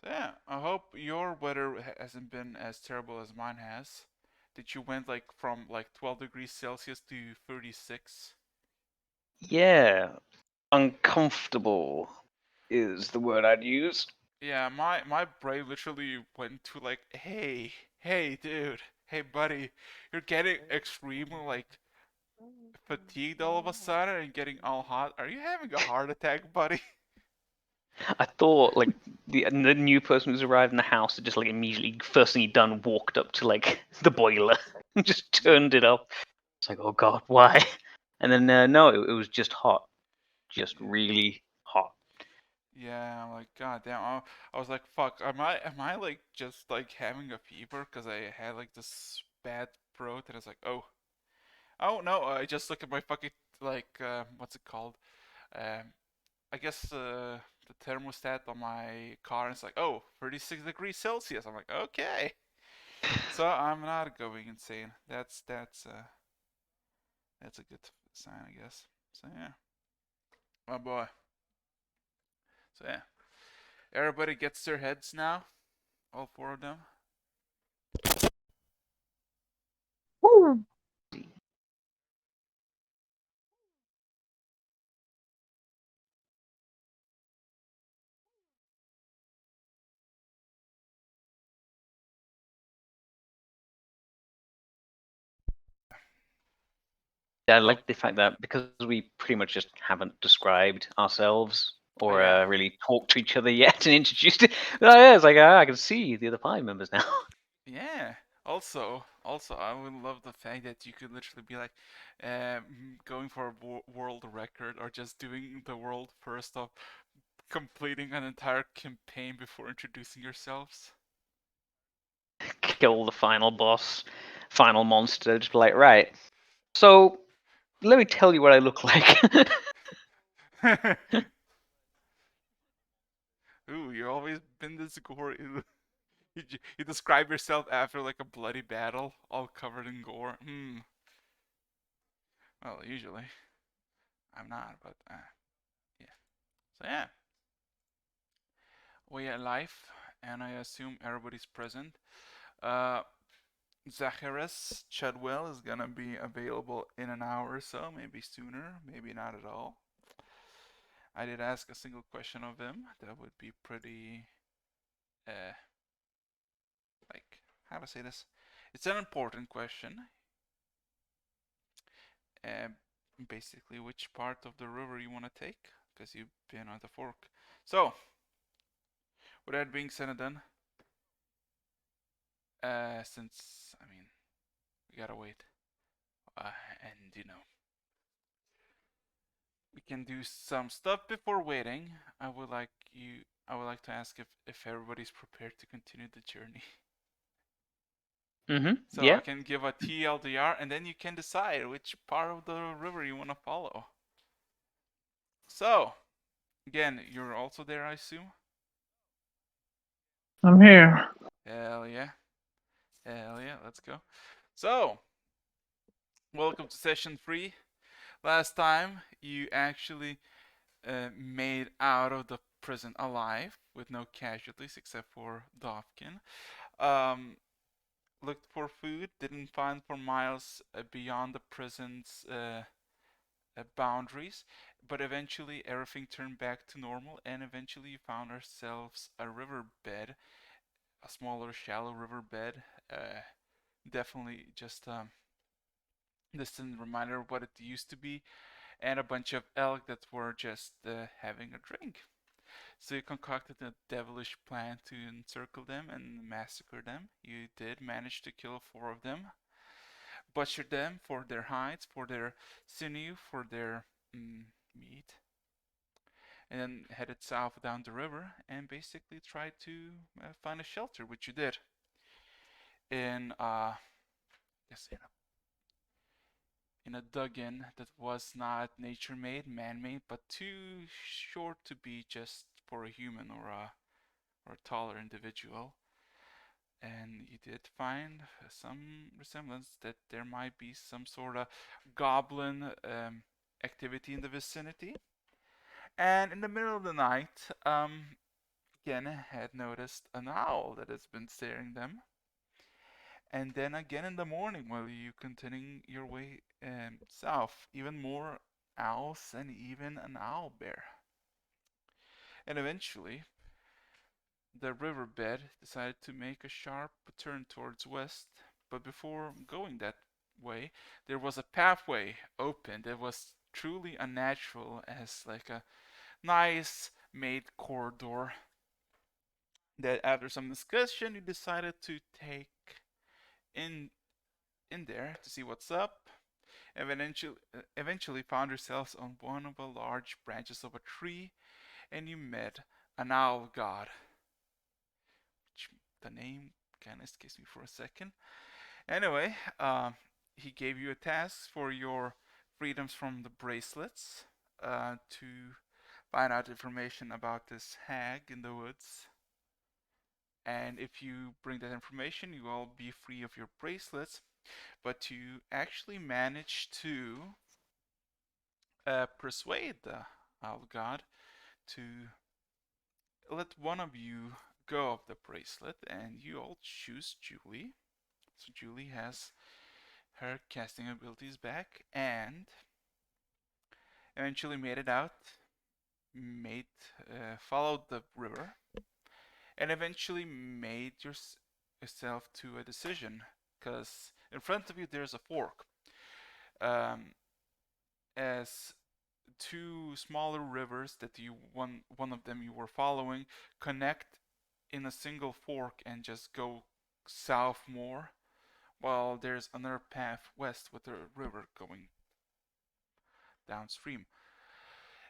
Yeah, I hope your weather hasn't been as terrible as mine has. Did you went like from like 12 degrees Celsius to 36? Yeah, uncomfortable is the word I'd use. Yeah, my brain literally went to like, hey, dude, hey, buddy, you're getting extremely like fatigued all of a sudden and getting all hot. Are you having a heart attack, buddy? I thought like the new person who's arrived in the house had just like immediately first thing he'd done walked up to like the boiler and just turned it up. It's like, oh god, why? And then no, it was just hot, just really hot. Yeah, I'm like, god damn. I was like, fuck. Am I like just like having a fever because I had like this bad throat and it's like, oh no. I just look at my fucking like what's it called? Um, I guess the thermostat on my car and it's like, oh, 36 degrees Celsius. I'm like, okay. So I'm not going insane. That's a good sign, I guess. So yeah, oh boy. So yeah, everybody gets their heads now. All four of them. Woo. I Oh, like the fact that because we pretty much just haven't described ourselves oh or yeah. really talked to each other yet and introduced it. Oh, yeah, it's like I can see the other five members now. Yeah. Also, I would love the fact that you could literally be like, going for a world record or just doing the world first of completing an entire campaign before introducing yourselves. Kill the final boss, final monster. Just be like, right. So let me tell you what I look like. Ooh, you always been this gory. You describe yourself after like a bloody battle, all covered in gore. Hmm. Well, usually I'm not, but yeah. So yeah, we are live, and I assume everybody's present. Uh, Zacharis Chadwell is gonna be available in an hour or so, maybe sooner, maybe not at all. I did ask a single question of him that would be pretty, uh, like, how to say this? It's an important question. Uh, Basically, which part of the river you want to take, because you've been on the fork. So, with that being said and done, since, I mean, we gotta wait, uh, and we can do some stuff before waiting. I would like to ask if everybody's prepared to continue the journey. So I Yeah. can give a TLDR and then you can decide which part of the river you want to follow. So, again, you're also there, I assume? I'm here. Hell yeah. Hell yeah, let's go. So, welcome to session 3. Last time you actually made out of the prison alive with no casualties except for Dovkin. Um, Looked for food, didn't find for miles beyond the prison's boundaries, but eventually everything turned back to normal, and eventually we found ourselves a riverbed, a smaller, shallow riverbed. Definitely just distant reminder of what it used to be, and a bunch of elk that were just having a drink. So you concocted a devilish plan to encircle them and massacre them. You did manage to kill 4 of them, butchered them for their hides, for their sinew, for their meat, and then headed south down the river and basically tried to find a shelter, which you did in guess in a dug-in that was not nature-made, man-made, but too short to be just for a human or a taller individual. And you did find some resemblance that there might be some sort of goblin activity in the vicinity. And in the middle of the night, again had noticed an owl that has been staring them. And then again in the morning, while you continuing your way south, even more owls and even an owl bear. And eventually, the riverbed decided to make a sharp turn towards west. But before going that way, there was a pathway opened that was truly unnatural, as like a nice made corridor that after some discussion you decided to take in in there to see what's up. Eventually found yourselves on one of the large branches of a tree, and you met an owl god, which the name kind of escapes me for a second. Anyway, he gave you a task for your freedoms from the bracelets to find out information about this hag in the woods. And if you bring that information, you will be free of your bracelets. But you actually manage to persuade the owl god to let one of you go of the bracelet, and you all choose Julie. So Julie has her casting abilities back, and eventually made it out, made followed the river, and eventually made yourself to a decision. Because in front of you there's a fork. Um, as two smaller rivers that you one of them you were following connect in a single fork and just go south more, while there's another path west with a river going downstream.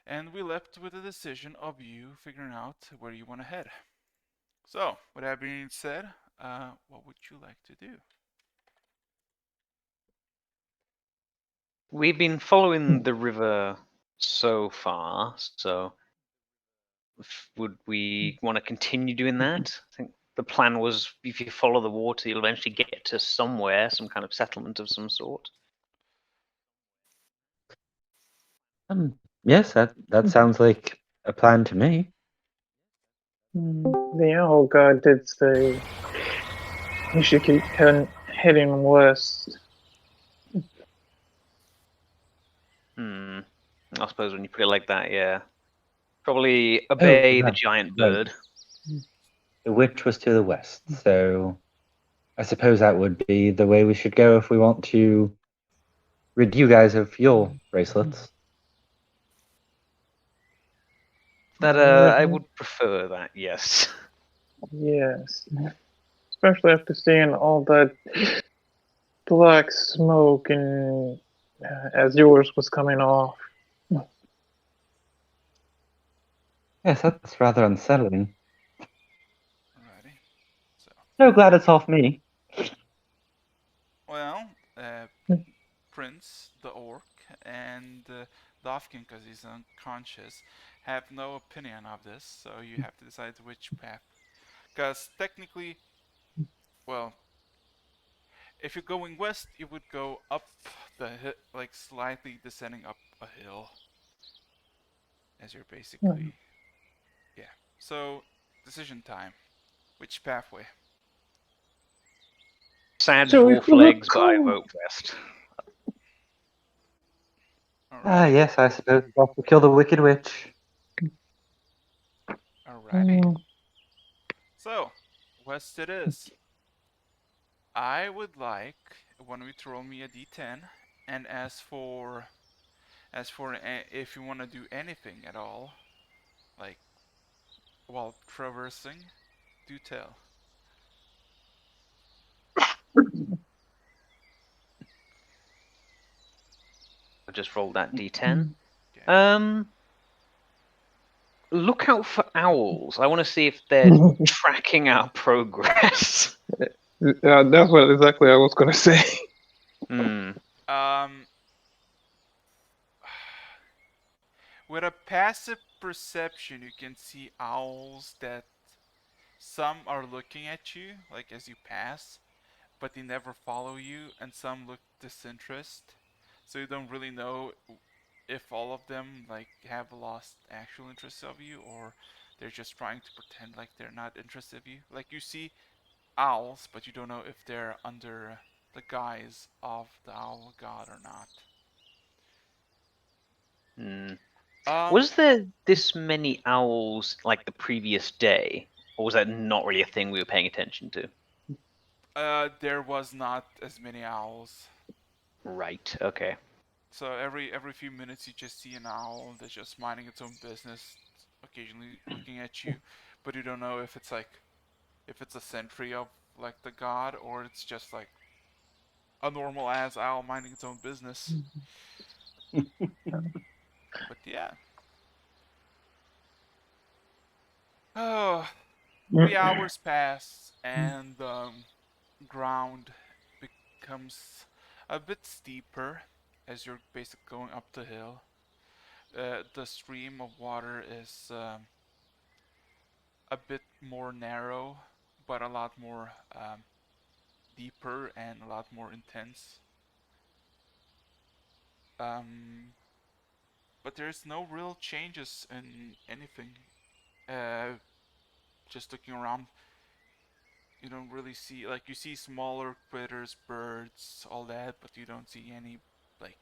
And we left with the decision of you figuring out where you want to head. So, with that being said, what would you like to do? We've been following the river so far, so would we want to continue doing that? I think the plan was if you follow the water, you'll eventually get to somewhere, some kind of settlement of some sort. Yes, that sounds like a plan to me. The owl guy did say you should keep heading west. I suppose when you put it like that, yeah. Probably Oh, obey the right, giant right. bird. The witch was to the west, so I suppose that would be the way we should go if we want to rid you guys of your bracelets. That I would prefer that, yes. Yes, especially after seeing all that black smoke and as yours was coming off. Yes, that's rather unsettling. Alrighty. So, So glad it's off me. well, Prince, the orc, and Dovkin, because he's unconscious, have no opinion of this, so you have to decide which path. Because technically, well, if you're going west, you would go up like slightly descending up a hill, as you're basically, yeah. So, decision time. Which pathway? Sad So if dwarf we look legs, but I vote west. Alrighty. Yes, I suppose we'll have to kill the wicked witch. Alrighty. So, west it is. I would like one of you to roll me a d10, and as for if you want to do anything at all, like while traversing, do tell. I just rolled that d10. Okay. Look out for owls. I want to see if they're tracking our progress. That's what exactly I was gonna say. Um, with a passive perception, you can see owls that some are looking at you, like as you pass, but they never follow you, and some look disinterested. So you don't really know if all of them like have lost actual interest of you or they're just trying to pretend like they're not interested in you. Like you see owls, but you don't know if they're under the guise of the owl god or not. Hmm. Um, Was there this many owls like the previous day, or was that not really a thing we were paying attention to? there was not as many owls. Right. Okay. So every few minutes you just see an owl that's just minding its own business, occasionally looking at you, but you don't know if it's like if it's a sentry of like the god or it's just like a normal ass owl minding its own business. But yeah. Oh, 3 hours pass and ground becomes a bit steeper as you're basically going up the hill. The stream of water is a bit more narrow, but a lot more deeper and a lot more intense. Um, but there's no real changes in anything. Uh, just looking around, you don't really see like you see smaller critters, birds, all that, but you don't see any like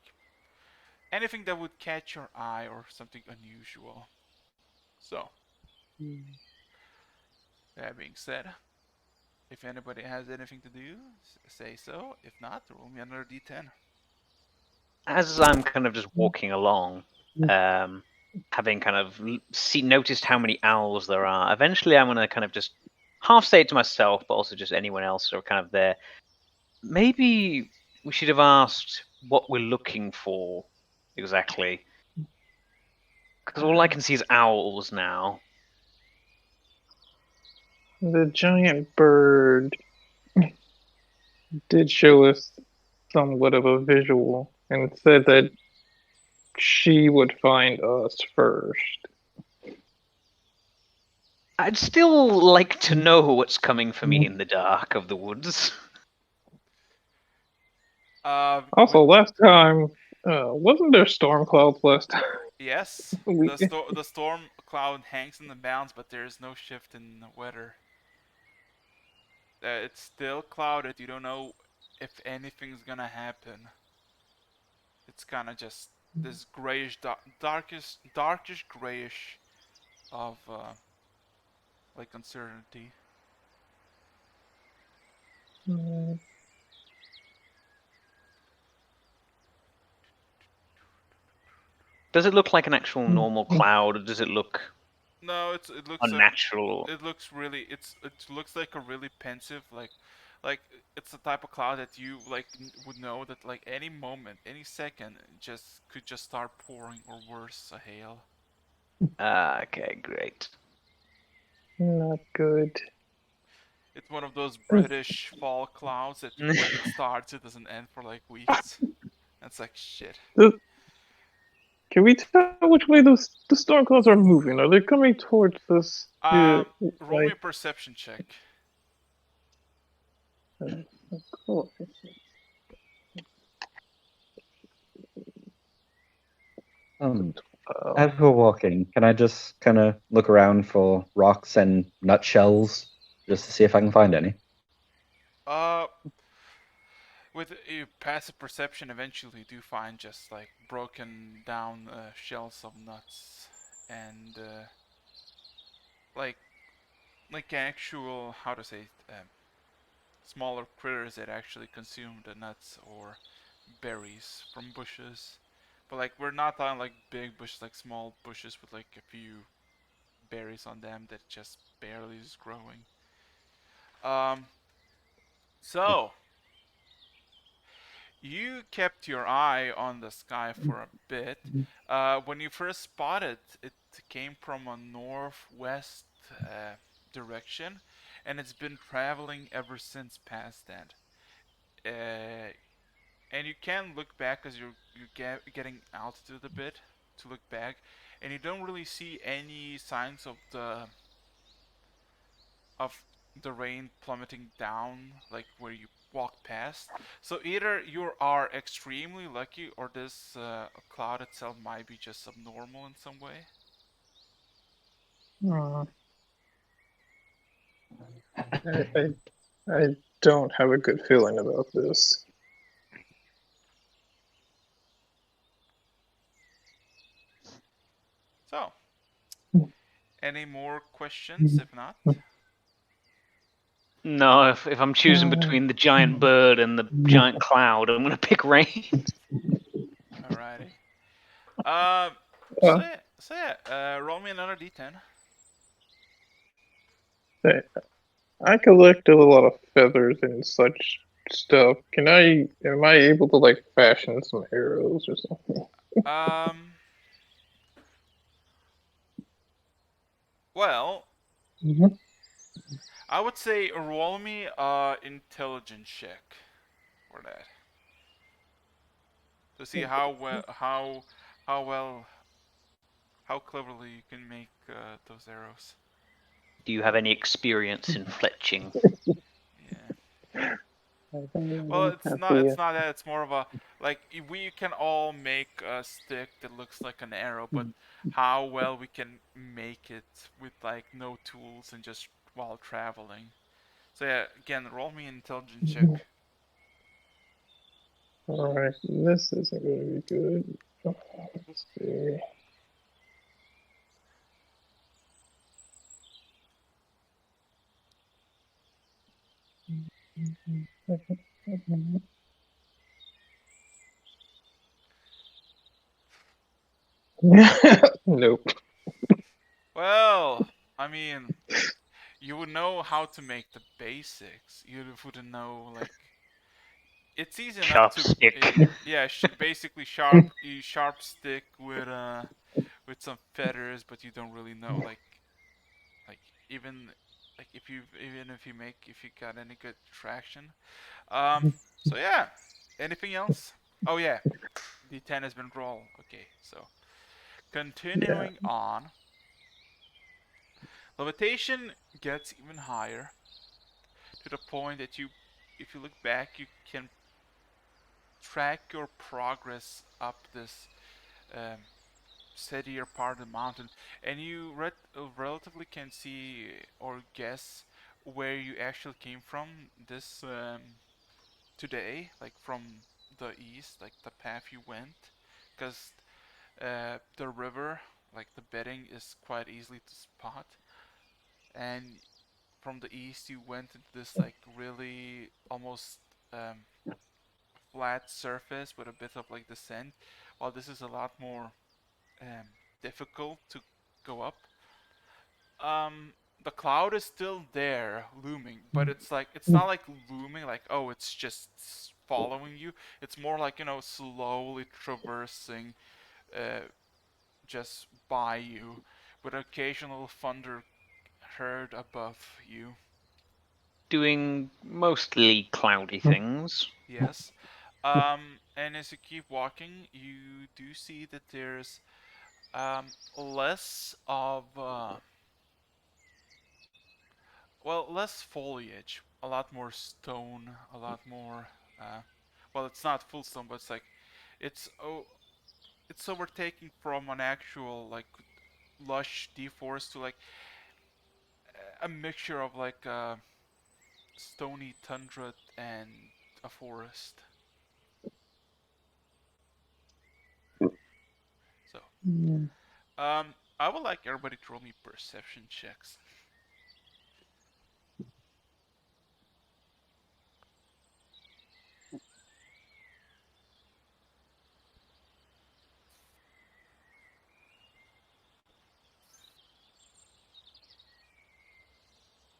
anything that would catch your eye or something unusual. So, that being said, if anybody has anything to do, say so. If not, roll me another d10. As I'm kind of just walking along, having kind of noticed how many owls there are, eventually I'm gonna kind of just half say it to myself, but also just anyone else who are kind of there. Maybe we should have asked what we're looking for exactly, because all I can see is owls now. The giant bird did show us somewhat of a visual and said that she would find us first. I'd still like to know what's coming for me in the dark of the woods. With Also, last time, wasn't there storm clouds last time? yes, we, the storm cloud hangs in the bounds, but there is no shift in the weather. It's still clouded. You don't know if anything's gonna happen. It's kind of just this grayish, darkish grayish of like uncertainty. Does it look like an actual normal cloud, or does it look No, it looks unnatural? it looks really it looks like a really pensive like it's the type of cloud that you like would know that like any moment, any second, just could just start pouring or worse, a hail. Okay, great. not good. It's one of those British fall clouds that when it starts, it doesn't end for like weeks. That's like shit. Can we tell which way the storm clouds are moving? Are they coming towards us? Roll me Like, a perception check. oh, Um, as we're walking, can I just kind of look around for rocks and nutshells just to see if I can find any? Uh, with a passive perception, eventually you do find just like broken down shells of nuts and like actual how to say it, smaller critters that actually consume the nuts or berries from bushes. But like we're not on like big bushes, like small bushes with like a few berries on them that just barely is growing. Um, so you kept your eye on the sky for a bit. When you first spotted it, came from a northwest direction, and it's been traveling ever since past that. Uh, and you can look back as you're getting altitude a bit to look back, and you don't really see any signs of the rain plummeting down like where you walk past. So either you are extremely lucky or this cloud itself might be just subnormal in some way. Uh, I don't have a good feeling about this. So, any more questions? If not, No, if I'm choosing between the giant bird and the giant cloud, I'm gonna pick rain. alrighty. Uh, So yeah, roll me another d10. I collect a lot of feathers and such stuff. Am I able to like fashion some arrows or something? Um, well, Mhm. I would say roll me intelligence check for that to see how well how cleverly you can make those arrows. Do you have any experience in fletching? Yeah. I don't Well, really it's have not. the. It's not that. It's more of a like we can all make a stick that looks like an arrow, but how well we can make it with like no tools and just while traveling. So yeah, again, roll me an intelligence check. All right, this isn't going to be good. Let's see. Nope. Well, I mean, you would know how to make the basics. You wouldn't know like it's easy enough Sharp to stick. yeah, basically sharp stick with some feathers, but you don't really know like even like if you make if you got any good traction. So yeah, anything else? Oh yeah, D10 has been rolled. Okay, so Yeah. continuing on, levitation gets even higher to the point that if you look back, you can track your progress up this um, steadier part of the mountain, and you relatively can see or guess where you actually came from this today, like from the east, like the path you went, because the river, like the bedding, is quite easily to spot, and from the east you went into this like really almost um, flat surface with a bit of like descent, while this is a lot more um, difficult to go up. Um, the cloud is still there, looming, but it's not like looming like oh it's just following you. It's more like slowly traversing, uh, just by you, with occasional thunder heard above you. Doing mostly cloudy things. Yes. And as you keep walking, you do see that there's less of less foliage, a lot more stone, a lot more. Well, it's not full stone, but it's oh, it's overtaking from an actual like lush deforest to like a mixture of like stony tundra and a forest. So, I would like everybody to roll me perception checks.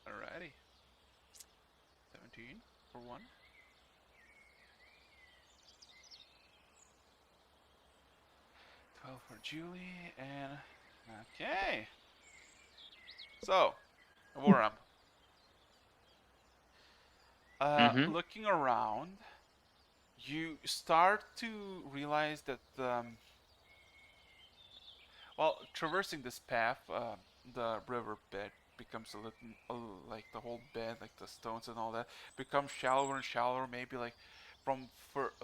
Alrighty, 17 for one, 12 for Julie, and okay. So, Voram, Mm-hmm. looking around, you start to realize that traversing this path, the river bed becomes like the whole bed, like the stones and all that, becomes shallower and shallower. Maybe like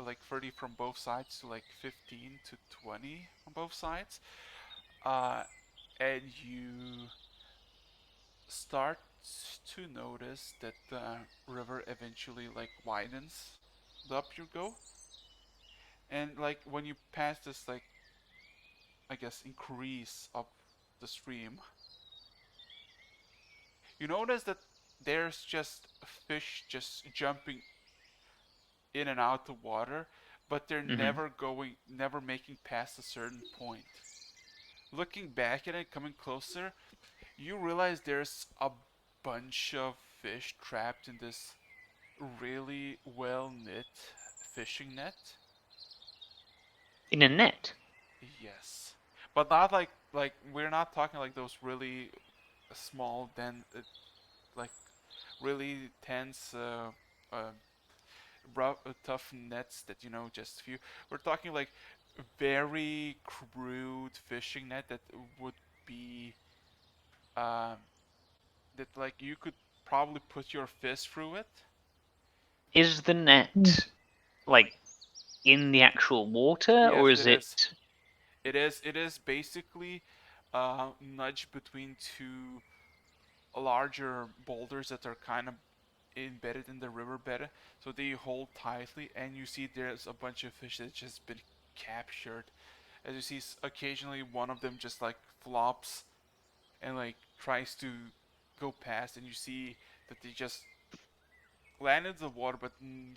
like 30 from both sides to like 15 to 20 on both sides. Uh, and you start to notice that the river eventually like widens the up you go, and like when you pass this like I guess increase of the stream, you notice that there's just fish just jumping in and out the water, but they're Mm-hmm. never making past a certain point. Looking back at it, coming closer, you realize there's a bunch of fish trapped in this really well knit fishing net. In a net. Yes, but not like we're not talking like those really small like really tense uh, rough, tough nets that just few. We're talking like very crude fishing net that would be um, that like you could probably put your fist through it. Is the net like in the actual water, or Yes, is it is. it? It is basically nudged between two larger boulders that are kind of embedded in the riverbed, so they hold tightly, and you see there's a bunch of fish that's just been captured. As you see, occasionally one of them just like flops and like tries to go past, and you see that they just land in the water but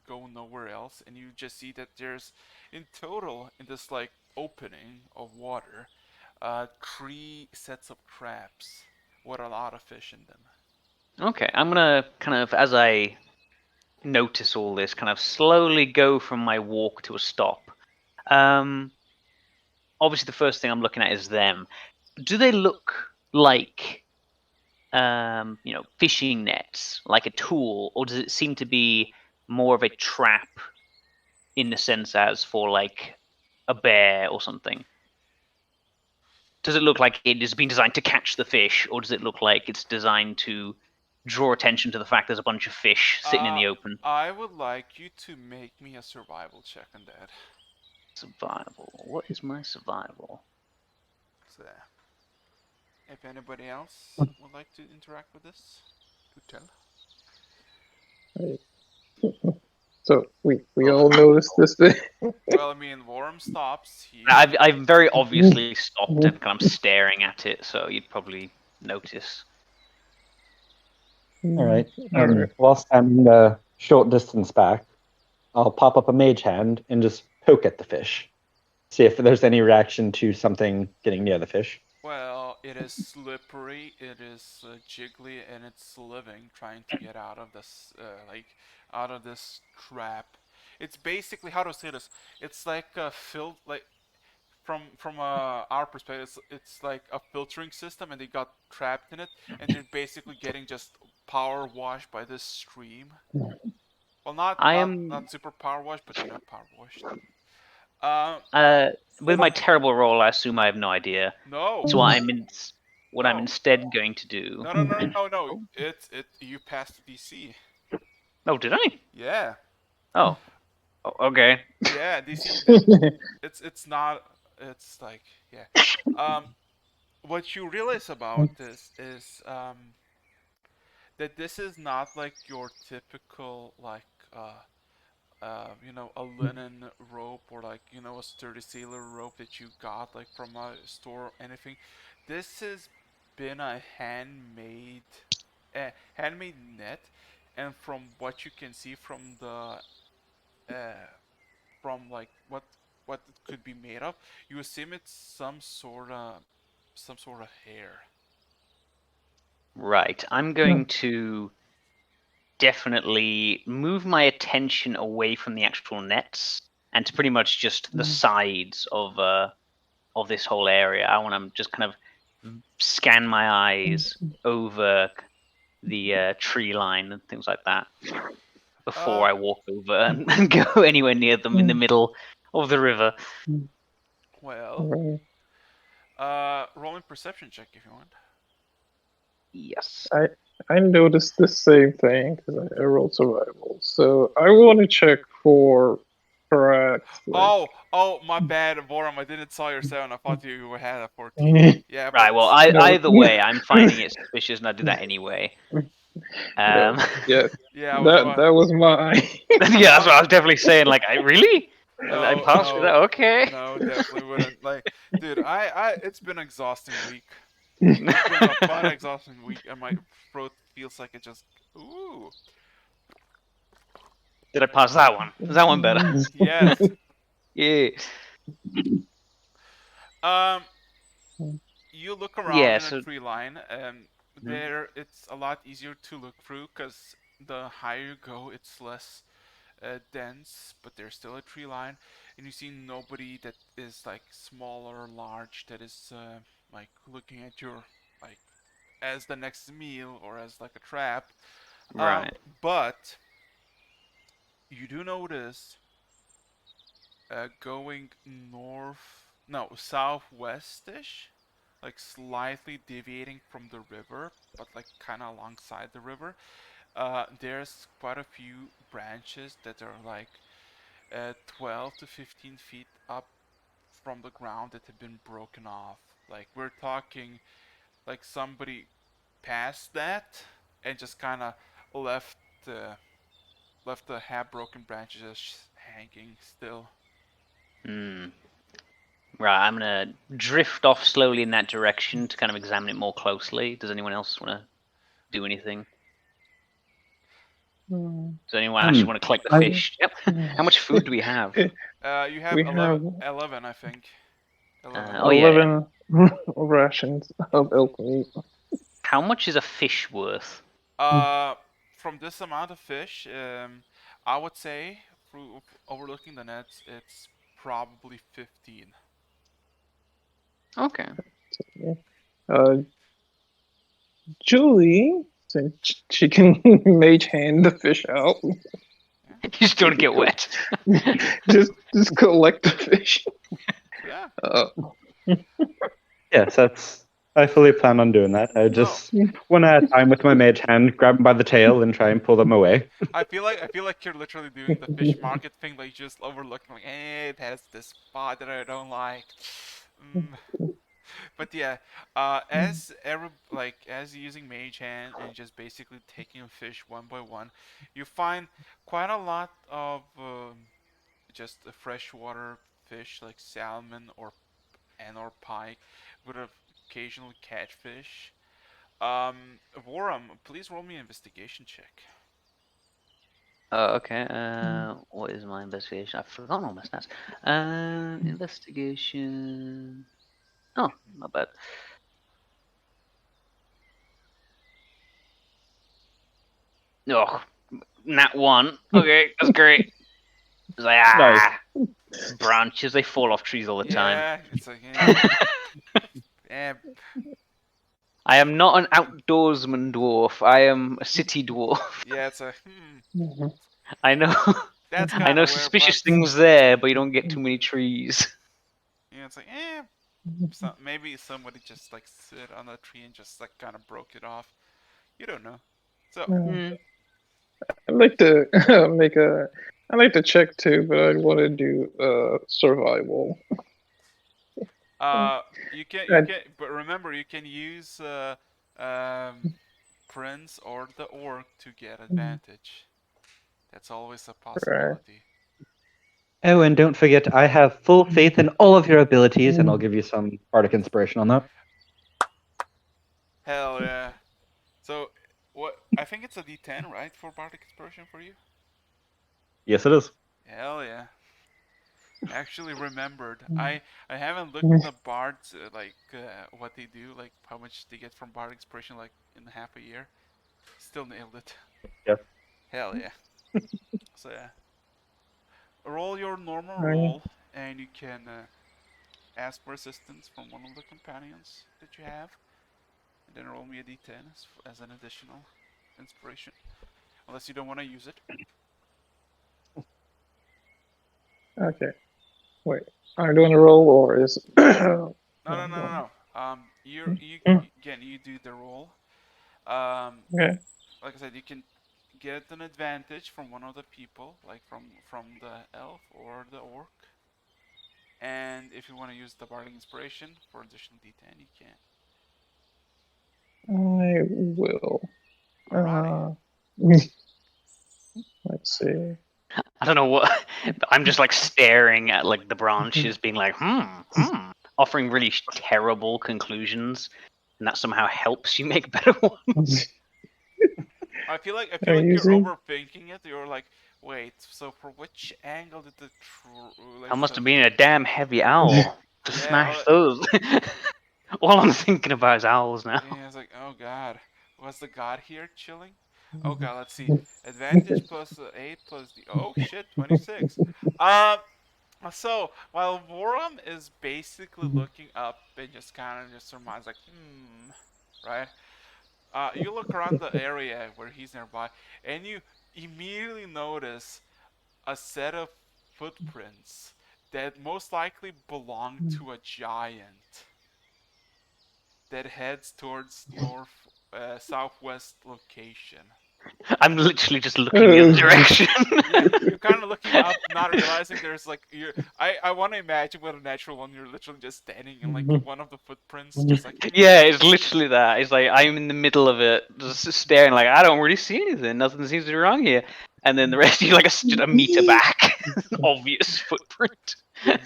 go nowhere else, and you just see that there's in total in this like opening of water, three sets of traps with a lot of fish in them. Okay, I'm gonna kind of, as I notice all this, kind of slowly go from my walk to a stop. Um, Obviously, the first thing I'm looking at is them. Do they look like, fishing nets, like a tool, or does it seem to be more of a trap in the sense as for like a bear or something? Does it look like it has been designed to catch the fish, or does it look like it's designed to draw attention to the fact there's a bunch of fish sitting in Uh, the open? I would like you to make me a survival check on that. Survival. What is my survival? So, if anybody else would like to interact with this, do tell. So we all noticed this thing. Well, I mean, Worm stops. I've very obviously stopped and kind of staring at it, so you'd probably notice. All right. Alright. Whilst I'm a short distance back, I'll pop up a mage hand and just poke at the fish. See if there's any reaction to something getting near the fish. Well, it is slippery, it is jiggly, and it's living, trying to get out of this, out of this trap. It's basically how to say this. It's like a like from our perspective, it's like a filtering system, and they got trapped in it, and they're basically getting just power washed by this stream. Well, not I not am not super power washed, but power washed. Uh, with my terrible roll. I assume I have no idea. no, So what I'm no, instead going to do. no, no, no, no, no. Oh, You passed the DC. oh, did I? Yeah, Oh, okay. yeah. DC. It's not. It's like yeah. Um, what you realize about this is that this is not like your typical like a linen rope or like a sturdy sailor rope that you got like from a store or anything. This has been a handmade net, and from what you can see from like what it could be made of, you assume it's some sort of hair. Right. I'm going to definitely move my attention away from the actual nets and to pretty much just the sides of this whole area. I want to just kind of scan my eyes over the tree line and things like that before Uh, I walk over and go anywhere near them in the middle of the river. well, Alright. rolling perception check if you want. Yes. I noticed the same thing because I rolled survival. So I want to check for Correct. Oh, my bad, Vorum. I didn't saw your 7. I thought you had a 14. Yeah, but Right. Well, No. either way, I'm finding it suspicious, and I did that anyway. No, yeah, yeah, I was about. that was mine. Yeah, that's what I was definitely saying. Like, I really? I No, passed with no, that? Okay. no, definitely wouldn't. Like, dude, it's been an exhausting week. It's been a fun, exhausting week, and my throat feels like it just. Ooh, Did I pass that one? Is that one better? yes. Yeah. Um, you look around Yeah. in a So. tree line, and there it's a lot easier to look through because the higher you go, it's less dense, but there's still a tree line, and you see nobody that is like small or large that is like looking at your like as the next meal or as like a trap. Um, Right. but you do notice going north, no, southwestish, like slightly deviating from the river, but like kind of alongside the river. There's quite a few branches that are like 12 to 15 feet up from the ground that have been broken off. Like we're talking like somebody passed that and just kind of left uh, left the half broken branches just hanging still. Hmm. Right. I'm gonna drift off slowly in that direction to kind of examine it more closely. Does anyone else want to do anything? Does anyone actually want to collect the I- fish? Yep. How much food do we have? You have We have 11, I think. 11. Oh yeah. 11 rations of elk meat. How much is a fish worth? Uh, from this amount of fish, I would say through overlooking the nets, it's probably 15. Okay. Uh, Julie, since she can mage hand the fish out, You just don't get wet. just collect the fish. Yeah. Uh, Yes, that's. I fully plan on doing that. I just one at a time with my mage hand, grab them by the tail, and try and pull them away. I feel like you're literally doing the fish market thing, like just overlooking, like, hey, it has this spot that I don't like. Mm. But yeah, as using Mage Hand and just basically taking a fish one by one, you find quite a lot of just freshwater fish like salmon or pike, with an occasional catfish. Vorum, please roll me an investigation check. Oh, okay. What is my investigation? I've forgotten all my stats. Investigation. Oh, not bad. Oh, nat 1. Okay, that's great. It's like, branches, they fall off trees all the time. Yeah, it's like, eh, I am not an outdoorsman dwarf. I am a city dwarf. yeah, it's a I know. that's I kind know of weird, but suspicious things there, but you don't get too many trees. yeah, it's like, maybe somebody just like sit on a tree and just like kind of broke it off. You don't know. So, Hmm. I'd like to make a. I'd like to check too, but I'd want to do survival. but remember, you can use Prince or the Orc to get advantage. That's always a Right. possibility. Oh, and don't forget, I have full faith in all of your abilities, and I'll give you some bardic inspiration on that. Hell yeah. So, what? I think it's a D10, right, for Bardic Inspiration for you? Yes, it is. Hell yeah. Actually remembered. I haven't looked at the bards what they do, like how much they get from bard inspiration like in half a year. Still nailed it. Yep. Hell yeah. So yeah, roll your normal Right. roll, and you can ask for assistance from one of the companions that you have, and then roll me a d10 as an additional inspiration, unless you don't want to use it. Okay. Wait. I'm doing a roll, or is? No. You again, you do the roll. Okay. Like I said, you can get an advantage from one of the people, like from the elf or the orc. And if you want to use the bardic inspiration for additional d10, you can. I will. Alrighty. Let's see. I don't know what. I'm just like staring at like the branches, being like, offering really terrible conclusions, and that somehow helps you make better ones. I feel like Are you you're using? overthinking it. You're like, wait, so for which angle did the I like must the have been a damn heavy owl to yeah smash those. All I'm thinking about is owls now. yeah, it's like, oh god, was the god here chilling? Oh god, let's see. Advantage plus 8 plus the oh shit 26. Um, so while Vorum is basically looking up and just kind of just surmise like right. You look around the area where he's nearby, and you immediately notice a set of footprints that most likely belong to a giant that heads towards southwest location. I'm literally just looking the other direction. Yeah, you're kind of looking up, not realizing there's like you're. I want to imagine with a natural one, you're literally just standing in like one of the footprints, just like Yeah, it's literally that. It's like I'm in the middle of it, just staring. Like I don't really see anything. Nothing seems to be wrong here. And then the rest of you like just a meter back, obvious footprint. yeah.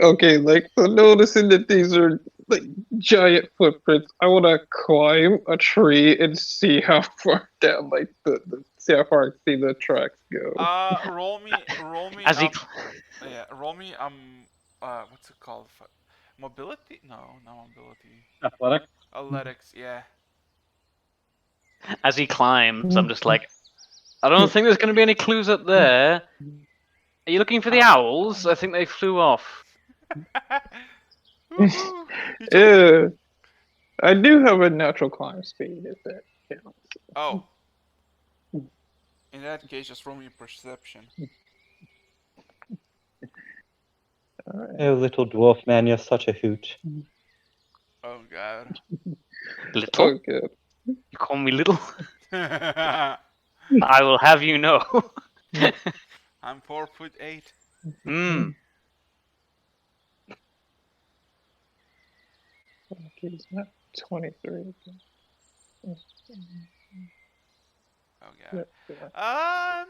Okay, like so noticing that these are like giant footprints, I want to climb a tree and see how far down, like see how far I see the tracks go. Roll me As he yeah, roll me what's it called? Mobility? No, not mobility. Athletic. Athletics, yeah. as he climbs, I'm just like, I don't think there's going to be any clues up there. Are you looking for the owls? I think they flew off. Woohoo! You just Yeah, I do have a natural climb speed. If that counts. oh. In that case, just roll me a perception. All right. Oh, little dwarf man, you're such a hoot. Oh god. Little? Oh, good. You call me little? I will have you know. I'm 4'8". Hmm. Okay, it's not 23. Oh god.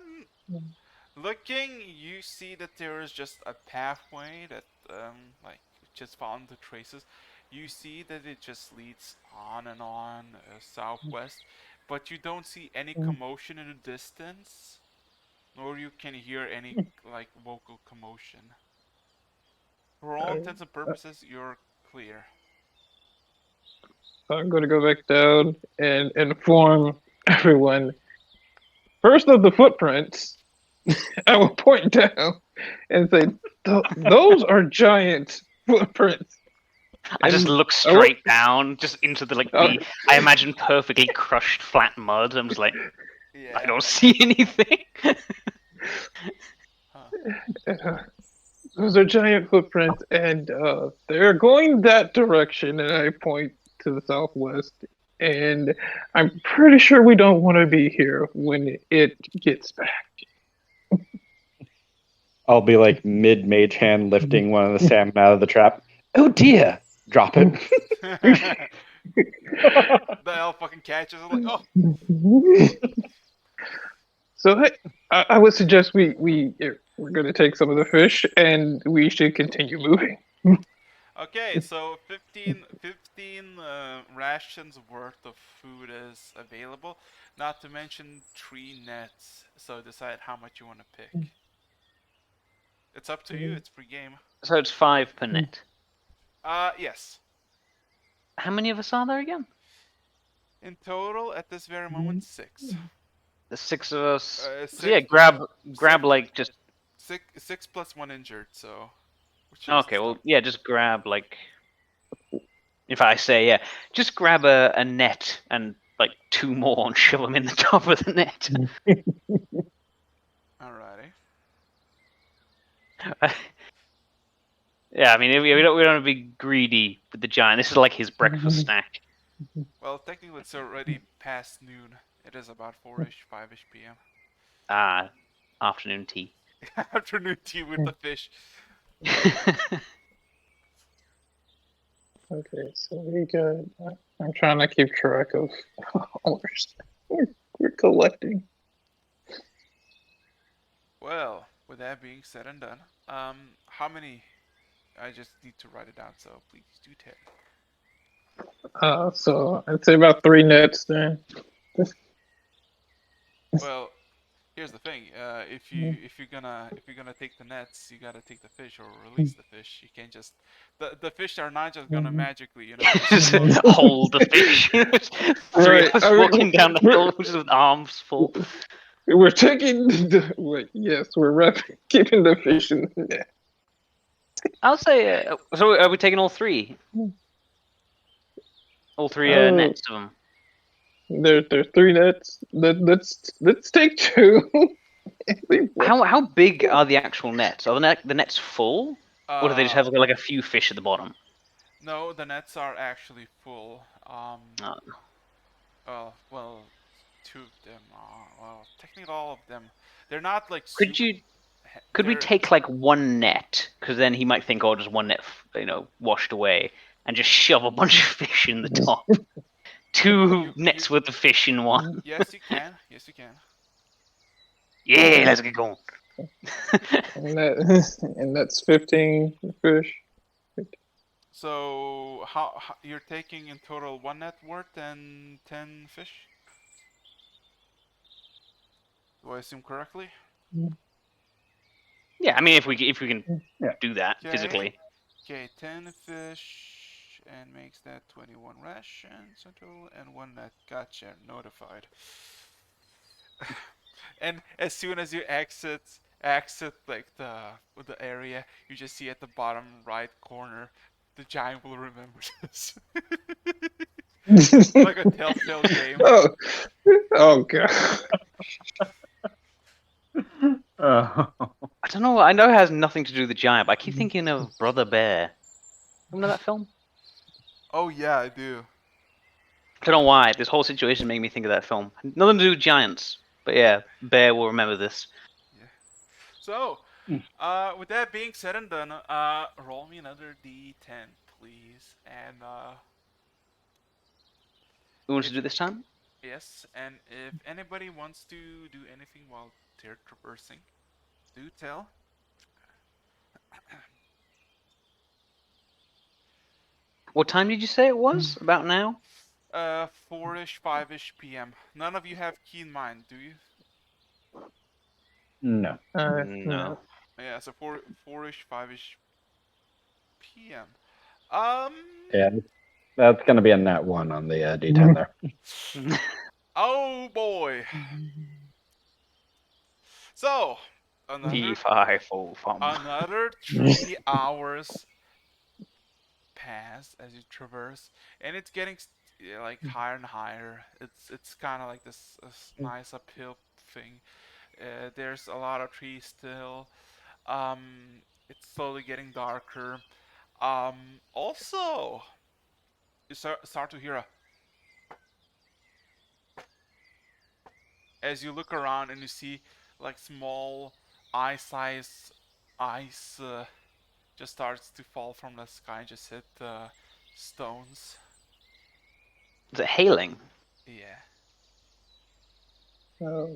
Looking, you see that there is just a pathway that like just following the traces. You see that it just leads on and on southwest, but you don't see any commotion in the distance, nor you can hear any like vocal commotion. For all intents and purposes, you're clear. I'm going to go back down and inform everyone. First of the footprints, I will point down and say, "Those are giant footprints." I just And look straight down, just into the I imagine perfectly crushed flat mud. I'm just like, Yeah. I don't see anything. Those are giant footprints, and they're going that direction. And I point to the southwest, and I'm pretty sure we don't want to be here when it gets back. I'll be like mid mage hand lifting one of the salmon out of the trap. Oh dear! Drop it. The elf fucking catches it like, oh. So hey, I would suggest we're going to take some of the fish, and we should continue moving. Okay, so 15 rations worth of food is available, not to mention 3 nets. So decide how much you want to pick. It's up to you. It's free game. So it's 5 per net. Yes. How many of us are there again? In total, at this very moment, 6. The 6 of us. So 6. yeah, grab like just. 6 plus 1 injured. So. Which is Okay, well yeah, just grab like. If I say yeah, just grab a net and like 2 more and shove them in the top of the net. Alrighty. Yeah, I mean we don't want to be greedy with the giant. This is like his breakfast snack. Well, technically it's already past noon. It is about 4ish, 5ish p.m. Afternoon tea. Afternoon tea with the fish. Okay, so we got. I'm trying to keep track of how much we're collecting. Well, with that being said and done, how many? I just need to write it down, so please do tell. So I'd say about 3 nets then. Well, here's the thing. If you're gonna take the nets, you gotta take the fish or release the fish. You can't just the fish are not just gonna magically, just Just float. hold the fish. Three Right, of us I mean, walking down the hill just with arms full. We're taking the. Wait, yes, keeping the fish in the net. I'll say. So are we taking all three? All three Oh, nets of them. there's 3 nets. Let's take 2. Leave one. How big are the actual nets? Are the nets full, or do they just Uh, have like a few fish at the bottom? no, the nets are actually full. Uh, Well, two of them. Well, technically all of them. They're not like could super. you? Could we They're take like one net? Because then he might think, oh, just one net, washed away, and just shove a bunch of fish in the top. Two you. nets worth of fish in one. Yes, you can. Yes, you can. Yeah, let's get going. And that's 15 fish. So how you're taking in total one net worth and 10 fish? Do I assume correctly? Yeah, I mean, if we can Yeah. do that Okay. physically. Okay, 10 fish and makes that 21 rations in total and one net. Gotcha. Notified. And as soon as you exit like the area, you just see at the bottom right corner the giant will remember this. Like a telltale game. Oh, oh god. Oh. I don't know. I know it has nothing to do with the giant, but I keep thinking of Brother Bear. Remember that film? Oh yeah, I do. I don't know why. This whole situation made me think of that film. Nothing to do with giants, but yeah, Bear will remember this. Yeah. So, with that being said and done, roll me another D10, please. And Who wants if to do this time? yes, and if anybody wants to do anything while they're traversing, do tell. What time did you say it was? About now? 4ish, 5ish p.m. None of you have keen mind, do you? No. No. Yeah, so 4ish, 5ish p.m. Um. Yeah, that's going to be a net 1 on the D10 there. Oh boy. So Fee, another fi, fo, fum. another 3 hours pass as you traverse, and it's getting like higher and higher. It's kind of like this nice uphill thing. There's a lot of trees still. It's slowly getting darker. Also, you start to hear as you look around and you see like small eye-sized ice just starts to fall from the sky and just hit the stones. Is it hailing? Yeah.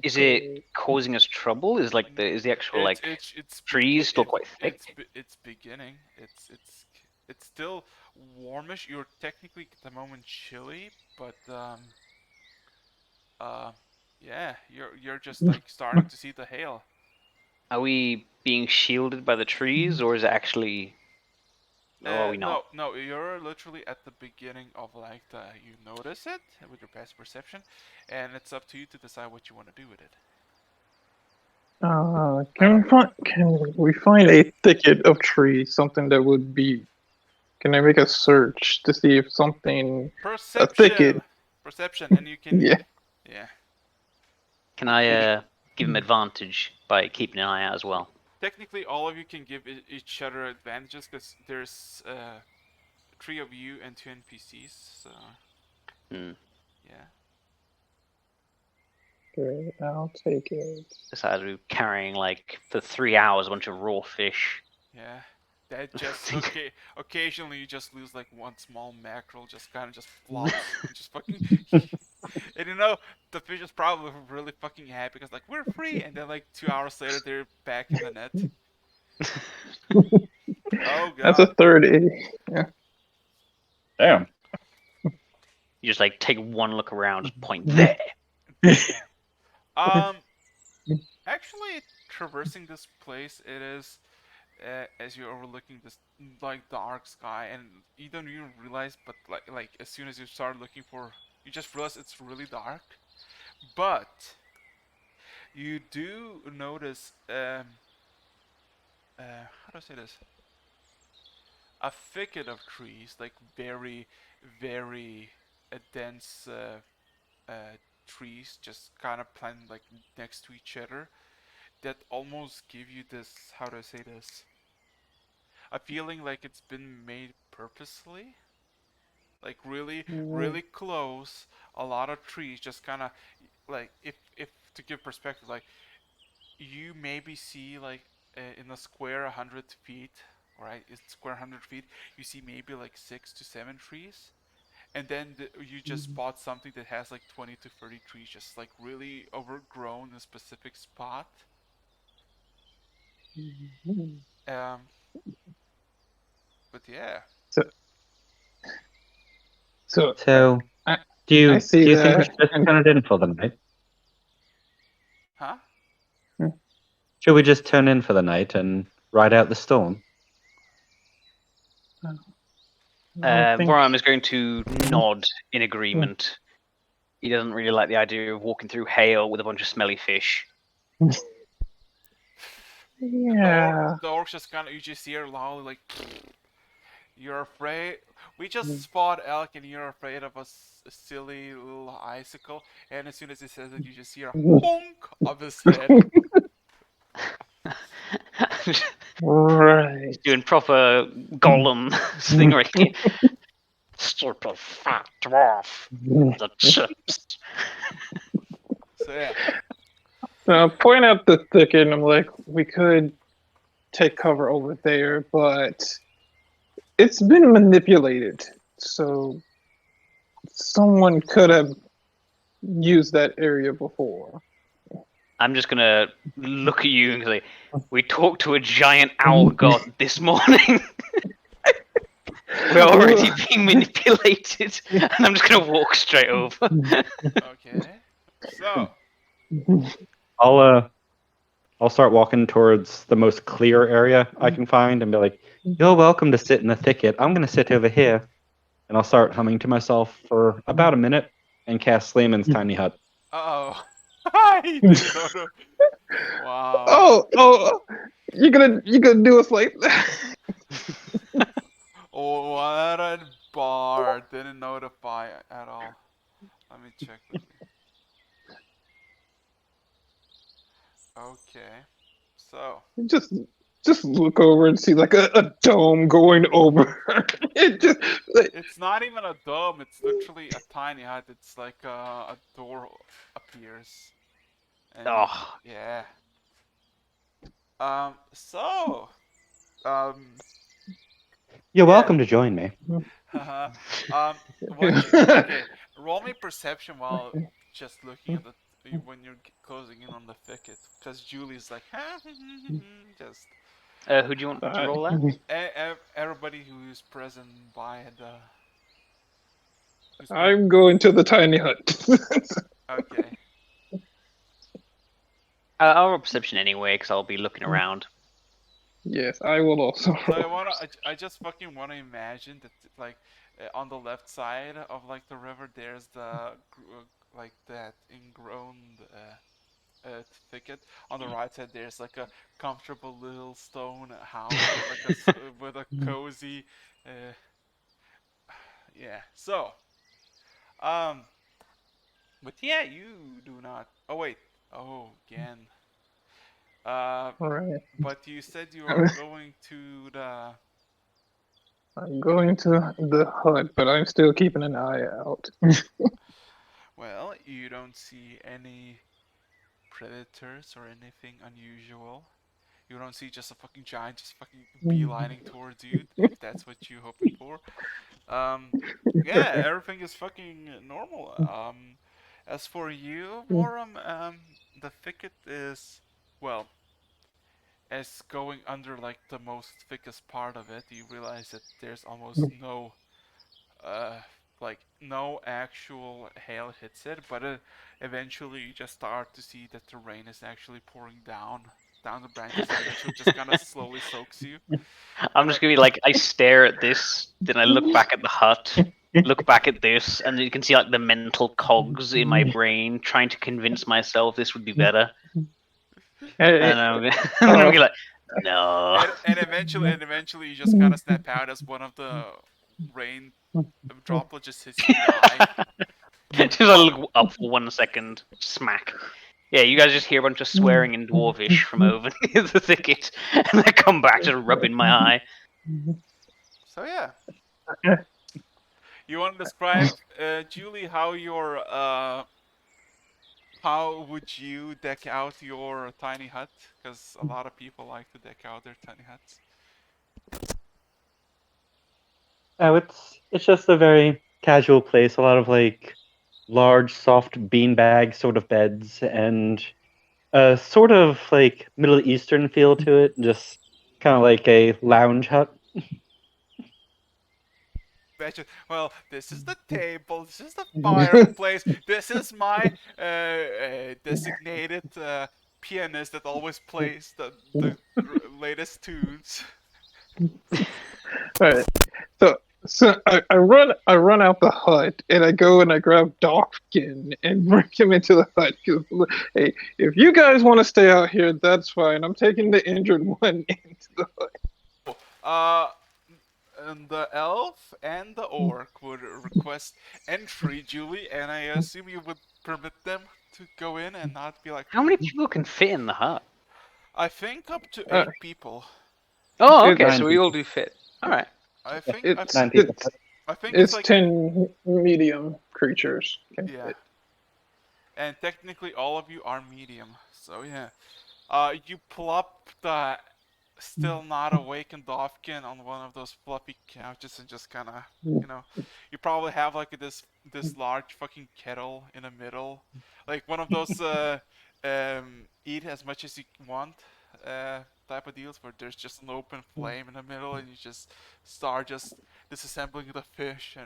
Is it Okay. causing us trouble? Is the actual trees still quite thick? It's beginning. It's still warmish. You're technically at the moment chilly, but uh yeah, you're just like starting to see the hail. Are we being shielded by the trees, or is it actually? Or are we not? No, you're literally at the beginning of like you notice it with your past perception, and it's up to you to decide what you want to do with it. Can we find a thicket of trees? Something that would be. Can I make a search to see if something a thicket? Perception, and you can, Yeah. yeah. Can I give him advantage by keeping an eye out as well? Technically, all of you can give each other advantages because there's 3 of you and 2 NPCs. So Hmm. Yeah. Great, I'll take it. Decided to be carrying like for 3 hours a bunch of raw fish. Yeah. That just occasionally you just lose like one small mackerel, just kind of just flops and just fucking. And you know the fish is probably really fucking happy because like we're free, and then like 2 hours later they're back in the net. Oh That's a god. 30. Yeah. Damn. You just like take one look around, just point there. Um. Actually, traversing this place, it is as you're overlooking this like dark sky, and you don't even realize, but like as soon as you start looking for, you just realize it's really dark. But you do notice how do I say this? A thicket of trees, like very, very dense trees, just kind of planted like next to each other. That almost give you this. How do I say this? A feeling like it's been made purposely. Like really, really close. A lot of trees, just kind of like if to give perspective, like you maybe see like in a square 100 feet, right? It's square 100 feet. You see maybe like 6 to 7 trees, and then you just spot something that has like 20 to 30 trees, just like really overgrown in a specific spot. Um, but yeah, So, so So, I, do I you see do you think we that, should just and turn it in for the night? huh? Should we just turn in for the night and ride out the storm? I don't think. Boram is going to nod in agreement. He doesn't really like the idea of walking through hail with a bunch of smelly fish. Yeah. The orcs just kind of, you just hear loudly like, you're afraid. We just spot elk, and you're afraid of a silly little icicle. And as soon as he says it, you just hear a honk of his head. Right. He's doing proper Gollum thing right here. Stupid fat dwarf. The chips. So yeah, Point out the thicket, and I'm like, we could take cover over there, but it's been manipulated. So someone could have used that area before. I'm just gonna look at you and say, we talked to a giant owl god this morning. We're already being manipulated. And I'm just gonna walk straight over. okay. So, I'll start walking towards the most clear area I can find and be like, "You're welcome to sit in the thicket. I'm gonna sit over here." And I'll start humming to myself for about a minute and cast Sleeman's tiny hut. oh, I didn't know. Wow. Oh, you gonna do us like that? Oh, what a bar! Didn't notify at all. Let me check quickly. Okay. So, Just look over and see like a dome going over. It just like, it's not even a dome, it's literally a tiny hut. It's like a door appears. And Oh, yeah. So, um, You're yeah. welcome to join me. What you, okay, roll me perception while just looking at the, when you're closing in on the thicket. Because Julie's like, just, who do you want to roll that? everybody who's present by the, who's been, I'm going to the tiny hut. okay. I'll roll perception anyway, because I'll be looking around. Yes, I will also. So I just fucking wanna imagine that like on the left side of like the river, there's the like that ingrown thicket. On the right side, there's like a comfortable little stone house with like with a cozy, uh, yeah. So, um, but yeah, you do not. Oh wait. Oh, again. Uh, Right. but you said you are going to the I'm going to the hut, but I'm still keeping an eye out. Well, you don't see any predators or anything unusual. You don't see just a fucking giant just fucking beelining towards you, if that's what you're hoping for. Um, yeah, everything is fucking normal. As for you, Warren, the thicket is, well, as going under like the most thickest part of it, you realize that there's almost no, uh, like no actual hail hits it, but eventually you just start to see that the rain is actually pouring down the branches and eventually just kind of slowly soaks you. I'm And just gonna be like, I stare at this, then I look back at the hut, look back at this, and you can see like the mental cogs in my brain trying to convince myself this would be better. Hey, And I'm, and then I'm gonna be like, no. eventually you just kind of snap out as one of the rain droplet just hits you in the eye. Just I look up for 1 second, smack. Yeah, you guys just hear a bunch of swearing in Dwarvish from over near the thicket, and I come back just rubbing my eye. So yeah, you want to describe, Julie, how would you deck out your tiny hut? Because a lot of people like to deck out their tiny huts. Oh, it's just a very casual place. A lot of like large, soft beanbag sort of beds, and a sort of like Middle Eastern feel to it. Just kind of like a lounge hut. Well, this is the table. This is the fireplace. This is my designated pianist that always plays the latest tunes. all right. So I run out the hut and I go and I grab Dawkins and bring him into the hut. 'Cause, hey, if you guys want to stay out here, that's fine. I'm taking the injured one into the hut. Uh, and the elf and the orc would request entry, Julie, and I assume you would permit them to go in and not be like, How many people can fit in the hut? I think up to Uh, 8 people. Oh, it's okay, so Nine we all people. do fit. All right. I think I, it's Nine people. it's I think it's it's like 10 medium creatures. Can yeah, fit. and technically all of you are medium, so yeah. You plop the still not awakened Dovkin on one of those fluffy couches and just kind of, you know, you probably have like this large fucking kettle in the middle, like one of those eat as much as you want type of deals where there's just an open flame in the middle and you just start just disassembling the fish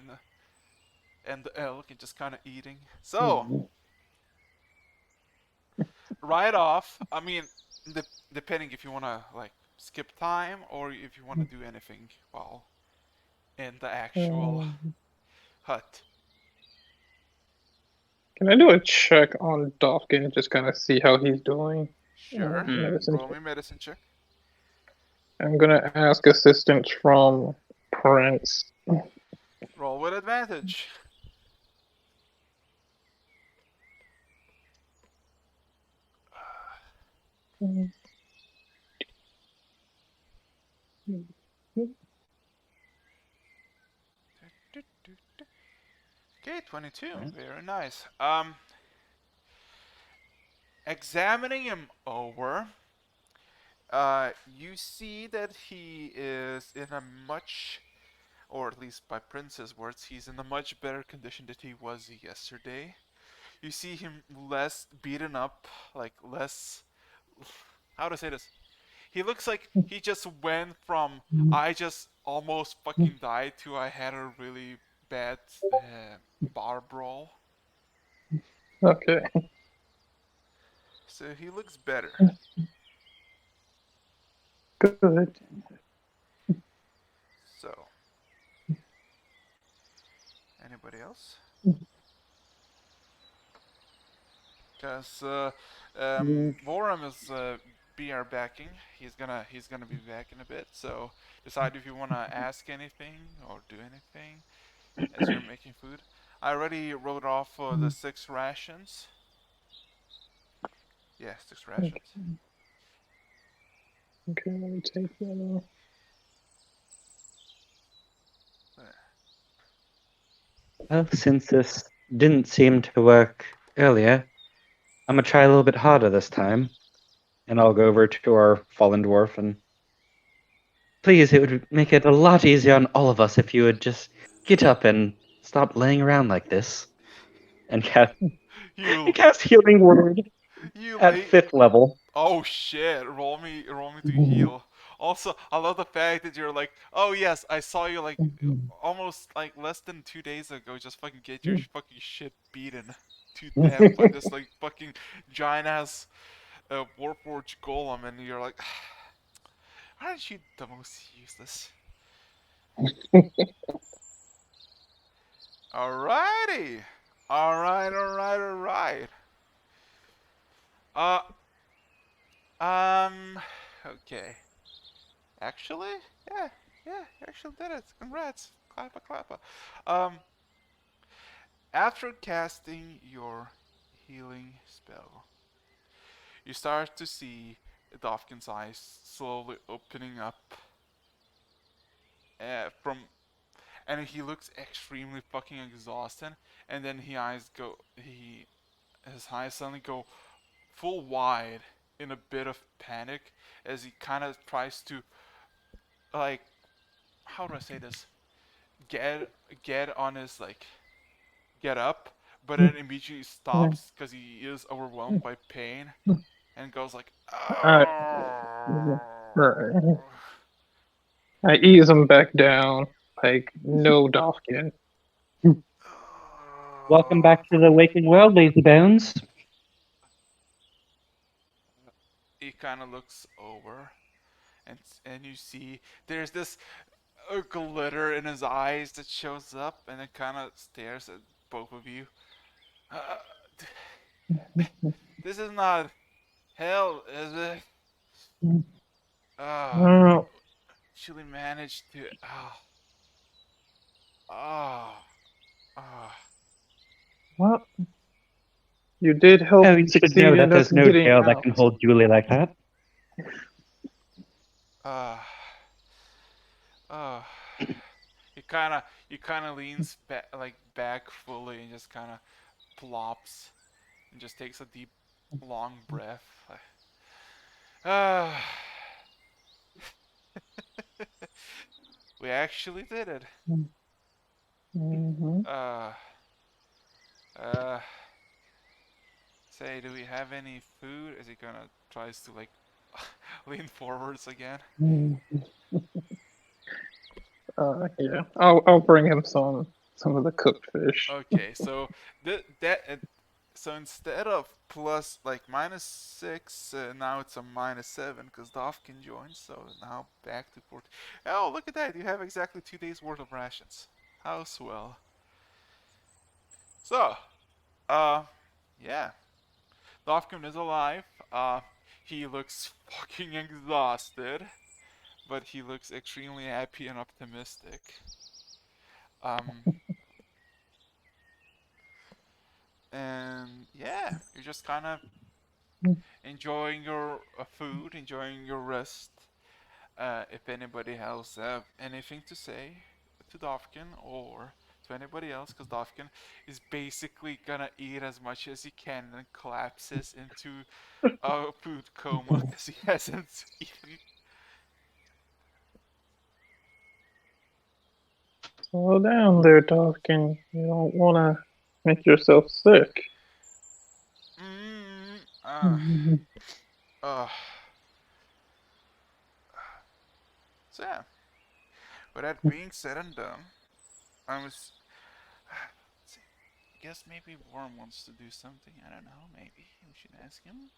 and the elk and just kind of eating. So right off, I mean, depending if you want to like skip time or if you want to do anything while in the actual hut. Can I do a check on Dawkins, just kind of see how he's doing? Sure. Medicine Roll check. me a medicine check. I'm gonna ask assistance from Prince. Roll with advantage. Okay, 22. Very nice. Examining him over, you see that he is in a much, or at least by Prince's words, he's in a much better condition than he was yesterday. You see him less beaten up, like less. How to say this? He looks like he just went from I just almost fucking died to I had a really bad bar brawl. Okay. So he looks better. Good. So, anybody else? Because Vorum is BR backing. He's gonna be back in a bit. So decide if you wanna ask anything or do anything as you're making food. I already wrote off the 6 rations. Yeah, 6 rations. Okay, let me take that off. Well, since this didn't seem to work earlier, I'm gonna try a little bit harder this time. And I'll go over to our fallen dwarf and please, it would make it a lot easier on all of us if you would just get up and stop laying around like this. And You, cast healing word you at lay. 5th level. Oh shit! Roll me to heal. Also, I love the fact that you're like, oh yes, I saw you like almost like less than 2 days ago. Just fucking get your fucking shit beaten to death by this like fucking giant ass Warforged golem, and you're like, aren't you the most useless? Alrighty. Alright. Uh, um, okay. Actually, yeah, you actually did it. Congrats. Clappa. Um, after casting your healing spell, you start to see Dovkin's eyes slowly opening up from and he looks extremely fucking exhausted and then his eyes suddenly go full wide in a bit of panic as he kind of tries to like how do I say this get on his like get up but then immediately stops because he is overwhelmed by pain and goes like I, I ease him back down. Like, no, Dofkin. Welcome back to the waking world, lazy bones. He kind of looks over and you see there's this glitter in his eyes that shows up and it kind of stares at both of you. Uh, this is not hell, is it? Ah, Oh, actually managed to. Ah, ah. well, you did help Oh, you should know succeed that in us there's no getting jail that out. can hold Julie like that. Ah, ah. He kind of leans back, like back fully, and just kind of plops, and just takes a deep, long breath. Ah, we actually did it. Mm-hmm. Uh, uh. Say, do we have any food? Is he gonna tries to like lean forwards again? Yeah, I'll bring him some of the cooked fish. Okay, so so instead of plus like -6, now it's a -7 because Dovkin joined. So now back to 14. Oh, look at that! You have exactly 2 days worth of rations. How swell. So, uh, yeah, Dovkin is alive. He looks fucking exhausted, but he looks extremely happy and optimistic. Um, and yeah, you're just kind of enjoying your food, enjoying your rest. If anybody else have anything to say to Dovkin or to anybody else, because Dovkin is basically gonna eat as much as he can and collapses into a food coma because he hasn't eaten. Slow down there, Dofkin. You don't want to make yourself sick. Mm, Mm-hmm. uh. So yeah, with that being said and done, I was. I guess maybe Worm wants to do something. I don't know. Maybe we should ask him.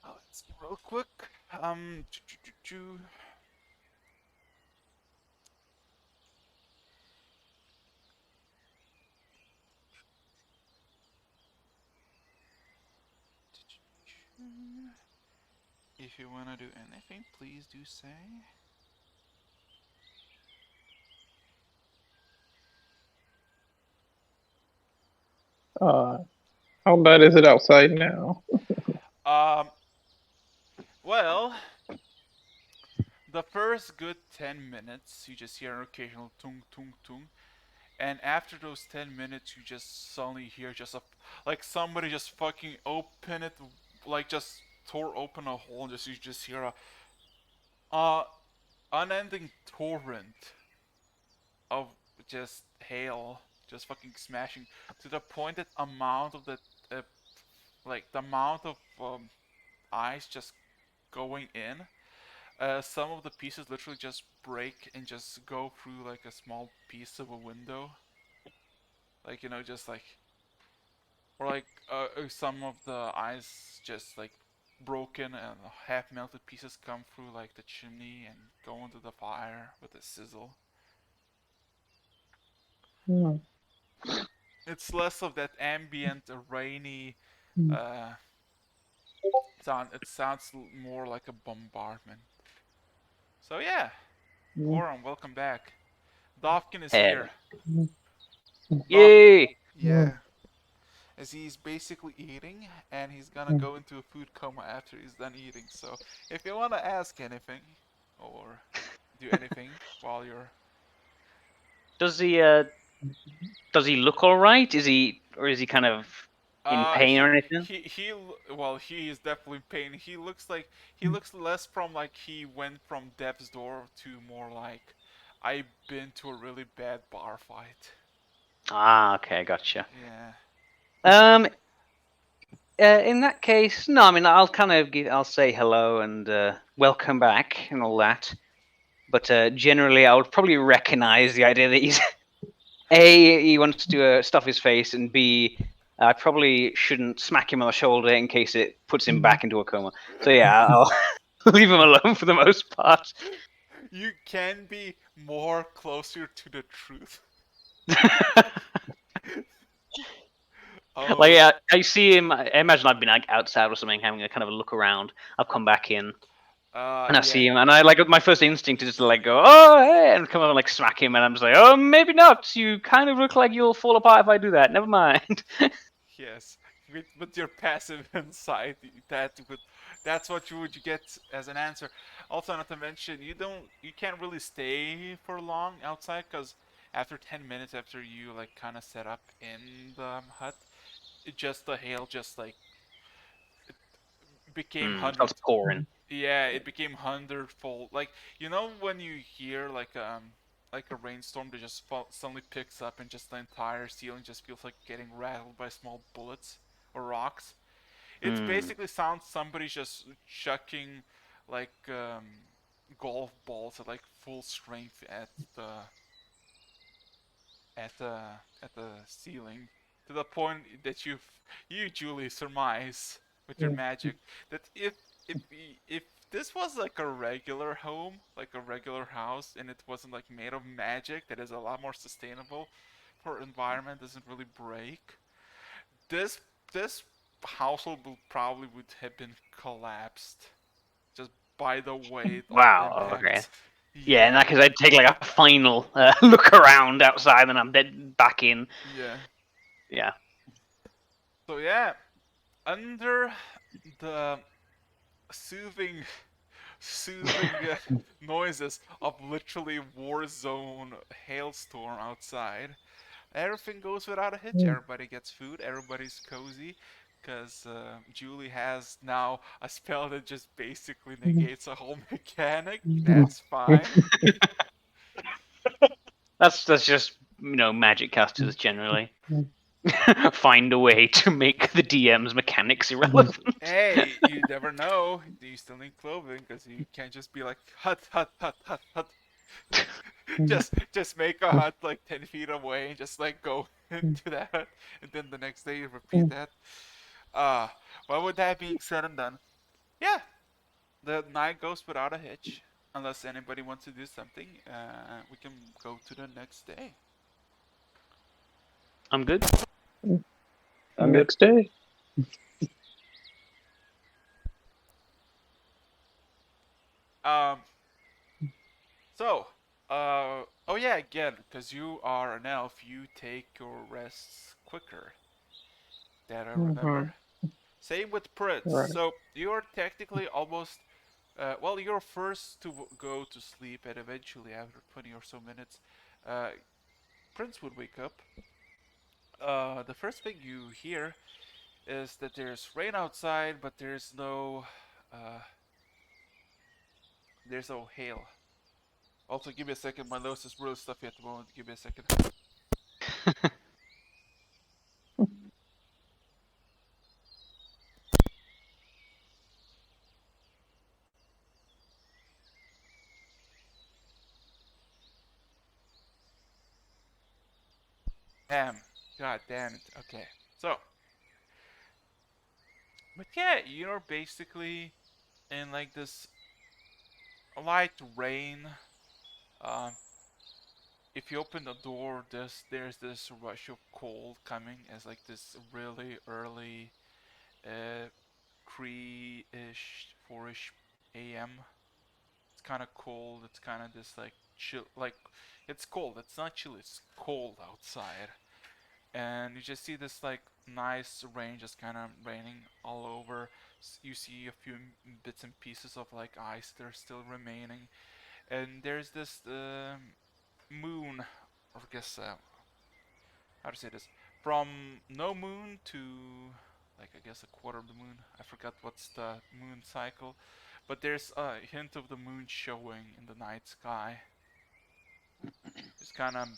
Oh, let's see real quick. Um, if you wanna do anything, please do say. Uh, how bad is it outside now? Um, well, the first good 10 minutes, you just hear an occasional tung tung tung, And after those 10 minutes, you just suddenly hear just like somebody just fucking open it, like just tore open a hole, and you just hear a uh unending torrent of just hail, just fucking smashing to the point that amount of uh, the amount of ice just going in. Some of the pieces literally just break and just go through like a small piece of a window, like just like or like some of the ice just like broken and half melted pieces come through like the chimney and go into the fire with a sizzle. Hmm. It's less of that ambient, rainy uh, sound. It sounds more like a bombardment. So yeah, Oram, welcome back. Dovkin is Hell. here. Dov, Yay! yeah, as he's basically eating, and he's gonna go into a food coma after he's done eating. So if you wanna ask anything or do anything while you're Does he look all right? Is he kind of in pain or anything? well, he is definitely in pain. He looks less from like he went from death's door to more like I've been to a really bad bar fight. Ah, okay, gotcha. Yeah. Um, in that case, no. I mean, I'll say hello and welcome back and all that. But generally, I would probably recognize the idea that he's A, he wants to stuff his face, and B, I probably shouldn't smack him on the shoulder in case it puts him back into a coma. So yeah, I'll leave him alone for the most part. You can be more closer to the truth. Like, Oh, yeah, I see him. I imagine I've been like outside or something, having a kind of a look around. I've come back in, and I yeah. see him, and I like my first instinct is just to like go, oh hey, and come over and like smack him, and I'm just like, oh maybe not. You kind of look like you'll fall apart if I do that. Never mind. Yes, with your passive insight, that's what you would get as an answer. Also, not to mention, you can't really stay for long outside because after 10 minutes after you like kind of set up in the hut, the hail just like became hundred. Starts pouring. Yeah, it became hundredfold. Like when you hear like a rainstorm that just suddenly picks up and just the entire ceiling just feels like getting rattled by small bullets or rocks. It's Hmm. basically sounds somebody just chucking like golf balls at like full strength at the at the ceiling to the point that you Julie surmise with your magic that if this was like a regular home, like a regular house, and it wasn't like made of magic that is a lot more sustainable for environment, doesn't really break, this this household probably would have been collapsed just by the weight of Wow. Okay. impact. Yeah, in Yeah, that case, I'd take like a final look around outside, and I'm dead back in. yeah. Yeah. So yeah, under the soothing soothing noises of literally war zone hailstorm outside, everything goes without a hitch. Everybody gets food, everybody's cozy, because Julie has now a spell that just basically negates a whole mechanic. That's fine. That's just magic casters generally find a way to make the DM's mechanics irrelevant. Hey, you never know. You still need clothing because you can't just be like hut hut hut hut hut. Just make a hut like 10 feet away and just like go into that hut, and then the next day you repeat that. Uh, well, with that being said and done, yeah, the night goes without a hitch. Unless anybody wants to do something, we can go to the next day. I'm good. Next day. Um, so, oh yeah, again, because you are an elf, you take your rests quicker. That I remember. Same with Pritz. Right. So you're technically almost. Well, you're first to go to sleep, and eventually, after 20 or so minutes, uh, Prince would wake up, the first thing you hear is that there's rain outside, but uh, there's no hail. Also, give me a second. My nose is really stuffy at the moment. Give me a second. Damn. God damn it. Okay. So, but yeah, you're basically in like this light rain. Um, if you open the door, there's this rush of cold coming as like this really early, uh, 3-ish, 4-ish a.m. It's kind of cold. It's kind of this like chill, like it's cold. It's not chill. It's cold outside, and you just see this like nice rain just kind of raining all over. You see a few bits and pieces of like ice that are still remaining, and there's this moon, or I guess how to say this, from no moon to like I guess a quarter of the moon. I forgot what's the moon cycle, but there's a hint of the moon showing in the night sky. Just kind of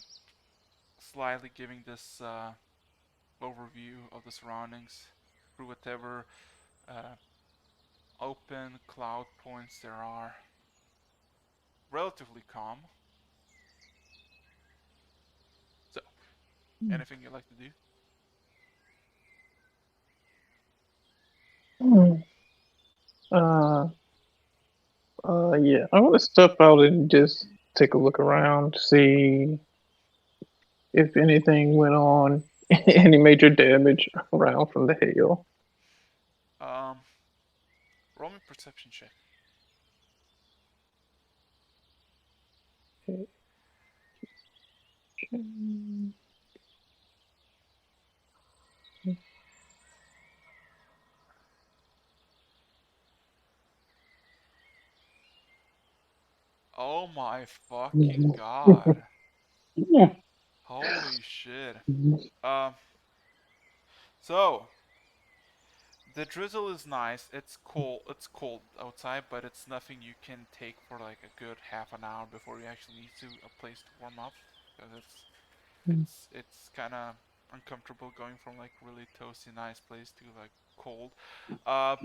slightly giving this overview of the surroundings through whatever uh, open cloud points there are. Relatively calm. So, anything you'd like to do? Hmm. Uh, yeah. I want to step out and just take a look around, see if anything went on, any major damage around from the hail. Um, roll me perception check. Oh my fucking god. Holy shit. Um, so the drizzle is nice. It's cold. It's cold outside, but it's nothing you can take for like a good half an hour before you actually need to a place to warm up. Because it's kind of uncomfortable going from like really toasty nice place to like cold. Uh,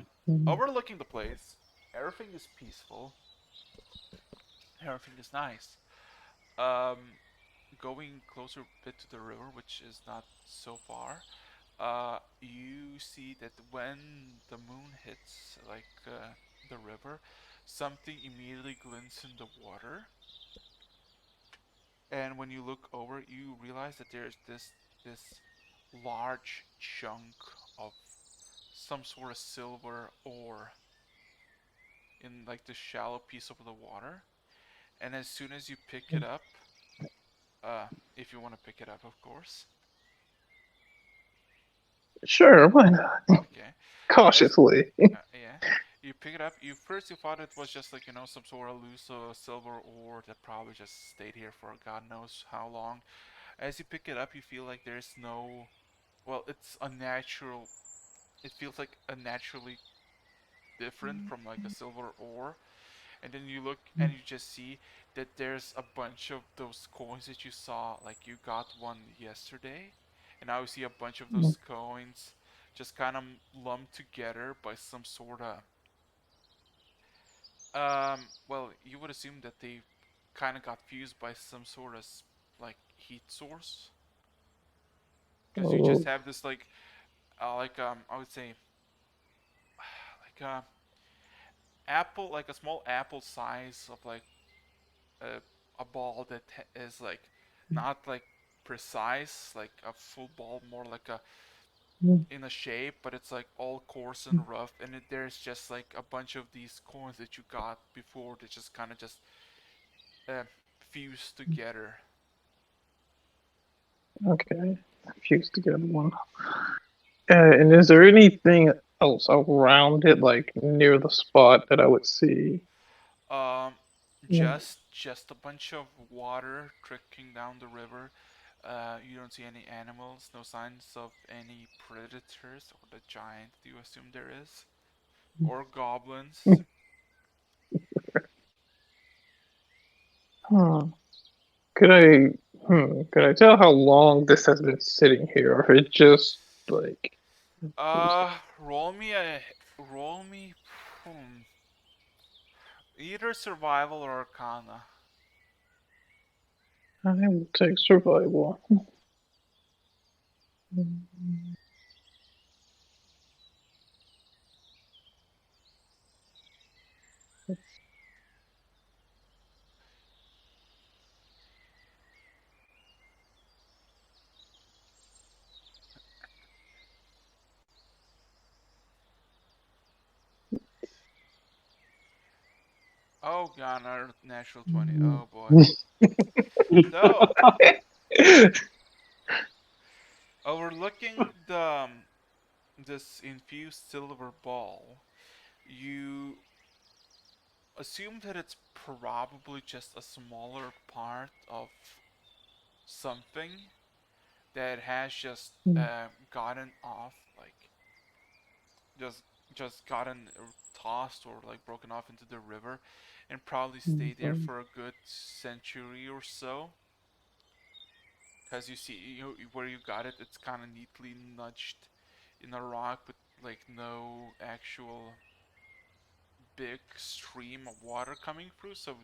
overlooking the place, everything is peaceful. Everything is nice. Um, going closer a bit to the river, which is not so far, you see that when the moon hits like the river, something immediately glints in the water, and when you look over, you realize that there's this large chunk of some sort of silver ore in like the shallow piece of the water. And as soon as you pick it up, uh, if you want to pick it up, of course. Sure, why not? Okay. As Cautiously. yeah, you pick it up. You thought it was just like some sort of loose silver ore that probably just stayed here for God knows how long. As you pick it up, you feel like there's no, well, it's a natural. It feels like a naturally different from like a silver ore. And then you look and you just see that there's a bunch of those coins that you saw. Like you got one yesterday, and now you see a bunch of those coins just kind of lumped together by some sort of well, you would assume that they kind of got fused by some sort of like heat source, because you just Oh, have this I would say like apple, like a small apple size of like a a ball that is like not like precise, like a full ball, more like a in a shape, but it's like all coarse and rough, and there's just like a bunch of these coins that you got before that just kind of just uh, fuse together. okay. Fused together one. And is there anything else around it, like near the spot that I would see? Um, just a bunch of water trickling down the river. You don't see any animals, no signs of any predators or the giant you assume there is, or goblins. Huh. Could I could I tell how long this has been sitting here, or if it just like Roll me a roll me hmm, either survival or arcana. I will take survival. Oh god, another natural 20. Oh boy. So, overlooking the this infused silver ball, you assume that it's probably just a smaller part of something that has just gotten off, like just just gotten tossed or like broken off into the river, and probably stayed there for a good century or so. Because you see, where you got it, it's kind of neatly nudged in a rock, but like no actual big stream of water coming through. So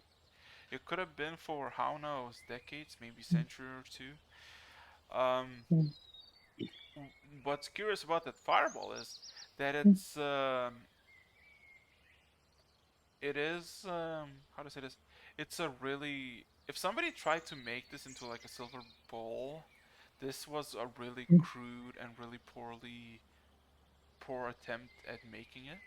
it could have been for how knows decades, maybe century or two. Um, what's curious about that fireball is that it is how to say this? It's a really if somebody tried to make this into like a silver bowl, this was a really crude and really poor attempt at making it.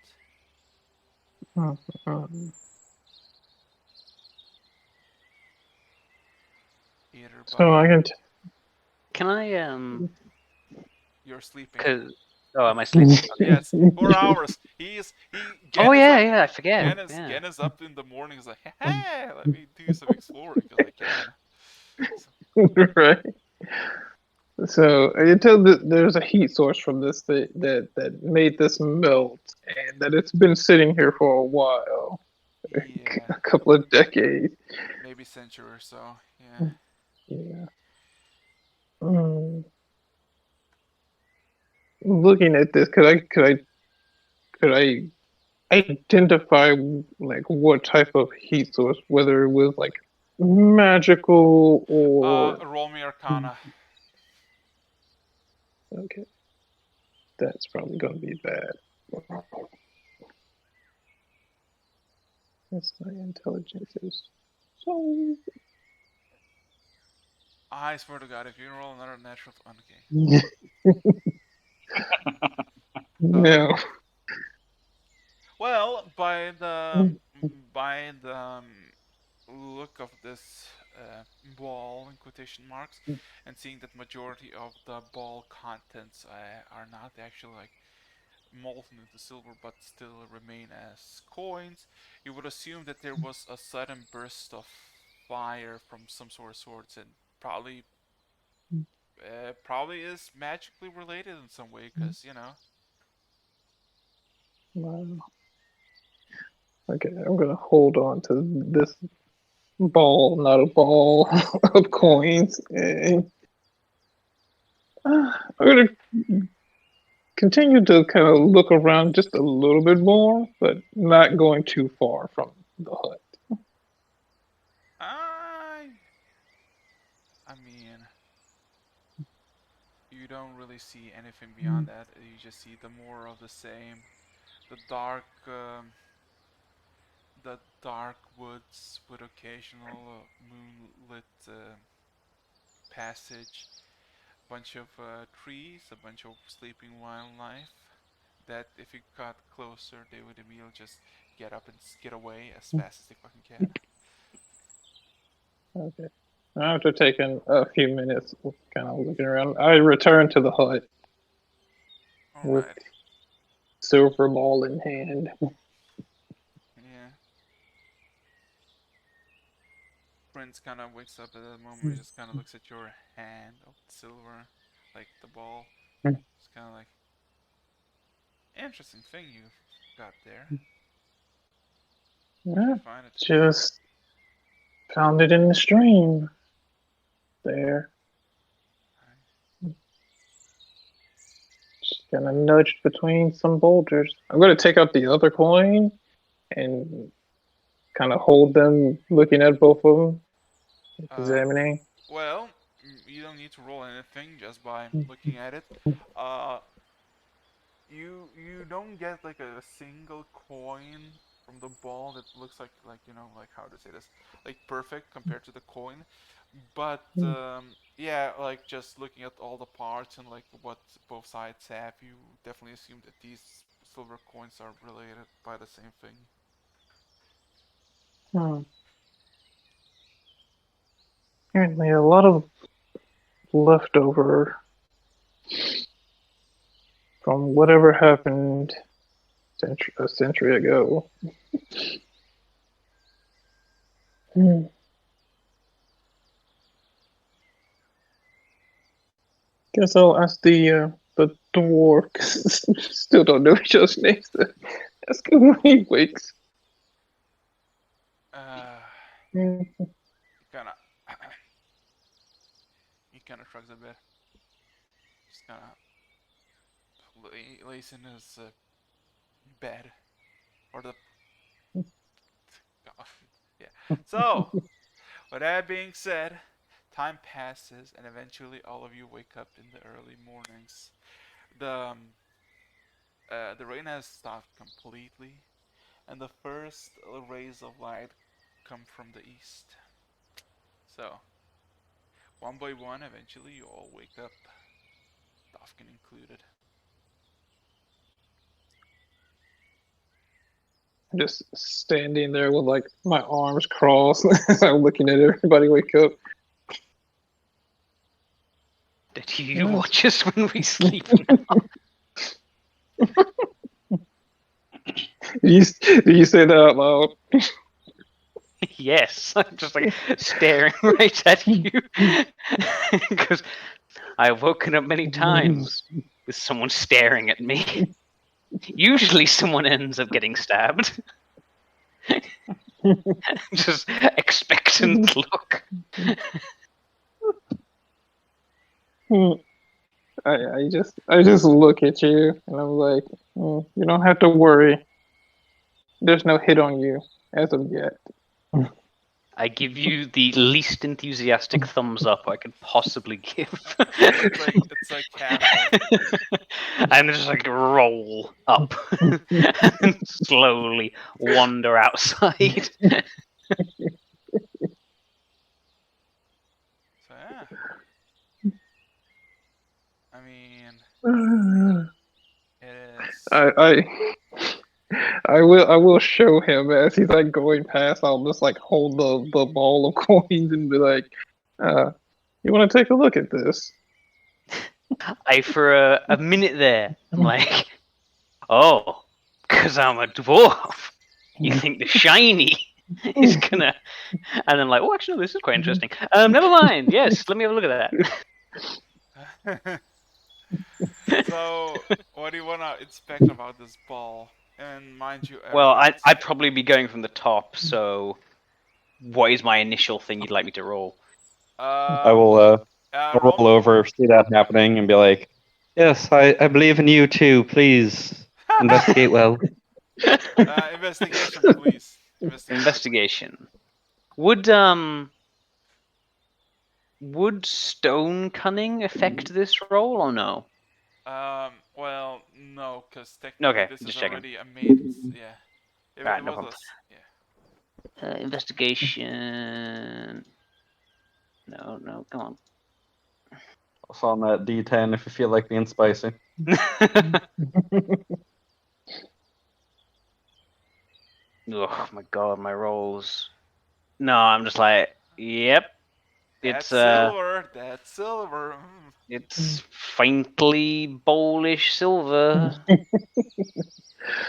Either So I by can. Can I you're sleeping. Cause oh, am I sleeping? Okay. Yes, 4 hours. He Oh Gen is yeah, up. yeah, I forget. Yeah. Gen is up in the morning. He's like, hey, let me do some exploring because I can. So, Right. So I can tell that there's a heat source from this that made this melt, and that it's been sitting here for a while, yeah, a couple of decades. maybe century or so. Yeah. Yeah. Mm. Looking at this, could I identify like what type of heat source, whether it was like magical or Roll me Arcana. okay, that's probably gonna be bad. That's my intelligence is so. I swear to God, if you roll another natural, okay. So, No. well, by the look of this ball in quotation marks, and seeing that majority of the ball contents are not actually like molten into silver but still remain as coins, you would assume that there was a sudden burst of fire from some sort of sorts, and probably is magically related in some way because Wow. Okay, I'm gonna hold on to this ball, not a ball of yeah. coins, and I'm gonna continue to kind of look around just a little bit more, but not going too far from the hut. I I mean, you don't really see anything beyond that. You just see the more of the same, the dark woods with occasional moonlit passage, bunch of trees, a bunch of sleeping wildlife. That if you got closer, they would immediately just get up and skid away as fast as they fucking can. Okay. After taking a few minutes, kind of looking around, I return to the hut All with right. silver ball in hand. Yeah. Prince kind of wakes up at that moment. He just kind of looks at your hand of silver, like the ball. It's kind of like, interesting thing you got there. Where'd Yeah, you find it? just found it in the stream. There. Just kind of nudged between some boulders. I'm going to take out the other coin and kind of hold them, looking at both of them, examining. Well, you don't need to roll anything just by looking at it. Uh, you don't get like a single coin from the ball that looks like like how to say this, like perfect compared to the coin, but yeah, like just looking at all the parts and like what both sides have, you definitely assume that these silver coins are related by the same thing. Hmm. Apparently, a lot of leftover from whatever happened a century ago. Hmm. Guess I'll ask the dwarf. 'Cause still don't know each other's names. Ask him when he wakes. He kind of he kind of shrugs a bit, just kind of lays in his bed or the yeah. So, with that being said, time passes and eventually all of you wake up in the early mornings. The rain has stopped completely, and the first rays of light come from the east. So, one by one, eventually you all wake up, Dofkin included. Just standing there with like my arms crossed. I'm looking at everybody wake up. Did you watch us when we sleep now? Do you say that out loud? Yes, I'm just like staring right at you because I've woken up many times with someone staring at me. Usually, someone ends up getting stabbed. Just expectant look. I just look at you and I'm like, you don't have to worry. There's no hit on you as of yet. I give you the least enthusiastic thumbs up I could possibly give. It's like halfway. And just like roll up and slowly wander outside. So yeah. I mean, it is. I will show him as he's like going past. I'll just like hold the ball of coins and be like, you want to take a look at this? For a minute there, I'm like, oh, because I'm a dwarf. You think the shiny is gonna. And then, like, oh, actually, no, this is quite interesting. Never mind. Yes, let me have a look at that. So, what do you want to inspect about this ball? And mind you, Well, I'd probably be going from the top, so what is my initial thing you'd like me to roll? I will roll over, see that happening, and be like, yes, I believe in you too. Please investigate well. Investigation, please. Investigation. Would stone cunning affect this roll or no? Well, no, because technically Okay, this is just checking. already a made. Yeah. If Alright, it no was problem. yeah. Investigation. No, come on. Also on that D10 if you feel like being spicy. Oh my god, my rolls. No, I'm just like, yep. That's silver. That's silver. It's faintly bowlish silver.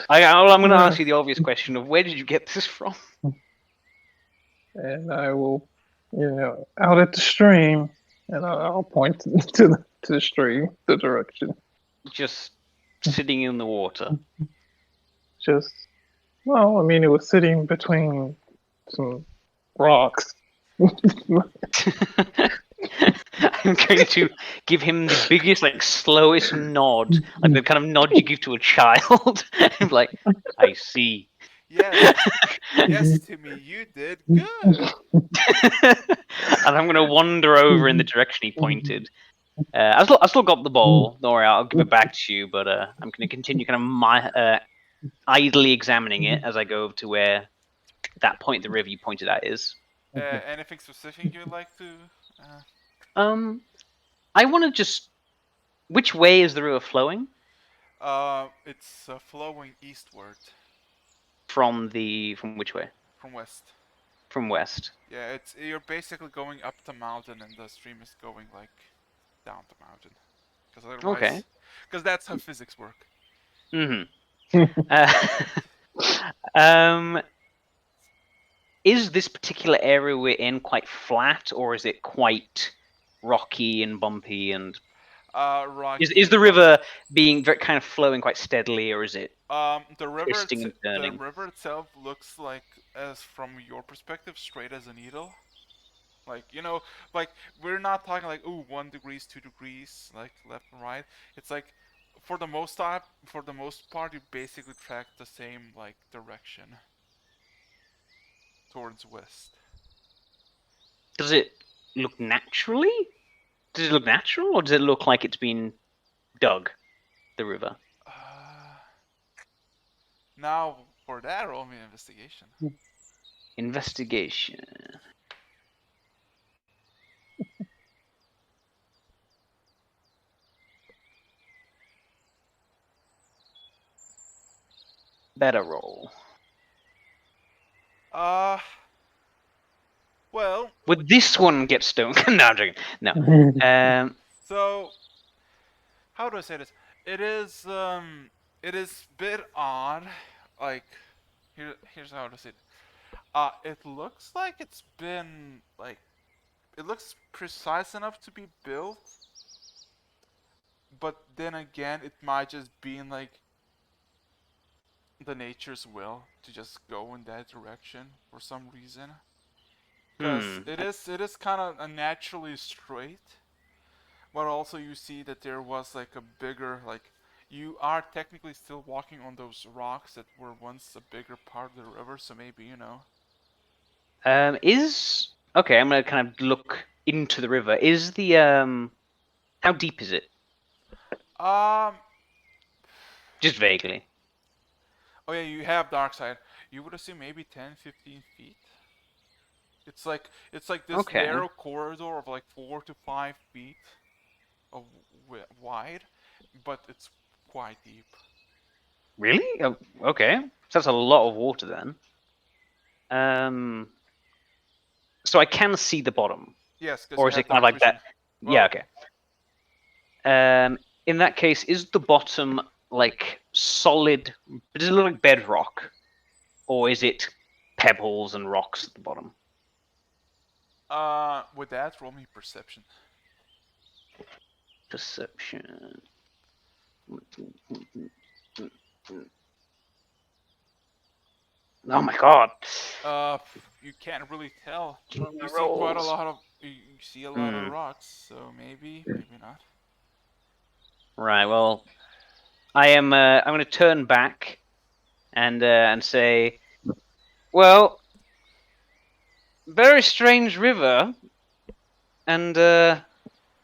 I'm going to ask you the obvious question of where did you get this from? And I will out at the stream, and I'll point to the stream, the direction. Just sitting in the water. Just, well, I mean, it was sitting between some rocks. I'm going to give him the biggest, like, slowest nod, like the kind of nod you give to a child. I'm like, I see. Yes, yes, Timmy, you did good. And I'm going to wander over in the direction he pointed. I still got the bowl. Don't worry, I'll give it back to you. But I'm going to continue kind of idly examining it as I go over to where that point the river you pointed at is. Anything specific you'd like to? I want to just. Which way is the river flowing? It's flowing eastward From which way? from west. From west. Yeah, you're basically going up the mountain, and the stream is going like down the mountain. Because otherwise, Okay. because that's how physics work. Is this particular area we're in quite flat, or is it quite rocky and bumpy? And Rocky. is the river being very kind of flowing quite steadily, or is it the river twisting and turning? The river itself looks like, as from your perspective, straight as a needle. Like, like we're not talking like 1 degrees, 2 degrees, like left and right. It's like for the most part, you basically track the same like direction towards west. Does it look naturally? Does it look natural, or does it look like it's been dug, the river? Now for that, roll me an investigation. Investigation. Better roll. Well. Would this one get stoned? No, I'm joking. No. So, how do I say this? It is a bit odd. Like, here's how to say it. It looks like it's been like, it looks precise enough to be built, but then again, it might just be in like the nature's will to just go in that direction for some reason. Because it is kind of naturally straight, but also you see that there was like a bigger, like, you are technically still walking on those rocks that were once a bigger part of the river, so maybe Okay, I'm gonna kind of look into the river. Is the how deep is it? Just vaguely. Oh yeah, you have dark side. You would assume maybe 10, 15 feet. It's like this narrow corridor of like 4 to 5 feet of wide, but it's quite deep. Really? Okay, so that's a lot of water then. So I can see the bottom. Yes, because or is it kind of like that? Well, yeah. Okay. In that case, is the bottom like solid? Does it look like bedrock, or is it pebbles and rocks at the bottom? With that, roll me perception. Perception. Oh my god. You can't really tell. You see quite a lot of you see a lot of rocks, so maybe not. Right. Well, I'm going to turn back and say, well, very strange river, and I'm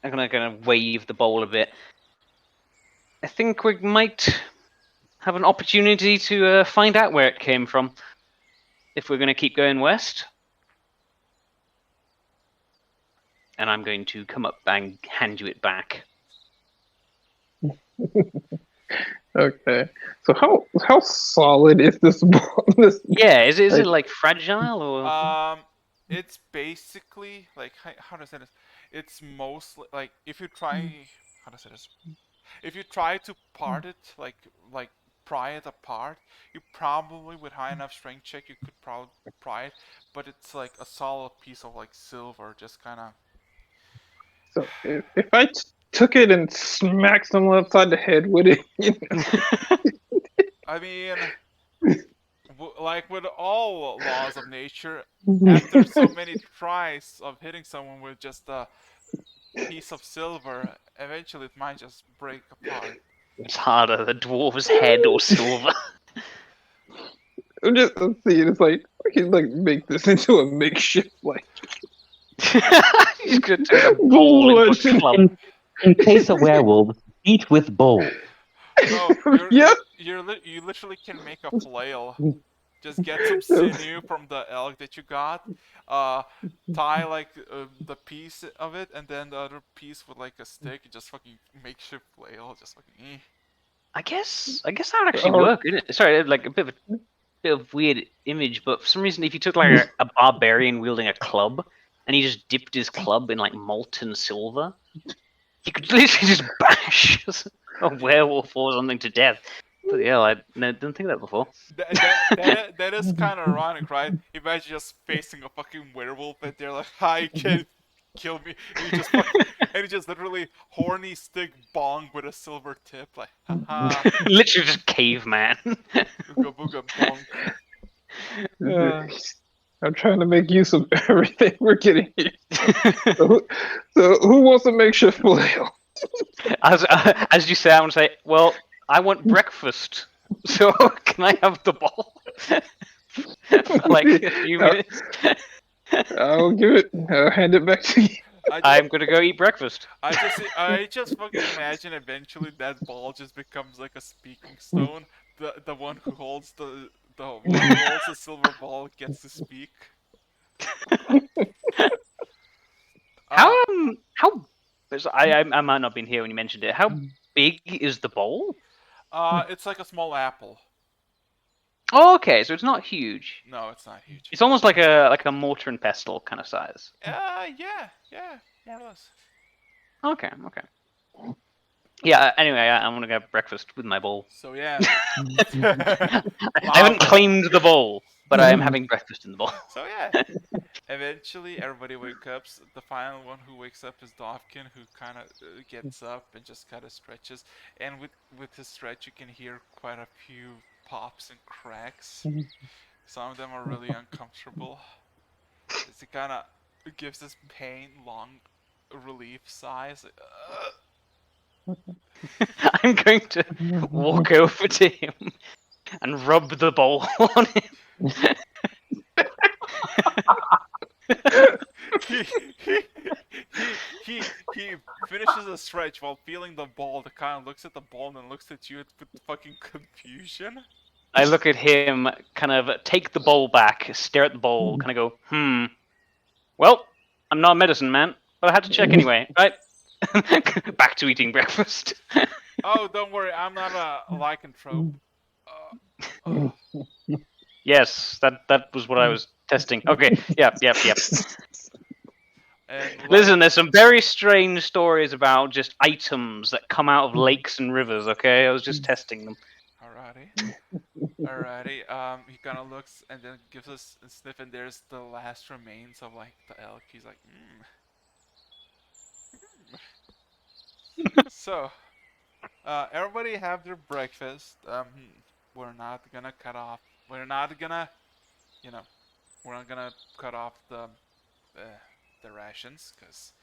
going to kind of wave the bowl a bit. I think we might have an opportunity to find out where it came from if we're going to keep going west. And I'm going to come up and hand you it back. Okay. So how solid is this ball? Yeah, is it like fragile or? It's basically like, how to say this? It's mostly like, if you try, how to say this? If you try to part it like pry it apart. You probably, with high enough strength check, you could probably pry it, but it's like a solid piece of like silver, just kind of. So if I took it and smacked someone upside the head with it, I mean, like with all laws of nature, after so many tries of hitting someone with just a piece of silver, eventually it might just break apart. It's harder, the dwarf's head or silver. I'm just seeing it's like I can like make this into a makeshift like He's gonna turn a bowl into a bludgeon. club. In case of werewolves, eat with bowl. No, Yeah. you literally can make a flail. Just get some sinew from the elk that you got, tie like the piece of it, and then the other piece with like a stick. You just fucking makeshift flail. Just fucking. I guess that would actually work, isn't it? Sorry, like a bit of weird image, but for some reason, if you took like a barbarian wielding a club and he just dipped his club in like molten silver, he could literally just bash a werewolf or something to death. But yeah, I didn't think of that before. That is kind of ironic, right? Imagine just facing a fucking werewolf and they're like, "Hi, you can't kill me," and you just literally horny stick bong with a silver tip, like, haha, Literally just caveman. booga booga bonk. I'm trying to make use of everything we're getting here. So who wants a makeshift flail? As you say, I want to say, well, I want breakfast. So can I have the ball? For like a few minutes. I'll give it. I'll hand it back to you. I'm gonna go eat breakfast. I just fucking imagine eventually that ball just becomes like a speaking stone. The one who holds the one who holds the silver ball gets to speak. How I might not have been here when you mentioned it. How big is the bowl? It's like a small apple. Oh, okay, so it's not huge. No, it's not huge. It's almost like a mortar and pestle kind of size. Yeah, more or less. Okay. Yeah. Anyway, I'm gonna get breakfast with my bowl. So yeah. I haven't claimed the bowl, but I am having breakfast in the bowl. So yeah. Eventually, everybody wakes up. The final one who wakes up is Dovkin, who kind of gets up and just kind of stretches. And with his stretch, you can hear quite a few pops and cracks. Some of them are really uncomfortable. It kind of gives this pain, long relief sighs. I'm going to walk over to him and rub the bowl on him. he finishes a stretch while feeling the ball. The kind of looks at the ball and then looks at you with fucking confusion. I look at him, kind of take the bowl back, stare at the bowl, kind of go, well, I'm not a medicine man, but I had to check anyway, right? Back to eating breakfast. Oh, don't worry, I'm not a lycanthrope. Yes, that was what I was testing. Okay, yep. And Listen, there's some very strange stories about just items that come out of lakes and rivers, okay? I was just testing them. Alrighty. He kind of looks and then gives us a sniff, and there's the last remains of like the elk. He's like, So, everybody have their breakfast. We're not gonna cut off. We're not gonna, we're not gonna cut off the rations, cause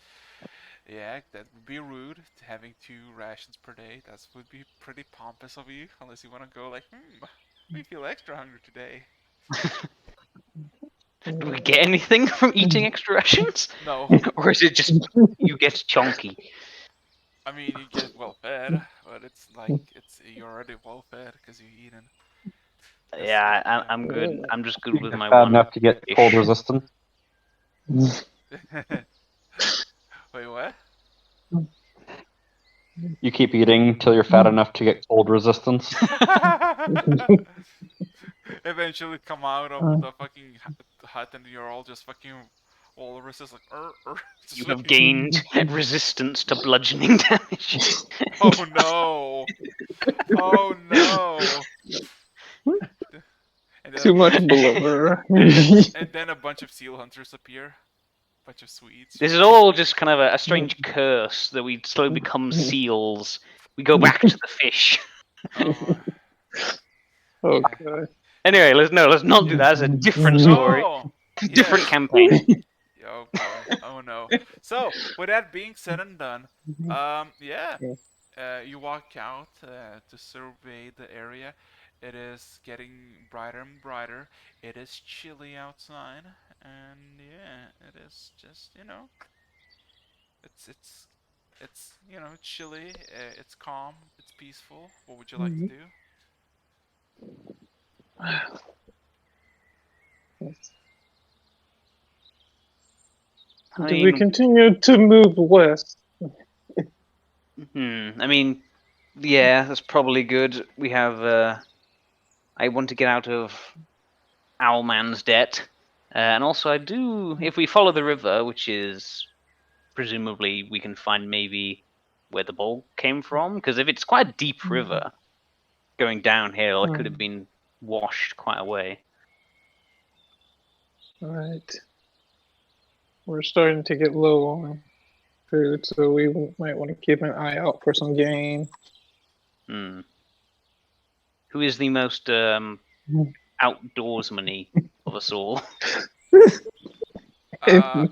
yeah, that would be rude. Having 2 rations per day. That would be pretty pompous of you, unless you want to go like, we feel extra hungry today. Do we get anything from eating extra rations? No. Or is it just you get chonky? I mean, you get well fed, but it's like you're already well fed because you're eating. Yeah, I'm good. I'm just good with my Bad one. enough to get cold resistant. Wait, what? You keep eating till you're fat enough to get cold resistance. Eventually come out of the fucking hut and you're all just fucking Walrus is like, just You have looking. gained resistance to bludgeoning damage. Oh no! Oh no! And then a Too much bunch, blubber. and then a bunch of seal hunters appear. Bunch of Swedes. This is all just kind of a strange curse that we slowly become seals. We go back to the fish. Oh, Oh yeah. god. Anyway, let's not do that. It's a different story, No. different Yes. campaign. Oh boy. Oh no. So, with that being said and done, yeah. You walk out to survey the area. It is getting brighter and brighter. It is chilly outside, and yeah, it is just it's chilly. It's calm. It's peaceful. What would you like to do? I Do we mean, continue to move west? I mean, yeah, that's probably good. We have. I want to get out of Owlman's debt, and also I do. If we follow the river, which is presumably we can find maybe where the ball came from, because if it's quite a deep river going downhill, it could have been washed quite away. Alright. We're starting to get low on food, so we might want to keep an eye out for some game. Hmm. Who is the most outdoorsman of us all? At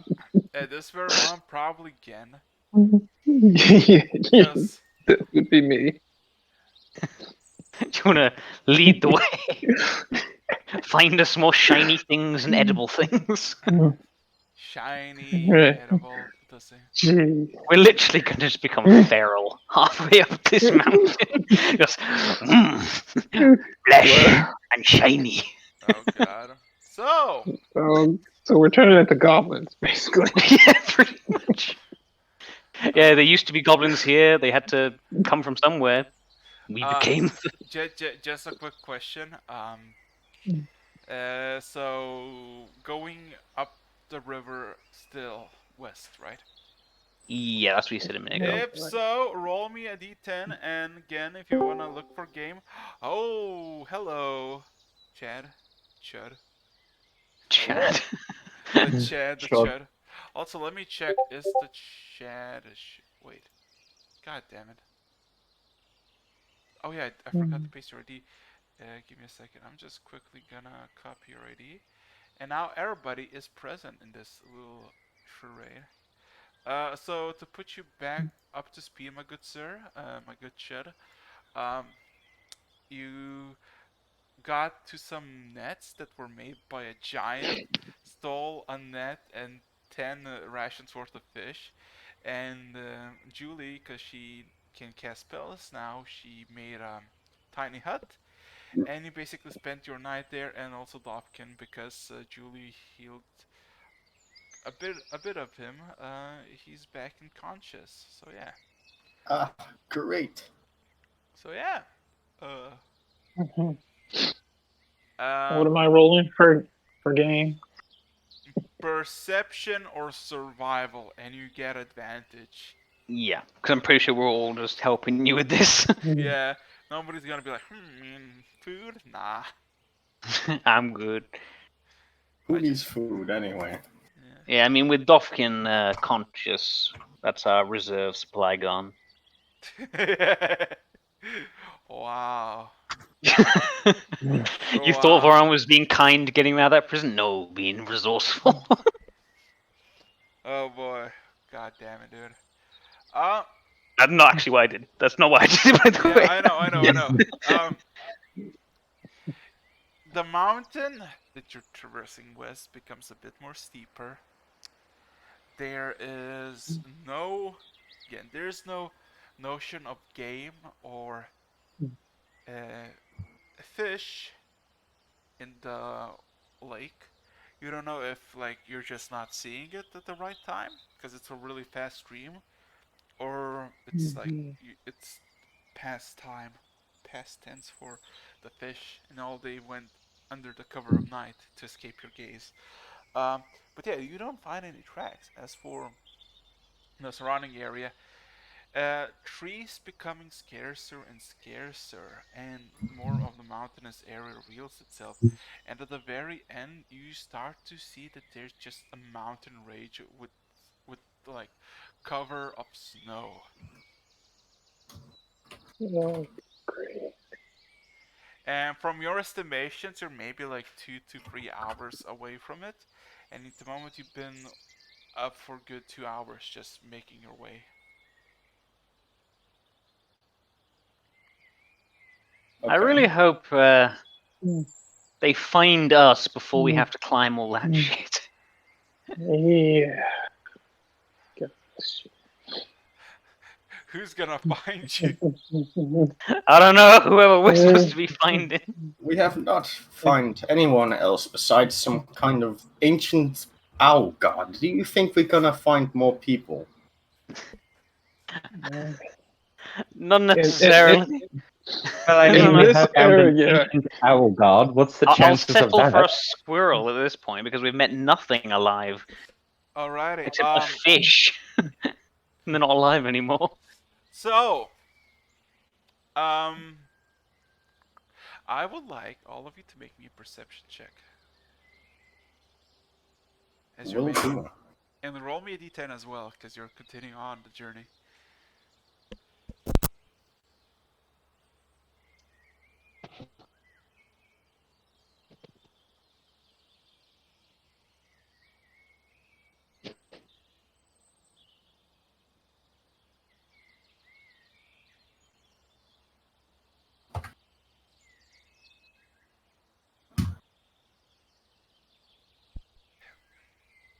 this very moment, probably Gen, Yeah, because that would be me. Do you want to lead the way? Find us more shiny things and edible things. shiny, Right. edible, pussy. Gee. We're literally going to just become feral halfway up this mountain. Just, flesh and shiny. Oh god. So, So we're turning into goblins, basically. Yeah, pretty much. Yeah, there used to be goblins here. They had to come from somewhere. We became. just a quick question. So going up the river still west, right? Yeah, that's what you said a minute ago. If so, roll me a d10, and again, if you wanna look for game. Oh, hello, Chad, Chud, Chad. the Chad, the Sure. Chud. Also, let me check. Is the Chad? Wait, god damn it. Oh yeah, I forgot to paste your ID. Give me a second. I'm just quickly gonna copy your ID. And now everybody is present in this little charade. So to put you back up to speed, my good sir, my good Chud, um, you got to some nets that were made by a giant, stole a net and 10 rations worth of fish, and Julie, because she can cast spells now, she made a tiny hut, and you basically spent your night there, and also Dovkin, because Julie healed a bit of him. He's back and conscious. So yeah. Ah, great. So yeah. Uh, What am I rolling for game? perception or survival, and you get advantage. Yeah, because I'm pretty sure we're all just helping you with this. Yeah. Nobody's gonna be like, food? Nah. I'm good. Who needs food anyway? Yeah, I mean, with Dofkin conscious, that's our reserve supply gone. Yeah. Wow. You thought Wow. Voron was being kind getting him out of that prison? No, being resourceful. Oh boy. God damn it, dude. That's not actually what I did. That's not what I did, by the Yeah, way. I know. The mountain that you're traversing west becomes a bit more steeper. There is there's no notion of game or uh, fish in the lake. You don't know if like you're just not seeing it at the right time because it's a really fast stream, or it's like it's past time, past tense for the fish, and all they went under the cover of night to escape your gaze. But yeah, you don't find any tracks. As for the surrounding area, trees becoming scarcer and scarcer, and more of the mountainous area reveals itself. And at the very end, you start to see that there's just a mountain range with like cover of snow. Oh, great. And from your estimations, you're maybe like 2 to 3 hours away from it. And at the moment, you've been up for good 2 hours just making your way. I really hope Mm. they find us before we Mm. have to climb all that Mm. shit. Yeah. Gosh. Who's gonna find you? I don't know, whoever we're supposed to be finding. We have not found anyone else besides some kind of ancient owl god. Do you think we're gonna find more people? Not In necessarily. Well, I I mean, don't in know. we this have found an area, ancient owl god. What's the I'll chances of settle for a that? squirrel at this point because we've met nothing alive Alrighty. except a fish. And they're not alive anymore. So, um, I would like all of you to make me a perception check as you're Will making, do. and roll me a d10 as well because you're continuing on the journey.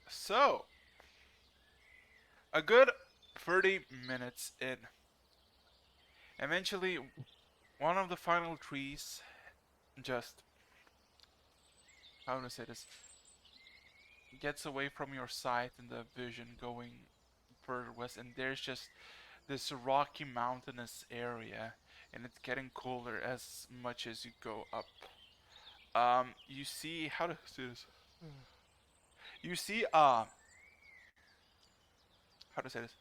So, a good 30 minutes in, eventually, one of the final trees just, how do I say this, gets away from your sight and the vision going further west, and there's just this rocky mountainous area, and it's getting colder as much as you go up. You see how to say this. You see, how to say this.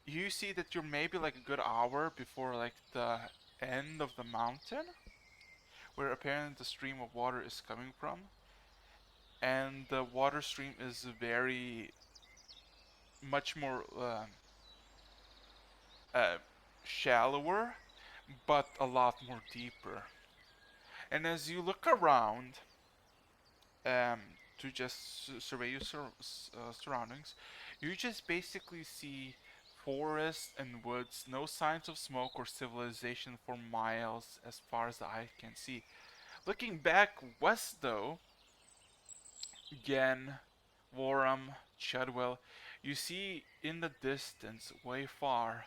You see that you're maybe like a good hour before like the end of the mountain, where apparently the stream of water is coming from, and the water stream is very much more uh, shallower, but a lot more deeper. And as you look around, um, to just survey your surroundings, you just basically see forest and woods, no signs of smoke or civilization for miles as far as the eye can see. Looking back west, though, again, Warham, Chadwell, you see in the distance, way far,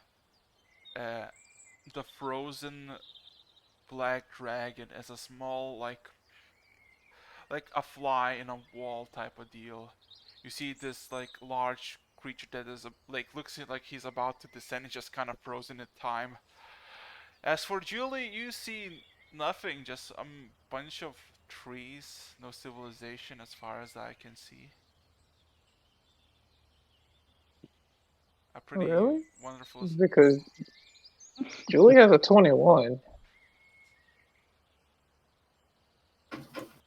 uh, the frozen black dragon as a small, like a fly in a wall type of deal. You see this like large creature that is like looks like he's about to descend. He's just kind of frozen in time. As for Julie, you see nothing, just a bunch of trees, no civilization as far as I can see. A pretty really? wonderful. Because Julie has a 21.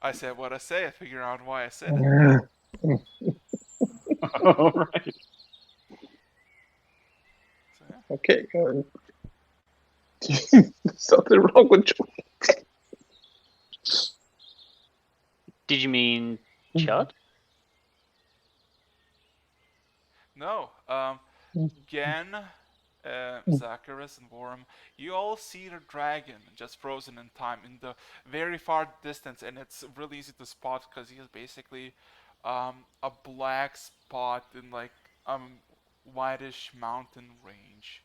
I said what I say. I figure out why I said it. All right. So, yeah. Okay. Something wrong with Julie. Did you mean Chud? No. Again, Zacharias and Warham, you all see the dragon just frozen in time in the very far distance, and it's really easy to spot because he is basically a black spot in like whitish mountain range,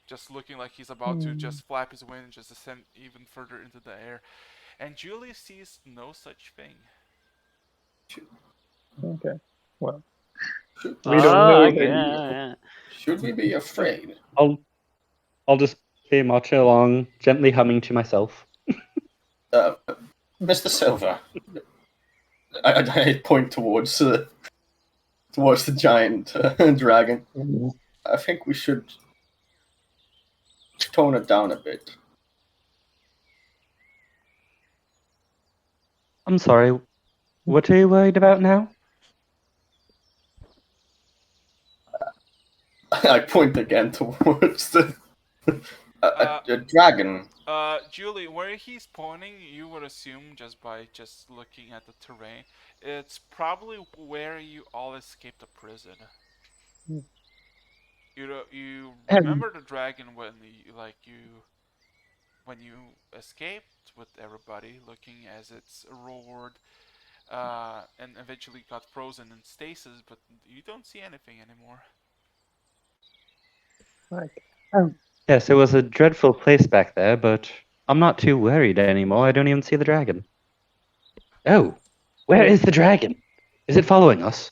just looking like he's about to just flap his wings and just ascend even further into the air. And Julie sees no such thing. Okay. Well, we don't know that. Yeah. Should we be afraid? I'll just be marching along, gently humming to myself. Mr. Silver, I point towards the giant dragon. I think we should tone it down a bit. I'm sorry. What are you worried about now? I point again towards the a dragon. Julie, where he's pointing, you would assume just by just looking at the terrain, it's probably where you all escaped the prison. You remember the dragon when you escaped with everybody, looking as it's roared, and eventually got frozen in stasis, but you don't see anything anymore. Yes, it was a dreadful place back there, but I'm not too worried anymore. I don't even see the dragon. Oh, where is the dragon? Is it following us?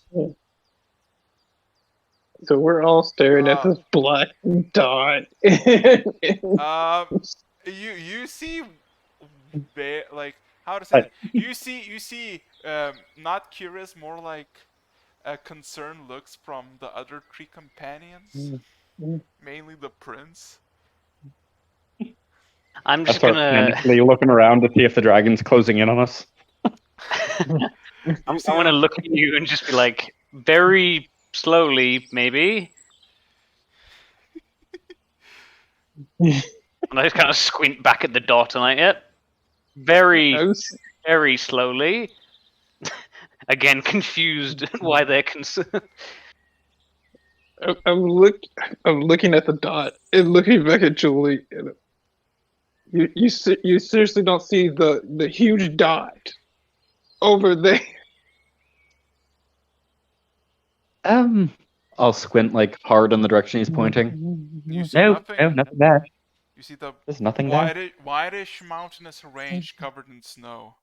So we're all staring at this black dot. You see, like how to say that? You see, not curious, more like concerned looks from the other three companions, mainly the prince. I'm I just start gonna. panically looking around to see if the dragon's closing in on us. I'm gonna look at you and just be like, very slowly, maybe. And I just kind of squint back at the dot and very slowly. Again, confused why they're concerned. I'm looking at the dot and looking back at Julie. And you seriously don't see the huge dot over there? I'll squint like hard in the direction he's pointing. You see No, nothing. no, nothing there. You see the There's nothing there. whitish mountainous range covered in snow.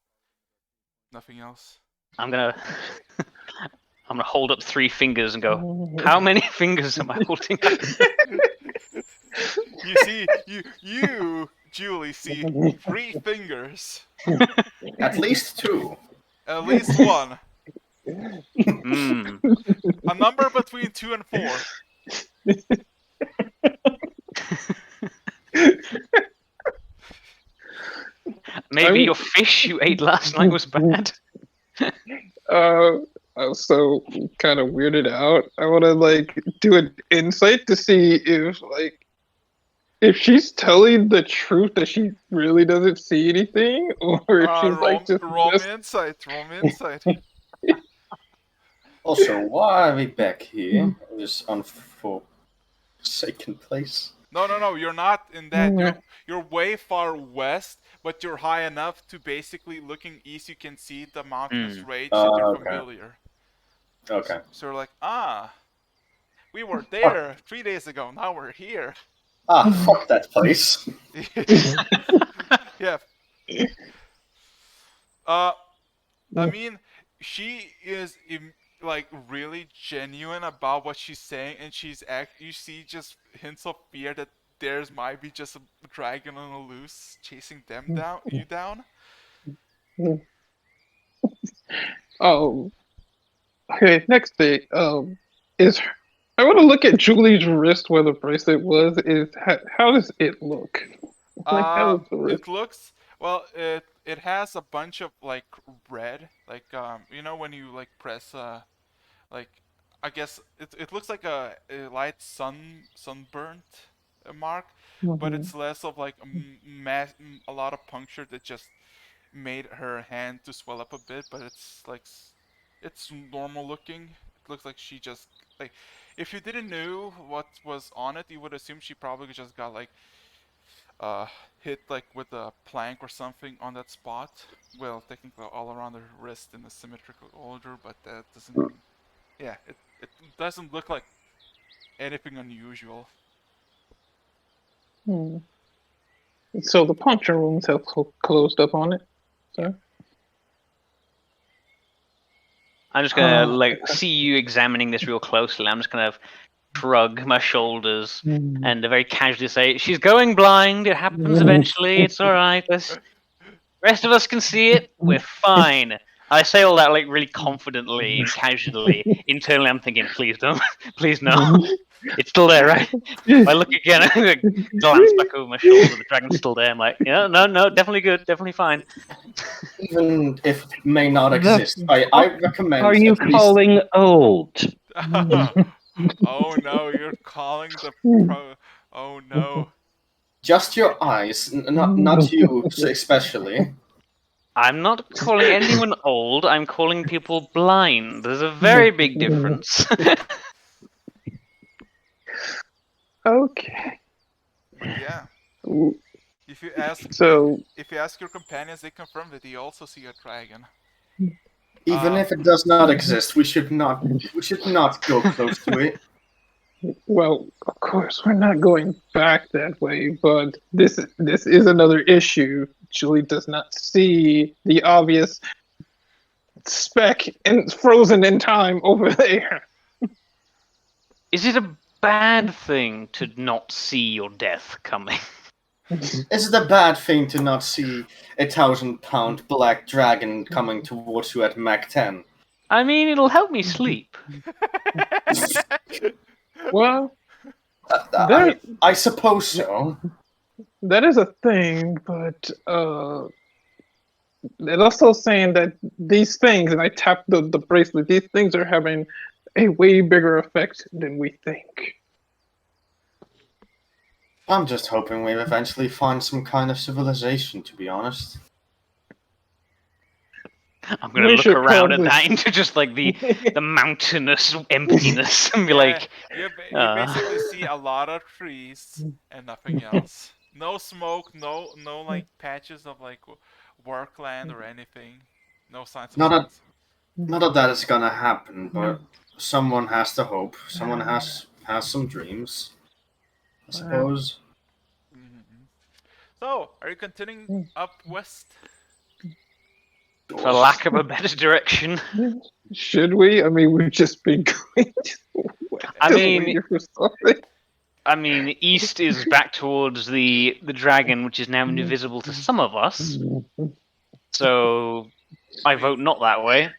Nothing else. I'm gonna hold up 3 fingers and go, how many fingers am I holding up? You see, you, Julie, see 3 fingers. At least 2. At least 1. Mm. A number between 2 and 4. Maybe your fish you ate last night was bad. I'm so kind of weirded out. I want to like do an insight to see if she's telling the truth that she really doesn't see anything, or if she's like just roll me insight. Also, why are we back here? This unforsaken place. No, you're not in that. You're way far west, but you're high enough to basically looking east. You can see the mountainous range that you're Okay. familiar. Okay. So you're like, we were there 3 days ago. Now we're here. Fuck that place. Yeah. I mean, she is like really genuine about what she's saying, and you see just hints of fear that there's might be just a dragon on a loose chasing you down. Oh, okay. Next thing, is I want to look at Julie's wrist where the bracelet was. How does it look? How does the wrist? It looks well. It has a bunch of like red, like when you like press like I guess it looks like a light sunburnt mark, but it's less of like a lot of puncture that just made her hand to swell up a bit, but it's normal looking. It looks like she just like if you didn't know what was on it, you would assume she probably just got like hit like with a plank or something on that spot. Well, technically all around her wrist in a symmetrical order, but that doesn't. Yeah, it doesn't look like anything unusual. So the puncture wounds have closed up on it. So. I'm just gonna see you examining this real closely. I'm just gonna shrug my shoulders and very casually say, "She's going blind. It happens eventually. It's all right. The rest of us can see it. We're fine." I say all that like really confidently and casually. Internally, I'm thinking, please don't, please no. It's still there, right? If I look again, I like, glance back over my shoulder. The dragon's still there. I'm like, yeah, no, definitely good, definitely fine. Even if it may not The exist, I recommend Are you at least calling old? Oh no, you're calling the pro. Oh no. just your eyes, not you especially. I'm not calling anyone old. I'm calling people blind. There's a very big difference. Okay. But yeah, if you ask So if you ask your companions, they confirm that they also see a dragon. Even if it does not exist, we should not go close to it. well, of course, we're not going back that way, but this is another issue. Julie does not see the obvious speck and frozen in time over there. Is it a bad thing to not see your death coming? Is it a bad thing to not see a 1,000-pound black dragon coming towards you at Mach 10? I mean, it'll help me sleep. Well, that I suppose so. that is a thing, but they're also saying that these things, and I tapped the bracelet, these things are having a way bigger effect than we think. I'm just hoping we'll eventually find some kind of civilization, to be honest. I'm gonna We look should around probably- at that into just like the mountainous emptiness and be like, you basically see a lot of trees and nothing else. No smoke, no like patches of like workland or anything. No signs of Not a- suns. Not that is gonna happen, but someone has to hope. Someone has some dreams, I suppose. Mhm. So, are you continuing up west? for lack of a better direction. Should we? I mean, we've just been going. I mean- waiting for something. I mean, east is back towards the dragon, which is now invisible to some of us. So I vote not that way.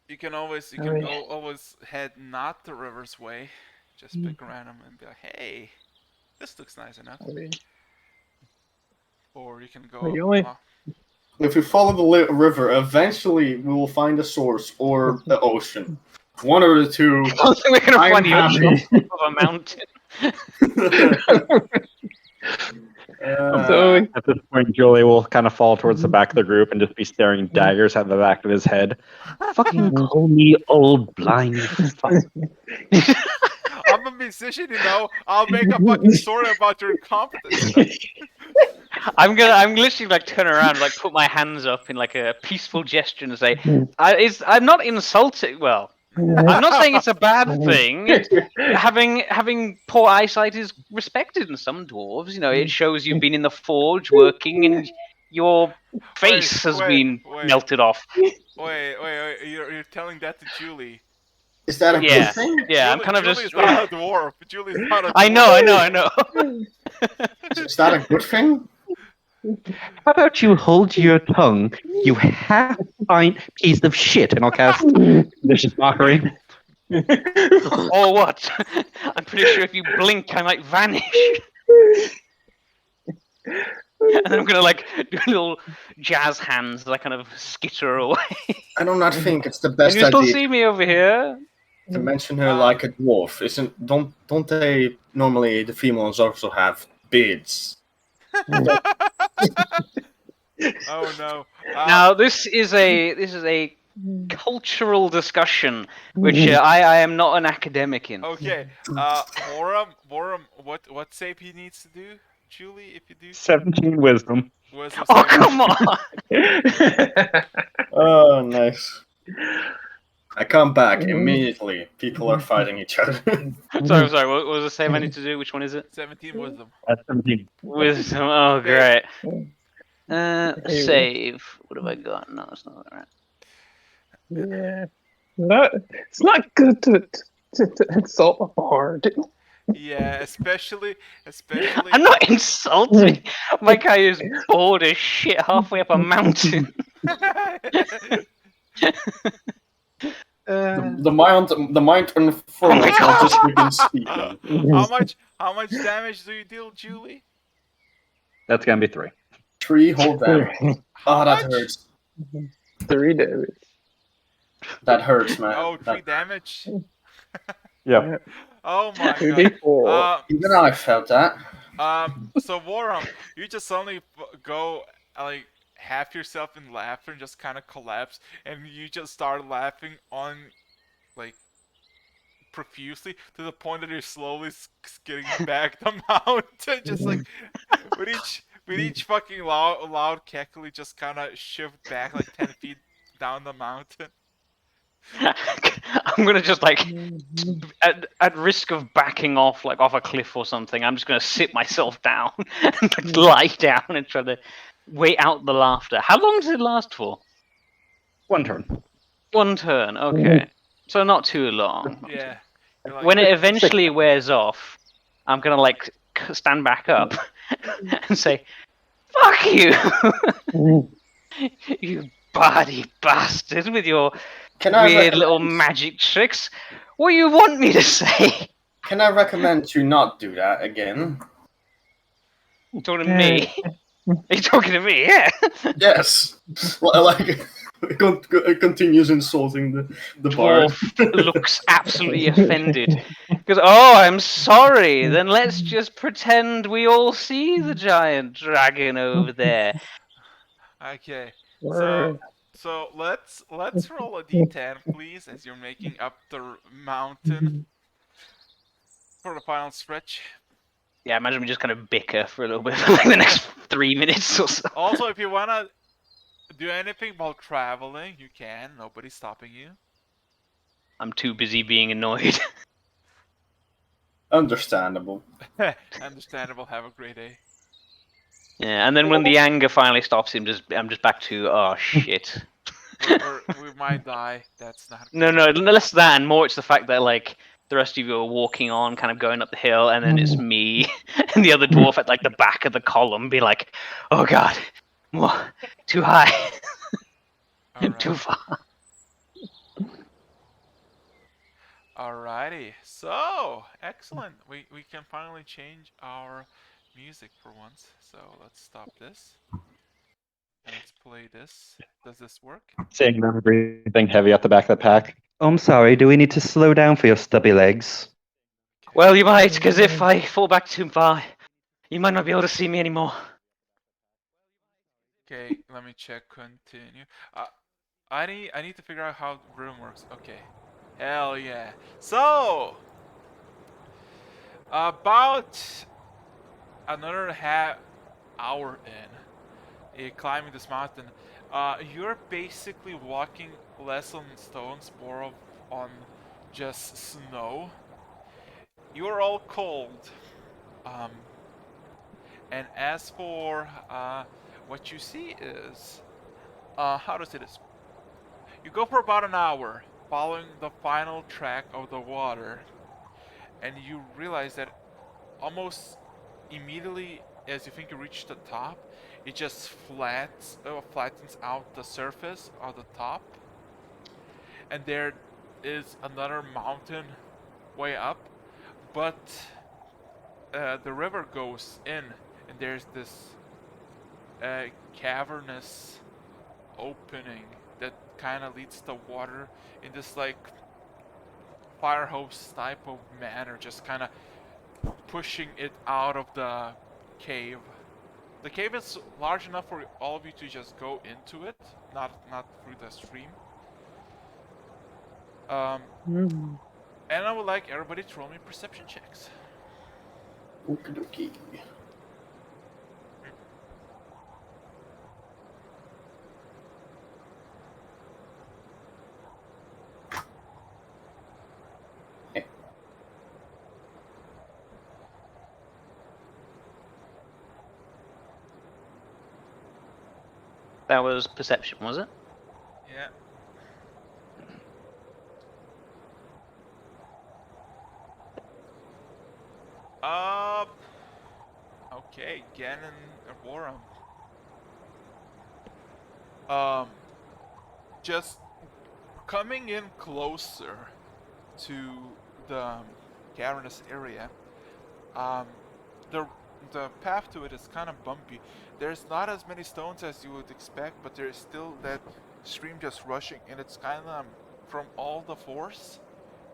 You can always Alright. always head not the river's way. Just pick random and be like, hey, this looks nice enough. I mean, Or you can go. The only- If we follow the river, eventually we will find a source or the ocean. One or the two. I don't think we're gonna I'm find the ocean on happy. top of a mountain. So- At this point, Julie will kind of fall towards the back of the group and just be staring daggers at the back of his head. Fucking call me old blind. Fuck. I'm a musician, you know. I'll make a fucking story about your incompetence. I'm literally like turn around, like put my hands up in like a peaceful gesture and say, I'm not insulting. Well, I'm not saying it's a bad thing. Having poor eyesight is respected in some dwarves. You know, it shows you've been in the forge working and your face has been melted off. Wait, you're telling that to Julie. Is that a Yeah. good thing? Yeah, I'm Julie- kind of Julie's just. not a dwarf. Julie's not a dwarf. I know. Is that a good thing? How about you hold your tongue, you half-pint piece of shit, and I'll cast vicious mockery. Or what? I'm pretty sure if you blink, I might vanish. And then I'm gonna like do little jazz hands, like kind of skitter away. I do not think it's the Can best you still idea see me over here? to mention her like a dwarf. Don't they normally the females also have beards? Oh no. Now this is a cultural discussion, which I am not an academic in. Okay. Vorum, what save he needs to do, Julie? If you do 17 wisdom. wisdom Oh save? come on! Oh, nice. I come back immediately. People are fighting each other. sorry. What was the save I need to do? Which one is it? 17 wisdom. That's 17. Wisdom. Oh great. Anyway. Save. What have I got? No, that's not right. Yeah. It's not good to insult a bard. Yeah, especially. I'm not insulting. My guy is bored as shit halfway up a mountain. The mind unfurls God. as just begins speaking. How much damage do you deal, Julie? That's gonna be 3. 3 whole damage. How That much? hurts. 3 damage. That hurts, man. Oh, 3 That, damage. Yeah. Oh my god. 2d4. even I felt that. So Warham, you just suddenly go like half yourself in laughter and just kind of collapse, and you just start laughing on like profusely to the point that you're slowly skidding back the mountain, just like with each fucking loud cackle, you just kind of shift back like 10 feet down the mountain. I'm gonna just like, at risk of backing off like off a cliff or something, I'm just gonna sit myself down and like, lie down and try to wait out the laughter. How long does it last for? 1 turn. 1 turn. Okay, so not too long. Yeah. You're like, When it eventually wears off, I'm gonna like stand back up and say, "Fuck you, you body bastard, with your Can I weird little recommend? magic tricks. What do you want me to say?" Can I recommend to not do that again? You talking to me? Are you talking to me? Yeah. Yes. Well, like it continues insulting the bard. Dwarf looks absolutely offended. Goes, "Oh, I'm sorry. Then let's just pretend we all see the giant dragon over there." okay. So let's roll a d10, please, as you're making up the mountain for the final stretch. Yeah, imagine we just kind of bicker for a little bit for like the next 3 minutes or so. Also, if you wanna do anything while traveling, you can. Nobody's stopping you. I'm too busy being annoyed. Understandable. Understandable. Have a great day. Yeah, and then when the anger finally stops him, I'm just back to, oh shit. We might die. That's not No, good. less that, and more it's the fact that like the rest of you are walking on, kind of going up the hill, and then it's me and the other dwarf at like the back of the column, be like, "Oh god, more, too high, too Alright. far." Alrighty. So excellent. We can finally change our music for once. So let's stop this. And let's play this. Does this work? Seeing them breathing heavy at the back of the pack. Oh, I'm sorry. Do we need to slow down for your stubby legs? Okay. Well, you might, because if I fall back too far, you might not be able to see me anymore. Okay, let me check continue. I need to figure out how the room works. Okay. Hell yeah. So about another half hour in climbing this mountain, you're basically walking less on stones, more of on just snow. You're all cold. Um, and as for what you see is, how to say this? You go for about an hour following the final track of the water, and you realize that almost immediately as you think you reach the top, it just flattens out the surface of the top, and there is another mountain way up, but the river goes in, and there's this cavernous opening that kind of leads the water in this like fire hose type of manner, just kind of pushing it out of the cave. The cave is large enough for all of you to just go into it, not through the stream. And I would like everybody to roll me perception checks. Okie dokie. That was perception, was it? Yeah. Uh, okay, Ganon and Warham. Um, just coming in closer to the cavernous area, the path to it is kind of bumpy. There's not as many stones as you would expect, but there's still that stream just rushing, and it's kind of from all the force.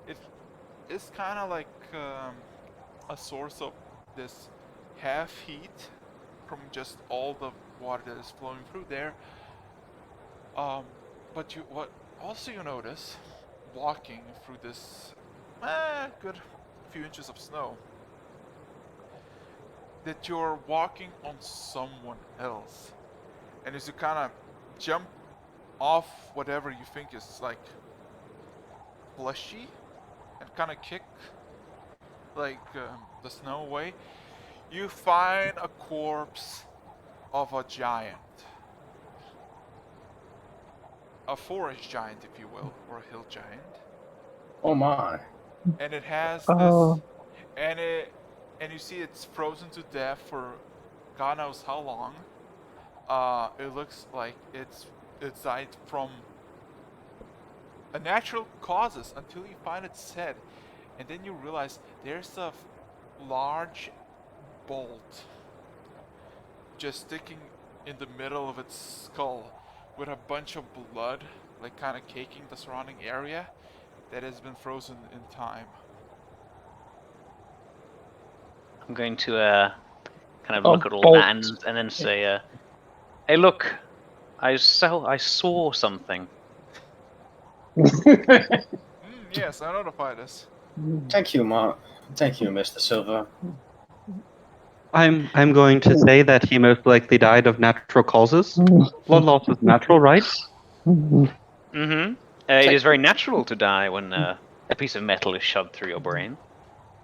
It is kind of like a source of this half heat from just all the water that is flowing through there. But what also you notice walking through this good few inches of snow, that you're walking on someone else. And as you kind of jump off whatever you think is like fleshy and kind of kick like the snow away, you find a corpse of a giant. A forest giant, if you will, or a hill giant. Oh my. And it has Oh. this, and you see it's frozen to death for God knows how long. It looks like it's died from a natural causes until you find its head, and then you realize there's a large bolt just sticking in the middle of its skull, with a bunch of blood, like kind of caking the surrounding area, that has been frozen in time. I'm going to kind of A look at all bolt. that and then say, "Hey, look, I saw something." Yes, I notified us. Thank you, Mark. Thank you, Mr. Silver. I'm going to say that he most likely died of natural causes. Blood loss is natural, right? Mm-hmm. It is very natural to die when a piece of metal is shoved through your brain.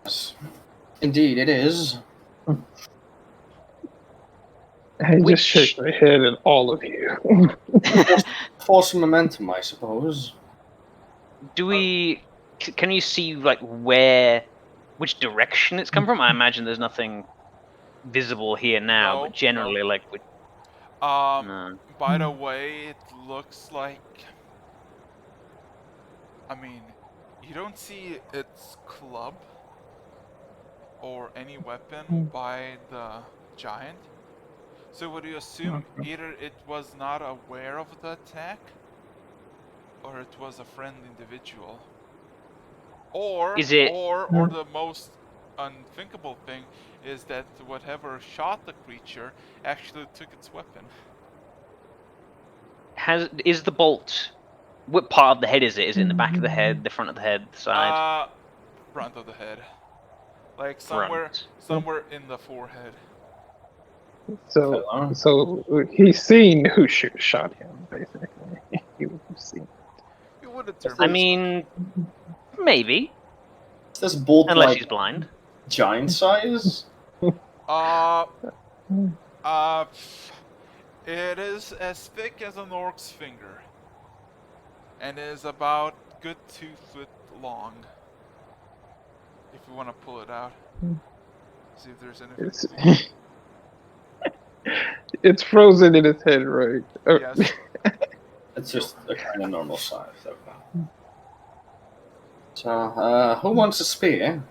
Yes. Indeed, it is. I Which- just shake my head at all of you. Force momentum, I suppose. Do we? Can you see like which direction it's come from? I imagine there's nothing visible here now, No, but generally, no. like, no. By the way, it looks like, I mean, you don't see its club or any weapon by the giant. So would you assume either it was not aware of the attack, or it was a friend individual? Or Is it- or the most unthinkable thing is that whatever shot the creature actually took its weapon. Is the bolt? What part of the head is it? Is it in the back of the head, the front of the head, the side? Front of the head. Like Front. somewhere in the forehead. So he's seen who shot him, basically. He was seen. You would I determine. mean, maybe, Is this bolt unless like she's blind. giant size? It is as thick as an orc's finger, and is about good 2 foot long. If you want to pull it out, see if there's anything. It's frozen in its head, right? Yes. It's just a kind of normal size. Okay. So, who wants a spear?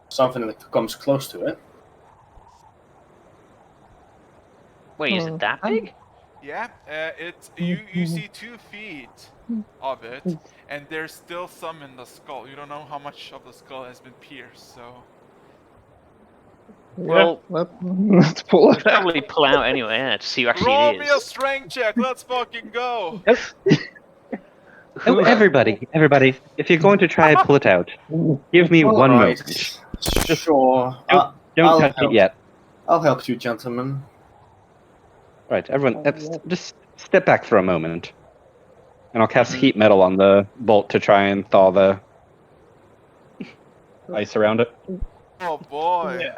Something that comes close to it. Wait, is it that big? Yeah, it's you see 2 feet of it, and there's still some in the skull. You don't know how much of the skull has been pierced, so. Well, let's pull it out. Probably pull out anyway, yeah, to see who actually Roll it me a is. strength check. Let's fucking go. Oh, everybody, if you're going to try and pull it out, give me one Alright. moment. Sure. Don't I'll touch help. it yet. I'll help you, gentlemen. Right, everyone, just step back for a moment. And I'll cast heat metal on the bolt to try and thaw the ice around it. Oh boy.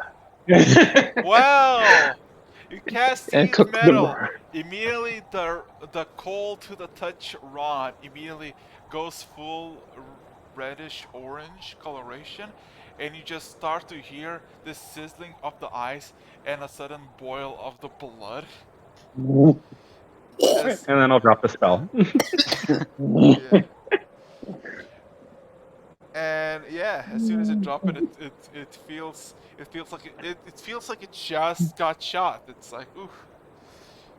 Well, you cast And heat cook metal. them. Immediately, the cold to the touch rod immediately goes full reddish orange coloration, and you just start to hear the sizzling of the ice and a sudden boil of the blood. As- And then I'll drop the spell. yeah. And yeah, as soon as it dropped it feels it feels like it just got shot. It's like ooh.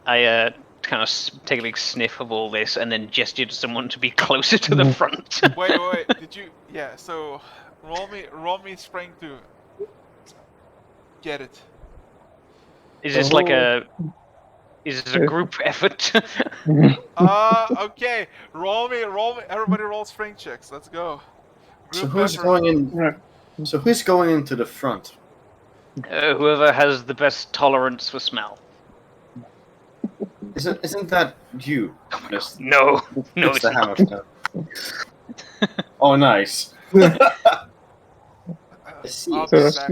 I kind of take a big sniff of all this and then gesture to someone to be closer to the front. Wait, did you? Yeah, so roll me strength to get it. Is this like a? Is this a group effort? Okay, roll me, everybody roll strength checks, let's go. So Group who's effort. going in? So who's going into the front? Whoever has the best tolerance for smell. Isn't that you? Just No, it's it's the not. hammer. Oh, nice. I see. I'll be back.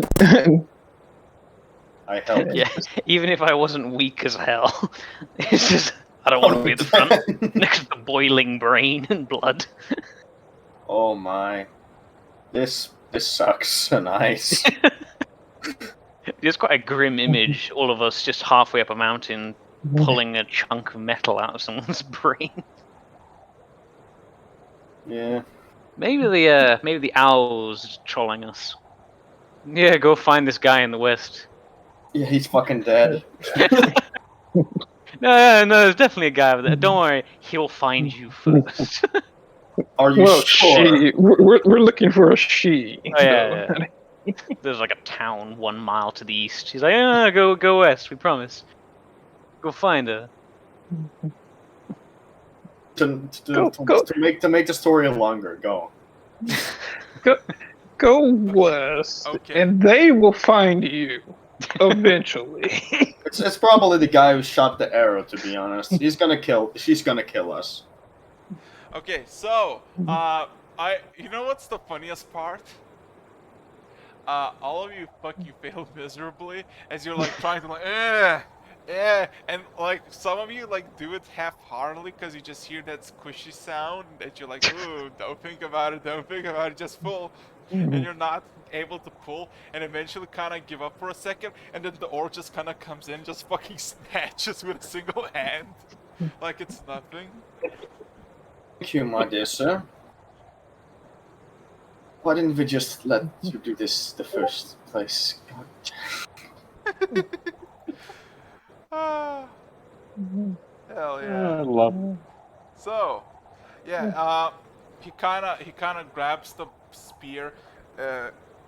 I help. Yeah, even if I wasn't weak as hell, it's just I don't want to be at the front next to the boiling brain and blood. Oh my. This sucks. Nice. It's quite a grim image. All of us just halfway up a mountain, pulling a chunk of metal out of someone's brain. Yeah. Maybe the owls trolling us. Yeah, go find this guy in the west. Yeah, he's fucking dead. No, there's definitely a guy over there. Don't worry, he'll find you first. Are you Well, sure? we're looking for a she. Oh yeah. There's like a town 1 mile to the east. He's like, go west. We promise. Go find her. To make the story longer, go. Go west, Okay. and they will find you eventually. It's probably the guy who shot the arrow. To be honest, she's gonna kill us. Okay, so you know what's the funniest part? All of you failed miserably as you're like trying to like and like some of you like do it half-heartedly because you just hear that squishy sound that you're like, ooh, don't think about it, just pull, and you're not able to pull, and eventually kind of give up for a second, and then the orc just kind of comes in, just fucking snatches with a single hand, like it's nothing. Thank you, my dear sir. Why didn't we just let you do this the first place? God. Ah, hell yeah. I love. So, yeah, he kind of grabs the spear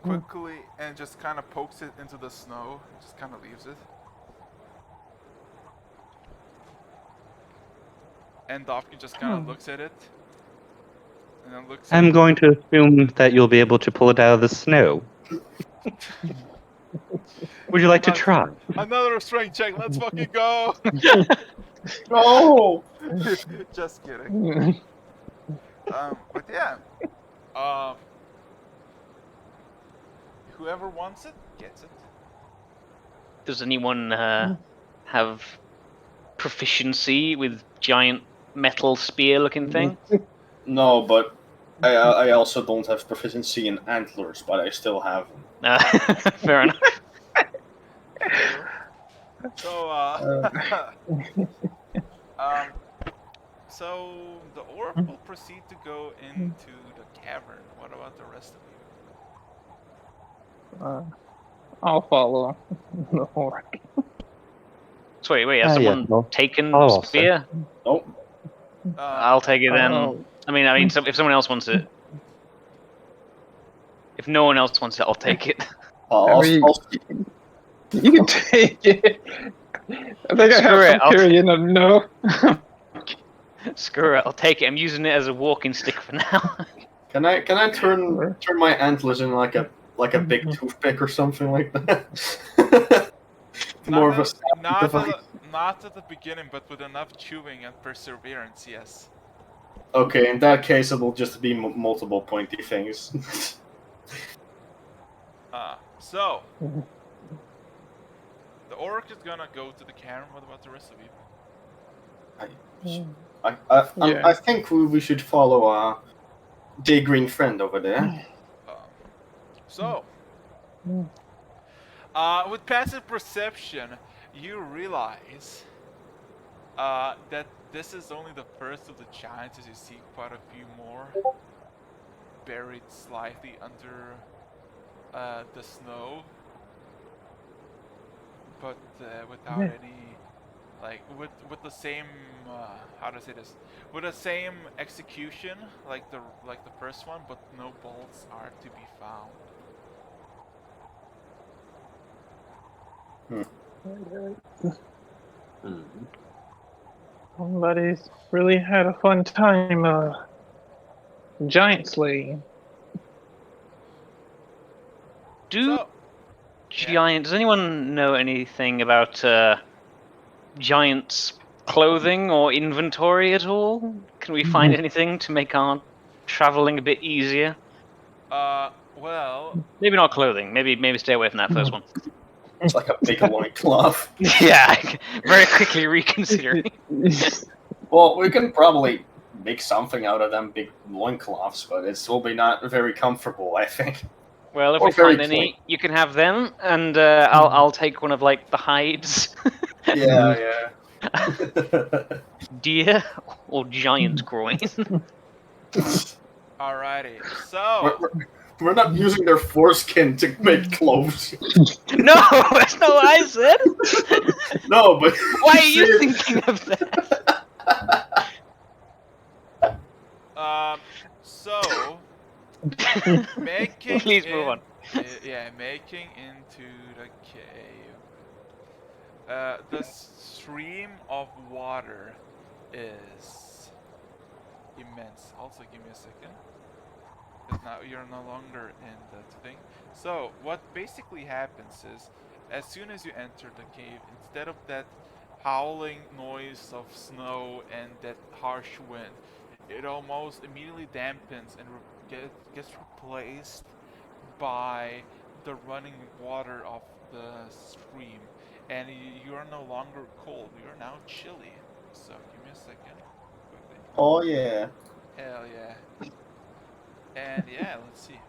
quickly and just kind of pokes it into the snow. Just kind of leaves it. And Dofkin just kind of looks at it. And then looks I'm at going to assume that you'll be able to pull it out of the snow. Would you like to try? Another strength check. Let's fucking go. No. Just kidding. But yeah. Whoever wants it gets it. Does anyone have proficiency with giant metal spear-looking thing? No, but I also don't have proficiency in antlers, but I still have them. Fair enough. So, so the orc will proceed to go into the cavern. What about the rest of you? I'll follow the orc. So wait, has someone taken I'll also. spear? Nope. I'll take it then. Oh. I mean, if someone else wants it. If no one else wants it, I'll take it. You can take it. I think I Screw have it, some period of no. Screw it, I'll take it. I'm using it as a walking stick for now. Can I turn my antlers in like a big toothpick or something like that? More of a not at the beginning, but with enough chewing and perseverance, yes. Okay, in that case, it will just be multiple pointy things. So the orc is gonna go to the cavern. What about the rest of you? I think we should follow Day Green friend over there. So, with passive perception, you realize that this is only the first of the giants as you see quite a few more. buried slightly under the snow, but without any with the same how to say this, with the same execution like the first one, but no bolts are to be found. Somebody's really had a fun time giant slaying. So, Does anyone know anything about giants' clothing or inventory at all? Can we find anything to make our traveling a bit easier? well, Maybe not clothing. Maybe stay away from that first one. It's like a big loincloth. Yeah, very quickly reconsidering. Well, we can probably make something out of them big loincloths, but it will be not very comfortable, I think. Well, if Or we very find any, clean. you can have them, and I'll take one of like the hides. Yeah. Deer or giant groin. alrighty. So, We're not using their foreskin to make clothes. No, that's not what I said. No, but Why are you thinking of that? so making Please move on. making into the cave. The stream of water is immense. Also, give me a second, because now you're no longer in the thing. So, what basically happens is, as soon as you enter the cave, instead of that howling noise of snow and that harsh wind, it almost immediately dampens and gets replaced by the running water of the stream, and you are no longer cold. You are now chilly. So give me a second, quickly. Oh yeah. Hell yeah. And yeah, let's see.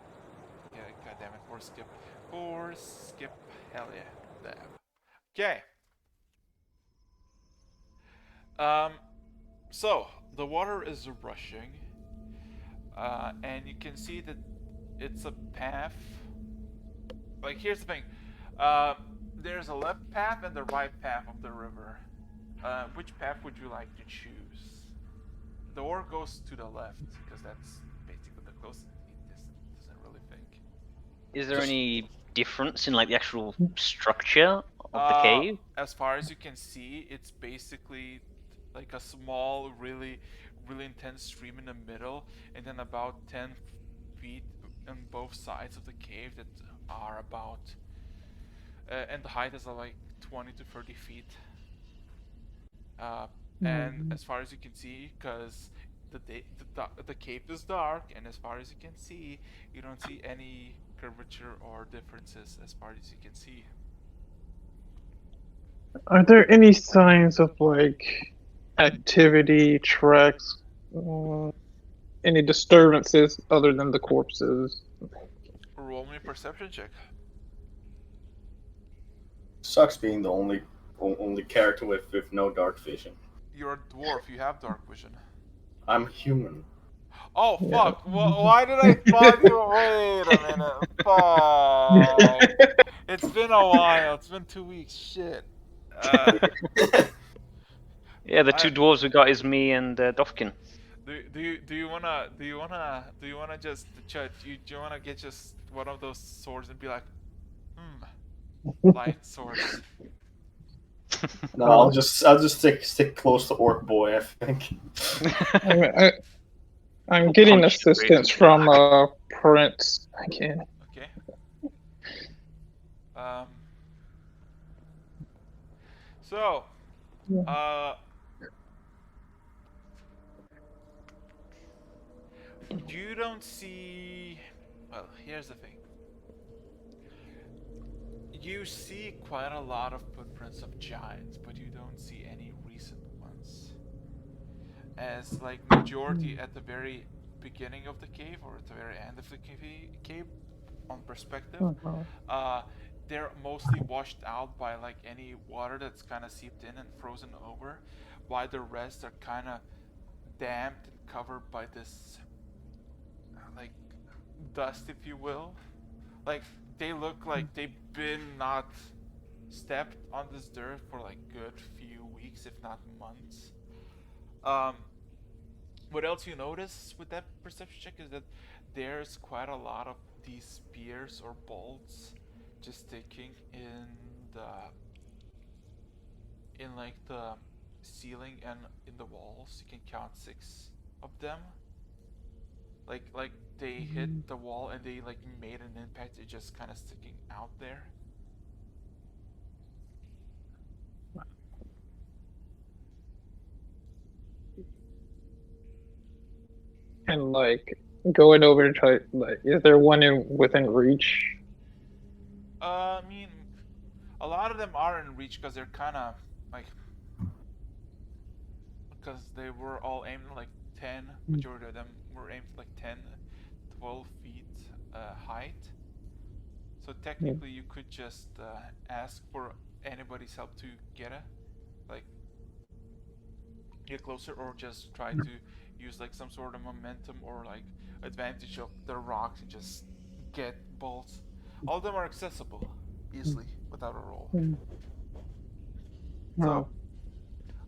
Yeah, god damn it, force skip. Force skip. Hell yeah. Dab. Okay. So the water is rushing, and you can see that it's a path. Like, here's the thing. There's a left path and the right path of the river. Which path would you like to choose? The ore goes to the left because that's basically the closest. It doesn't really think. Is there any difference in like the actual structure of the cave? As far as you can see, it's basically like a small, really intense stream in the middle, and then about 10 feet on both sides of the cave that are about, and the height is like 20 to 30 feet. And as far as you can see, because the cave is dark, and as far as you can see, you don't see any curvature or differences as far as you can see. Are there any signs of like activity, tracks, any disturbances other than the corpses? Roll me a perception check. Sucks being the only character with no dark vision. You're a dwarf. You have dark vision. I'm human. Oh fuck! Why did I thought you? Wait a minute. Fuck! It's been a while. It's been 2 weeks. Shit. Yeah, the two dwarves we got is me and Dofkin. Do you wanna just do you wanna get just one of those swords and be like, light swords. No, I'll just stick close to Orc Boy, I think. I'm getting assistance from Prince again. Okay. So, you don't see. Well, here's the thing. You see quite a lot of footprints of giants, but you don't see any recent ones. As like majority at the very beginning of the cave or at the very end of the cave on perspective, they're mostly washed out by like any water that's kind of seeped in and frozen over, while the rest are kind of damped and covered by this like dust, if you will. Like they look like they've been not stepped on this dirt for like good few weeks, if not months. Um, what else you notice with that perception check is that there's quite a lot of these spears or bolts just sticking the in like the ceiling and in the walls. You can count 6 of them. Like they hit the wall and they like made an impact. They're just kind of sticking out there. And like going over to try, like, is there one within reach? I mean, a lot of them are in reach because they're kind of like because they were all aimed at like 10. Majority of them were aimed at like 10, 12 feet height. So technically, you could just ask for anybody's help to get like get closer, or just try to use like some sort of momentum or like advantage of the rocks and just get bolts. All of them are accessible easily without a roll. So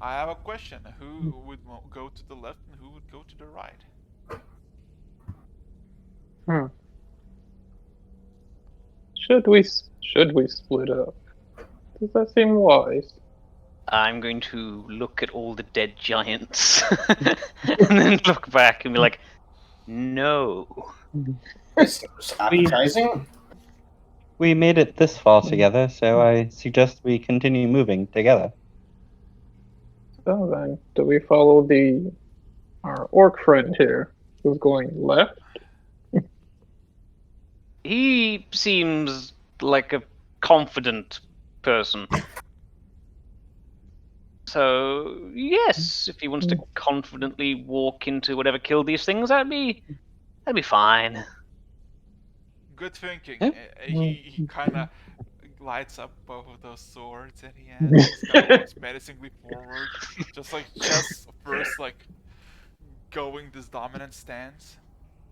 I have a question: who would go to the left and who would go to the right? Should we split up? Does that seem wise? I'm going to look at all the dead giants and then look back and be like, no. This seems appetizing. We made it this far together, so I suggest we continue moving together. So then, do we follow our orc friend here, who's going left? He seems like a confident person. So, yes, if he wants to confidently walk into whatever killed these things, that'd be fine. Good thinking. Yeah. He kind of lights up both of those swords and he has. Just kind of walks menacingly forward, just first like going this dominant stance.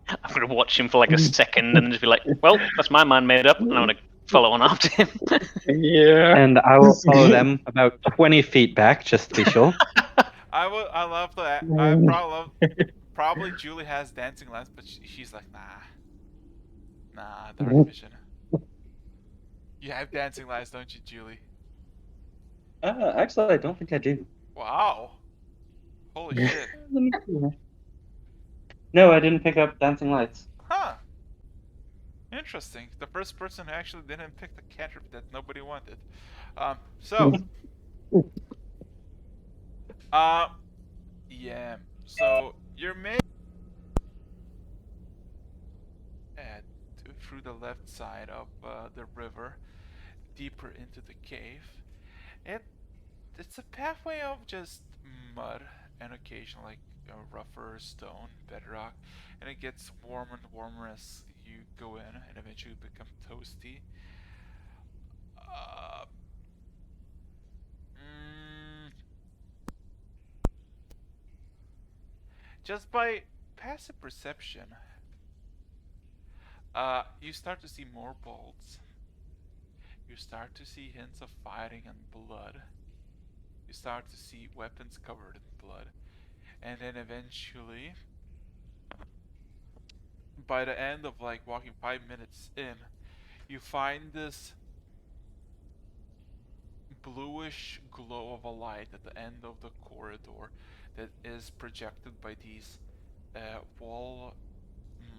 I'm gonna watch him for like a second and just be like, well, that's my mind made up, and I'm gonna follow on after him. Yeah. And I will follow them about 20 feet back, just to be sure. I would. I love the. Probably Julie has dancing lights, but she's like, nah, dark vision. You have dancing lights, don't you, Julie? Actually, I don't think I do. Wow. Holy shit. No, I didn't pick up dancing lights. Huh. Interesting. The first person who actually didn't pick the cantrip that nobody wanted. Yeah. So you're made through the left side of the river, deeper into the cave. It's a pathway of just mud and occasional like rougher stone, bedrock, and it gets warmer and warmer as you go in, and eventually become toasty. Uh, mm, just by passive perception, you start to see more bolts. You start to see hints of fighting and blood. You start to see weapons covered in blood. And then eventually, by the end of like walking 5 minutes in, you find this bluish glow of a light at the end of the corridor that is projected by these wall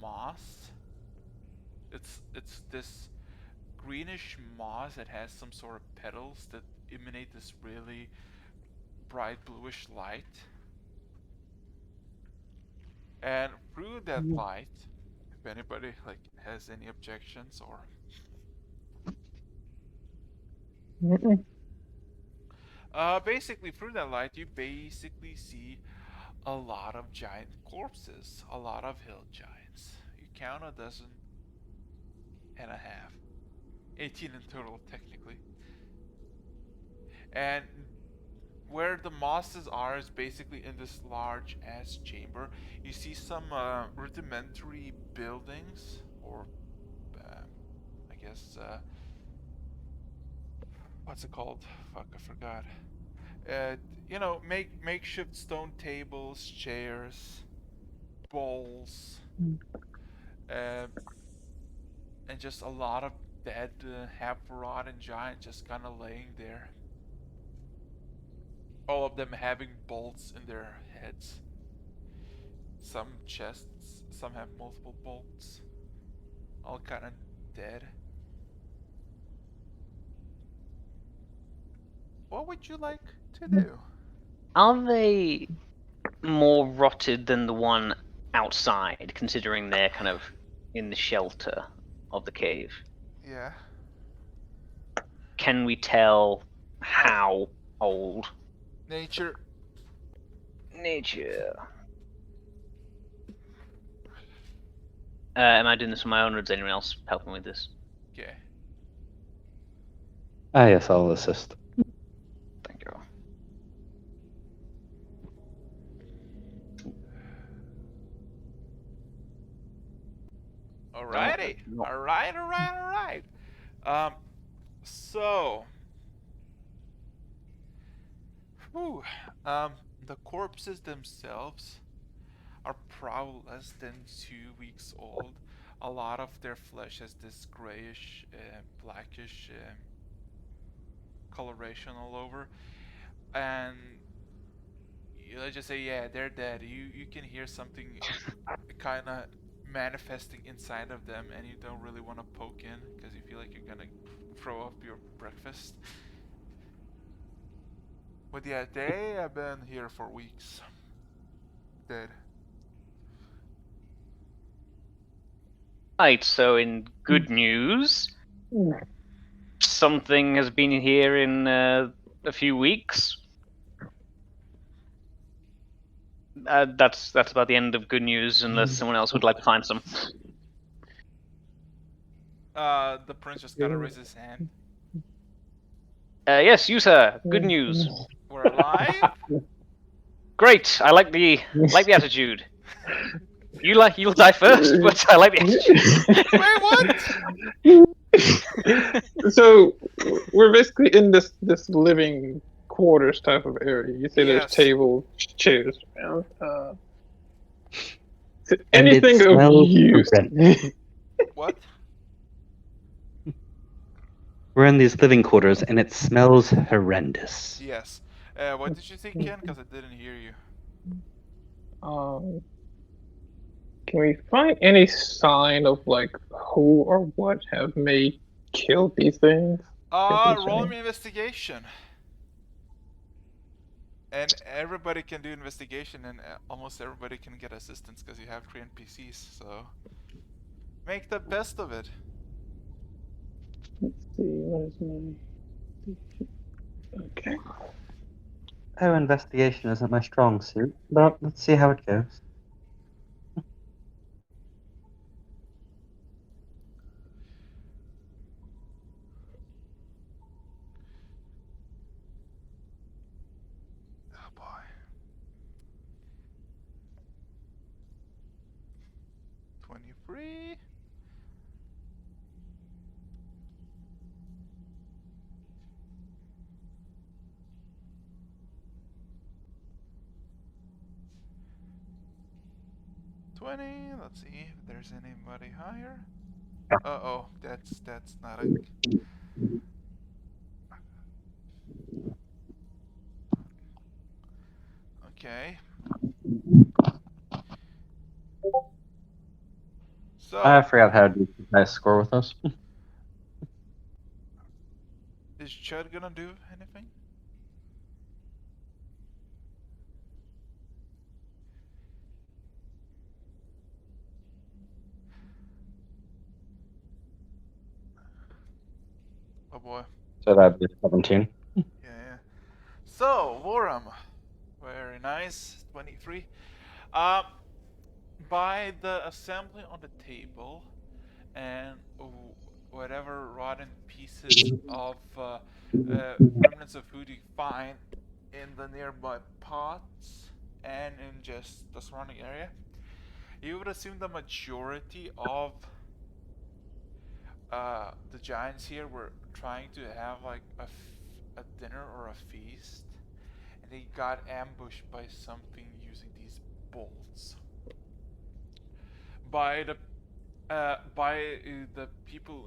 moss. It's this greenish moss that has some sort of petals that emanate this really bright bluish light. And through that light, if anybody like has any objections or basically through that light you basically see a lot of giant corpses, a lot of hill giants. You count a dozen and a half. 18 in total technically. And where the mosses are is basically in this large ass chamber. You see some rudimentary buildings or I guess what's it called? Fuck, I forgot. You know, makeshift stone tables, chairs, bowls, uh, and just a lot of dead, half-rotten giants just kind of laying there. All of them having bolts in their heads. Some chests, some have multiple bolts. All kind of dead. What would you like to do? Are they more rotted than the one outside, considering they're kind of in the shelter of the cave? Yeah. Can we tell how old? Nature. Nature. Am I doing this on my own, or does anyone else help me with this? Okay. Ah, yes, I'll assist. Thank you. Alrighty. No. Alright. So. Whew, the corpses themselves are probably less than 2 weeks old. A lot of their flesh has this grayish, blackish coloration all over, and let's just say, yeah, they're dead. You can hear something kind of manifesting inside of them, and you don't really want to poke in because you feel like you're gonna throw up your breakfast. But yeah, they have been here for weeks. Dead. Right, so in good news, something has been here in a few weeks. That's about the end of good news, unless someone else would like to find some. The prince just gotta raise his hand. Yes, you sir. Good news. We're alive? Great. I like the attitude. You'll die first, but I like the attitude. Wait, what? So we're basically in this living quarters type of area. You say there's Yes. tables, chairs around. And it Anything of smells use. horrendous. What? We're in these living quarters, and it smells horrendous. Yes. What did you think, Ken? Because I didn't hear you. Can we find any sign of like who or what have may killed these things? Roll me investigation. And everybody can do investigation, and almost everybody can get assistance because you have 3 NPCs. So make the best of it. Let's see, what is my... Okay. Oh, investigation isn't my strong suit, but let's see how it goes. Oh boy. 23. Let's see if there's anybody higher. Uh-oh, that's not a... Okay. So, I forgot how to do nice score with us. is Chud gonna do anything? Oh boy. So that'd be 17. Yeah. So, Vorum. Very nice. 23. By the assembly on the table and whatever rotten pieces of remnants of food you find in the nearby pots and in just the surrounding area, you would assume the majority of the giants here were trying to have like a dinner or a feast, and they got ambushed by something using these bolts. By the people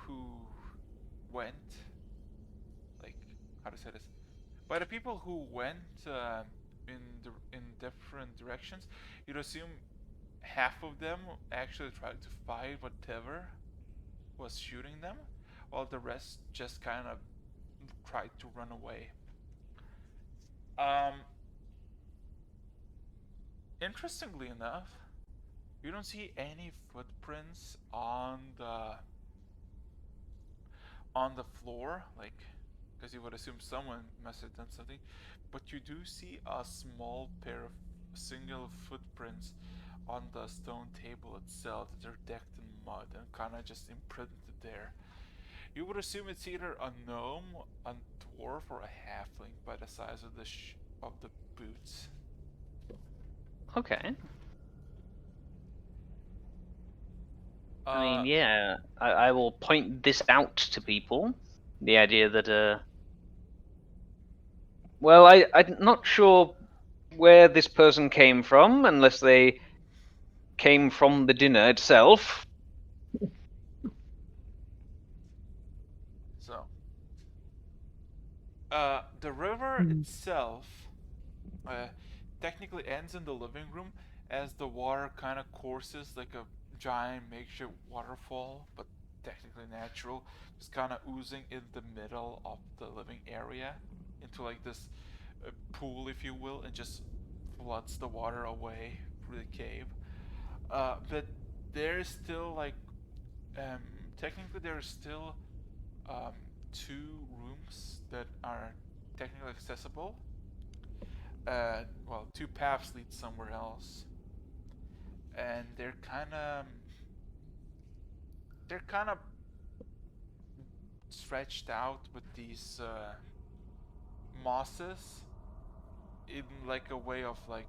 who went, like, how to say this, by the people who went in different directions, you'd assume half of them actually tried to fight whatever was shooting them, while the rest just kind of tried to run away. Um, Interestingly enough, you don't see any footprints on the floor, like, because you would assume someone must have done something. But you do see a small pair of single footprints on the stone table itself that are decked in mud and kind of just imprinted there. You would assume it's either a gnome, a dwarf, or a halfling by the size of the boots. Okay. Uh, I mean, yeah, I will point this out to people. The idea that, well, I'm not sure where this person came from, unless they came from the dinner itself. So, the river itself uh, technically ends in the living room as the water kind of courses like a giant makeshift waterfall, but technically natural, just kind of oozing in the middle of the living area into like this pool, if you will, and just floods the water away through the cave. But there's still like, um, technically, there's still um, two rooms that are technically accessible. Well, two paths lead somewhere else, and they're kind of stretched out with these mosses in like a way of like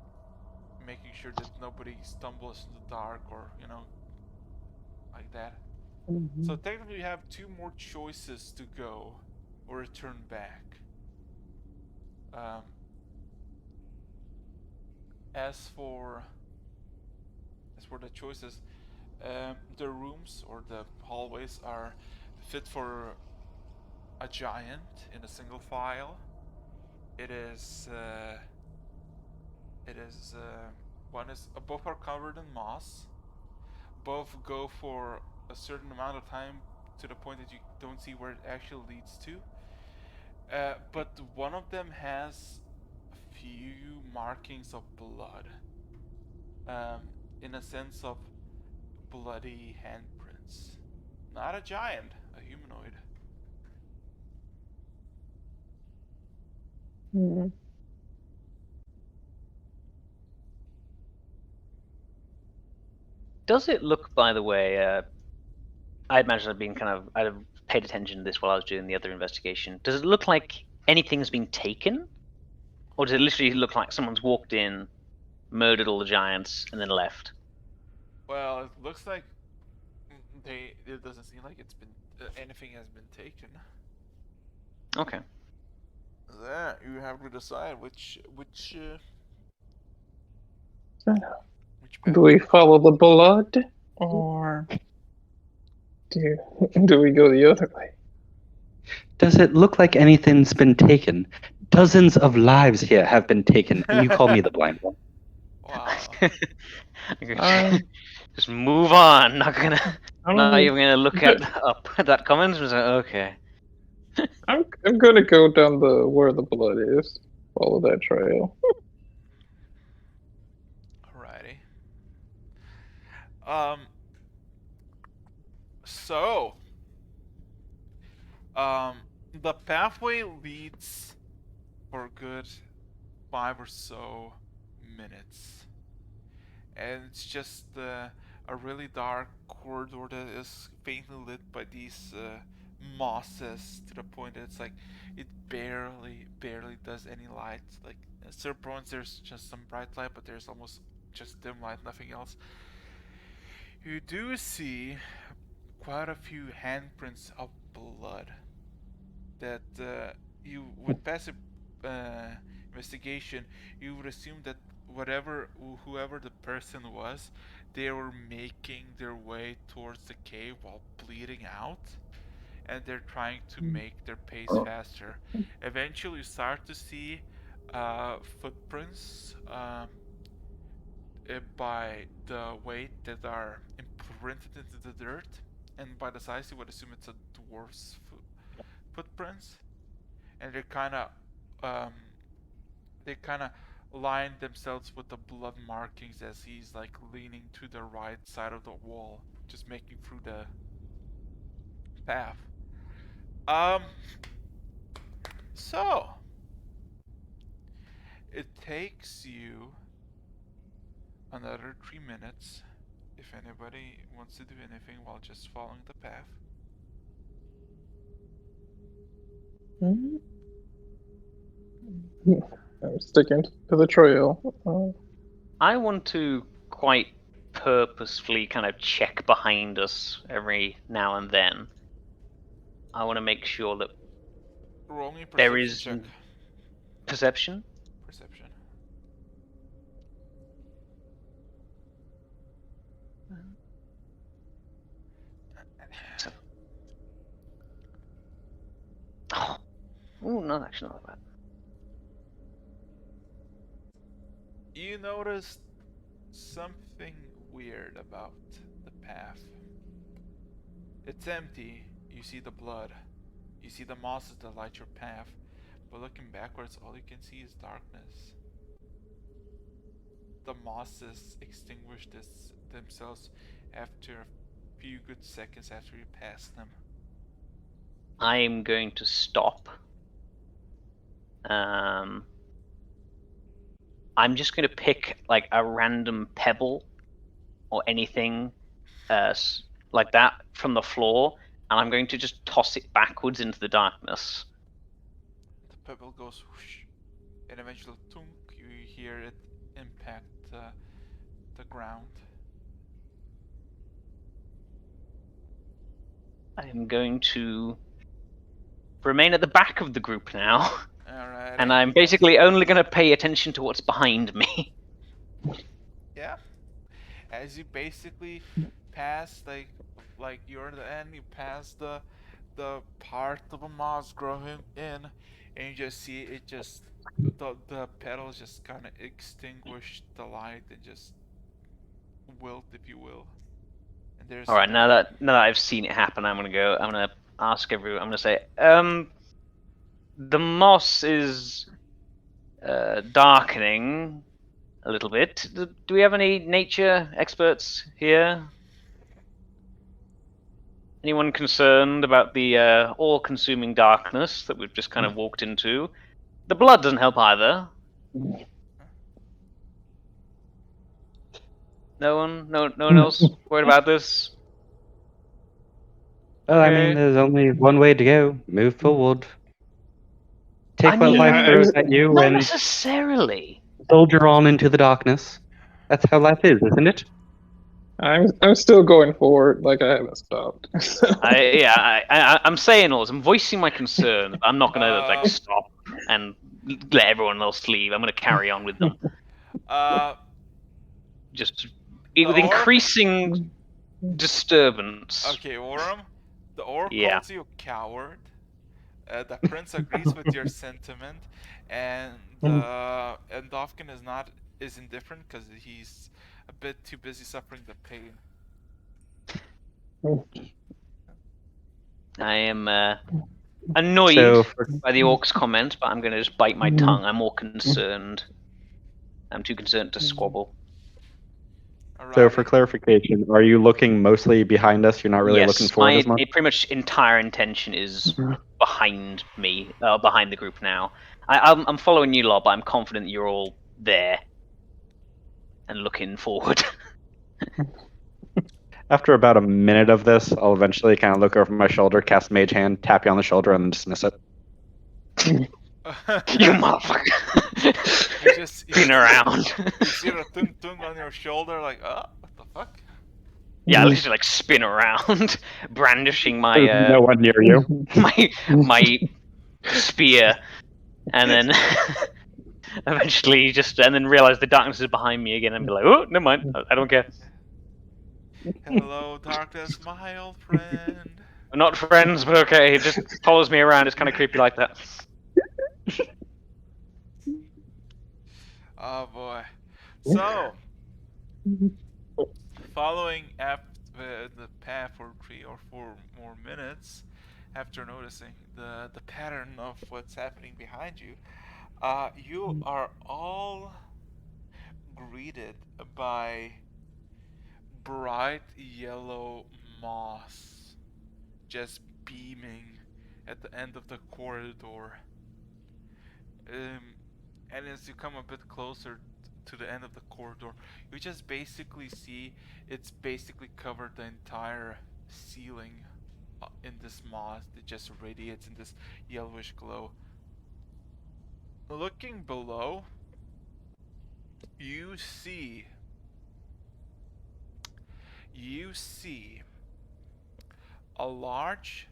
making sure that nobody stumbles in the dark or like that. So technically, you have two more choices to go or return back. Um, as for the choices, the rooms or the hallways are fit for a giant in a single file. It is. It is. One is. Both are covered in moss. Both go for a certain amount of time to the point that you don't see where it actually leads to. But one of them has a few markings of blood. Um, in a sense of bloody handprints. Not a giant, a humanoid. Does it look, by the way, I imagine I'd have paid attention to this while I was doing the other investigation. Does it look like anything's been taken? Or does it literally look like someone's walked in, murdered all the giants, and then left? Well, it looks like it doesn't seem like it's been anything has been taken. Okay. That you have to decide which Do we follow the blood, or do we go the other way? Does it look like anything's been taken? Dozens of lives here have been taken, and you call me the blind one. Wow. Just move on. Not even gonna look but- up at that comment. Was like, okay. I'm gonna go down where the blood is. Follow that trail. Alrighty. Um. So. The pathway leads for a good 5 or so minutes, and it's just a really dark corridor that is faintly lit by these mosses to the point that it's like it barely does any light. Like at certain points there's just some bright light, but there's almost just dim light, nothing else. You do see quite a few handprints of blood that you, with passive investigation, you would assume that whoever the person was, they were making their way towards the cave while bleeding out, and they're trying to make their pace faster. Eventually, you start to see footprints by the weight that are imprinted into the dirt, and by the size, you would assume it's a dwarf's footprints, and um, they kind of line themselves with the blood markings as he's like leaning to the right side of the wall, just making through the path. Um, so it takes you another 3 minutes if anybody wants to do anything while just following the path. I'm sticking to the trail. I want to quite purposefully kind of check behind us every now and then. I want to make sure that Roll me a there perception is check. perception. Perception. Oh, no, actually not that bad. You noticed something weird about the path. It's empty. You see the blood. You see the mosses that light your path. But looking backwards, all you can see is darkness. The mosses extinguish themselves after a few good seconds after you pass them. I am going to stop. I'm just going to pick like a random pebble or anything like that from the floor, and I'm going to just toss it backwards into the darkness. The pebble goes whoosh, and eventually, thunk, you hear it impact the ground. I am going to remain at the back of the group now, Alrighty. and I'm basically only going to pay attention to what's behind me. Yeah. As you basically pass, like you're the end, you pass the part of a moss growing in, and you just see it just the petals just kind of extinguish the light and just wilt, if you will. And there's All right, now that I've seen it happen, I'm gonna ask everyone. I'm gonna say, the moss is darkening a little bit. Do we have any nature experts here? Anyone concerned about the all-consuming darkness that we've just kind of walked into? The blood doesn't help either. No one else worried about this? Well, I mean, Okay. there's only one way to go. Move forward. Take I what mean, life throws at you not and necessarily. soldier on into the darkness. That's how life is, isn't it? I'm still going forward, like I haven't stopped. I'm saying all this. I'm voicing my concern. I'm not gonna like stop and let everyone else leave. I'm gonna carry on with them. Just with orc- increasing disturbance. Okay, Orem, the orc Yeah. calls you a coward. The prince agrees with your sentiment, and Dovkin is indifferent because he's a bit too busy suffering the pain. I am annoyed So by the orc's comment, but I'm gonna just bite my tongue. I'm more concerned. I'm too concerned to squabble. So for Alrighty. clarification, are you looking mostly behind us? You're not really looking Yes, forward as much? my pretty much entire intention is behind me, behind the group now. I'm following you lot, but I'm confident you're all there and looking forward. After about a minute of this, I'll eventually kind of look over my shoulder, cast Mage Hand, tap you on the shoulder, and dismiss it. You motherfucker! You Been around. You see the tung tung on your shoulder, like, what the fuck? Yeah, I literally like spin around, brandishing my There's no one near you. my spear, and then eventually and then realize the darkness is behind me again, and be like, oh, never mind, I don't care. Hello, darkness, my old friend. We're not friends, but okay. It just follows me around. It's kind of creepy like that. Oh boy. So, following after the path for 3 or 4 more minutes, after noticing the pattern of what's happening behind you, you are all greeted by bright yellow moss just beaming at the end of the corridor. Um, and as you come a bit closer to the end of the corridor, you just basically see it's basically covered the entire ceiling in this moss that just radiates in this yellowish glow. Looking below, you see a large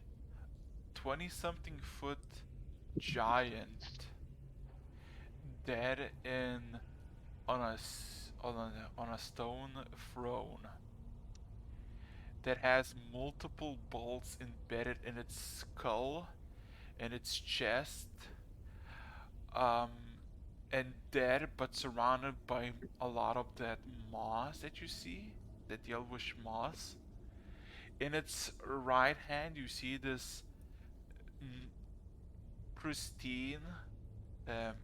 20 something foot giant dead in on a stone throne that has multiple bolts embedded in its skull and its chest, um, and dead but surrounded by a lot of that moss that you see, that yellowish moss. In its right hand, you see this pristine, um,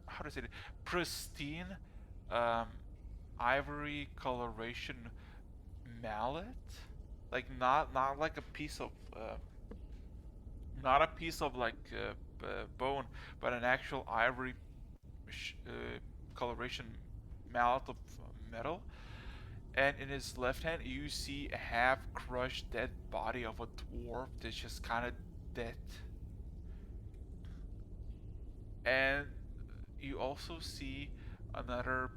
how to say it, pristine um, ivory coloration mallet, like not like a piece of not a piece of like bone, but an actual ivory coloration mallet of metal. And in his left hand, you see a half-crushed dead body of a dwarf that's just kind of dead. And you also see another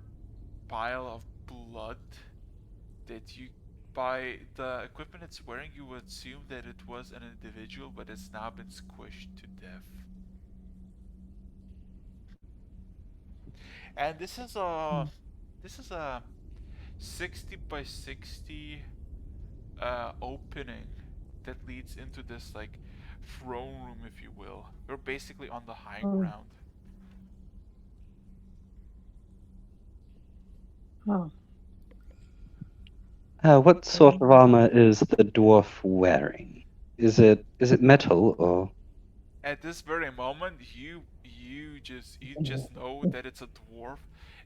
pile of blood that you, by the equipment it's wearing, you would assume that it was an individual, but it's now been squished to death. And this is a 60 by 60 opening that leads into this like throne room, if you will. You're basically on the high ground. What sort of armor is the dwarf wearing? Is it metal or? At this very moment, you just know that it's a dwarf,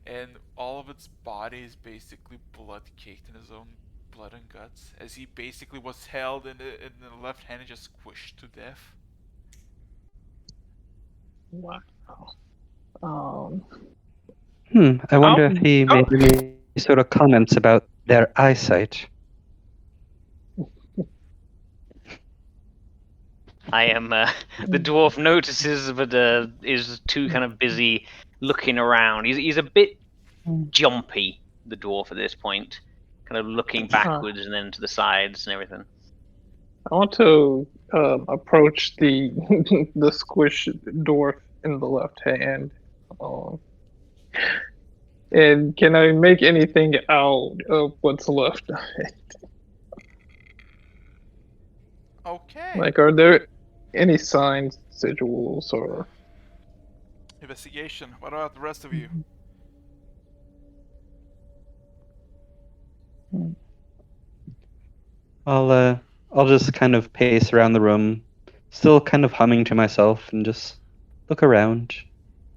and all of its body is basically blood caked in his own blood and guts, as he basically was held in the left hand and just squished to death. Wow. I wonder if he made any sort of comments about their eyesight. I am. The dwarf notices, but is too kind of busy looking around. He's a bit jumpy, the dwarf at this point, kind of looking backwards and then to the sides and everything. I want to approach the the squish dwarf in the left hand. And can I make anything out of what's left? Okay. Like, are there any signs, sigils, or Investigation. What about the rest of you? I'll just kind of pace around the room, still kind of humming to myself, and just look around,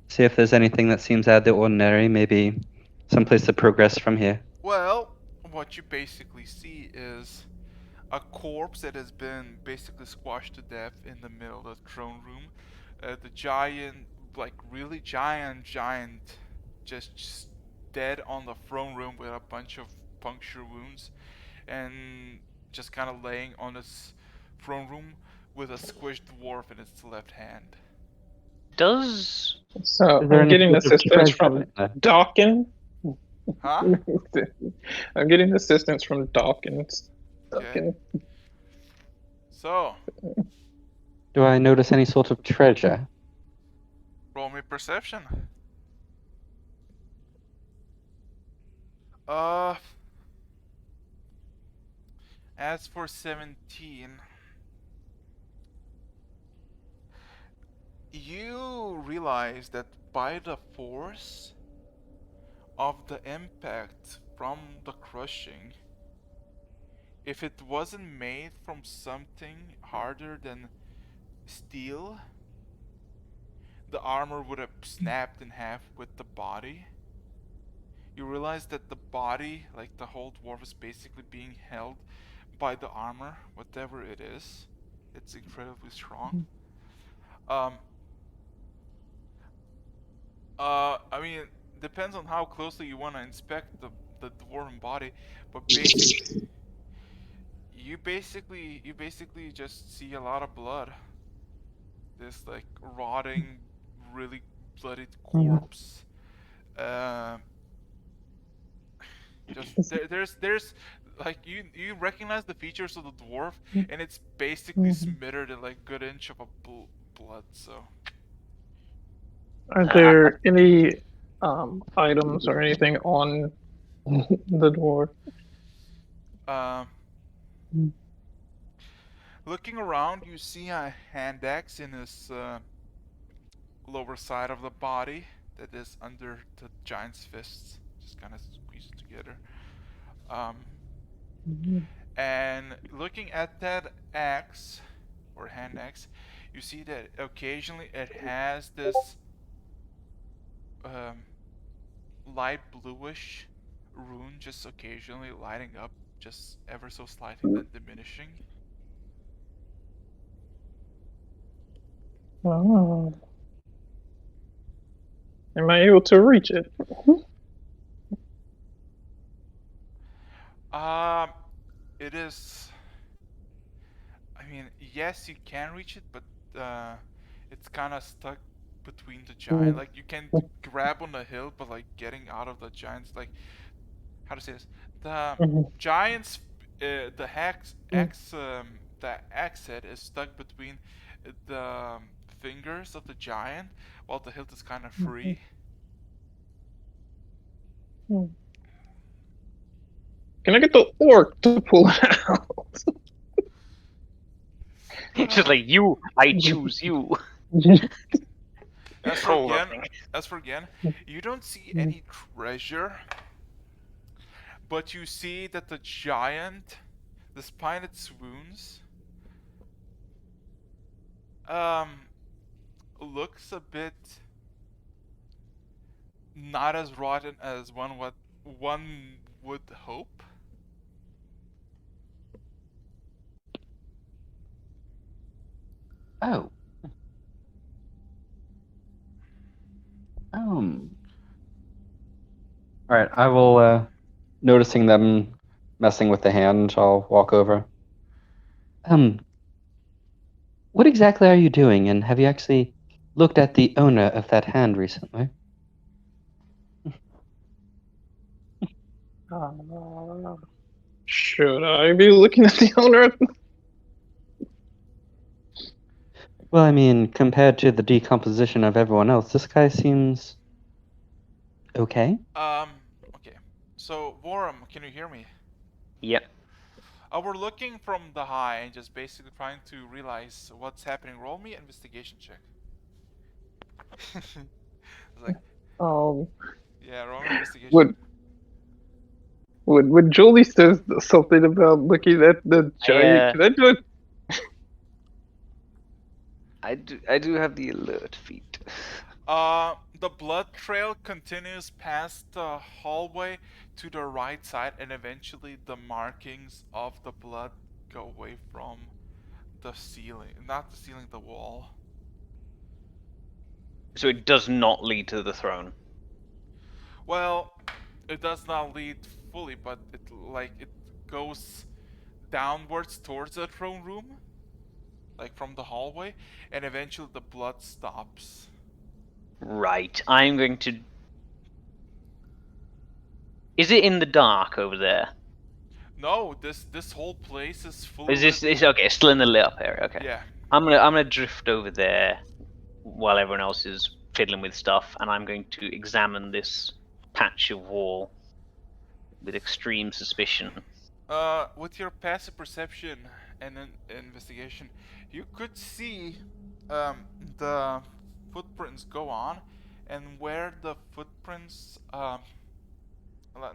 see if there's anything that seems out of the ordinary. Maybe someplace to progress from here. Well, what you basically see is a corpse that has been basically squashed to death in the middle of the throne room. The giant, like really giant, just dead on the throne room with a bunch of puncture wounds, and just kind of laying on this throne room with a squished dwarf in its left hand. Does so Is there I'm any getting sort of assistance treasure from in there? Dawkins? Huh? I'm getting assistance from Dawkins. Okay. So, Do I notice any sort of treasure? roll me perception. Uh, as for 17, you realize that by the force of the impact from the crushing, if it wasn't made from something harder than steel, the armor would have snapped in half with the body. You realize that the body, like the whole dwarf, is basically being held by the armor, whatever it is. It's incredibly strong. Um, I mean, depends on how closely you want to inspect the dwarven body, but you basically just see a lot of blood. This like rotting, really bloodied corpse. Uh, there's like you recognize the features of the dwarf, and it's basically smittered at like good inch of a blood. So Are I, there any items or anything on the dwarf? um, looking around, you see a hand axe in his lower side of the body that is under the giant's fists, just kind of squeezed together. Um, and looking at that axe or hand axe, you see that occasionally it has this um, light bluish rune just occasionally lighting up, just ever so slightly, then diminishing. Oh. Am I able to reach it? Um, it is. I mean, yes, you can reach it, but it's kind of stuck between the giant. Like you can grab on the hill, but like getting out of the giant's like how to say this? The giant's the the axe head is stuck between the fingers of the giant, while the hilt is kind of free. Can I get the orc to pull it out? just like you, I choose you. As for Roll again, nothing. you don't see any treasure, but you see that the giant, despite its wounds, um, looks a bit not as rotten as one would hope. Oh. All right. I will. Noticing them messing with the hand, I'll walk over. What exactly are you doing? And have you actually looked at the owner of that hand recently? Should I be looking at the owner? Well, I mean, compared to the decomposition of everyone else, this guy seems okay. Okay. So, Vorum, can you hear me? Yep. We're looking from the high and just basically trying to realize what's happening. Roll me investigation check. It's like, Um, yeah, roll me investigation. would when Jolie says something about looking at the giant, can I do it? I do have the alert feat. The blood trail continues past the hallway to the right side, and eventually the markings of the blood go away from the ceiling. Not the ceiling, the wall. So it does not lead to the throne. Well, it does not lead fully, but it goes downwards towards the throne room, like from the hallway, and eventually the blood stops. Right. I'm going to Is it in the dark over there? No, this whole place is full Is of. this is okay? It's still in the lit up area. Okay. Yeah. I'm gonna drift over there while everyone else is fiddling with stuff, and I'm going to examine this patch of wall with extreme suspicion. With your passive perception and investigation, you could see the footprints go on, and where the footprints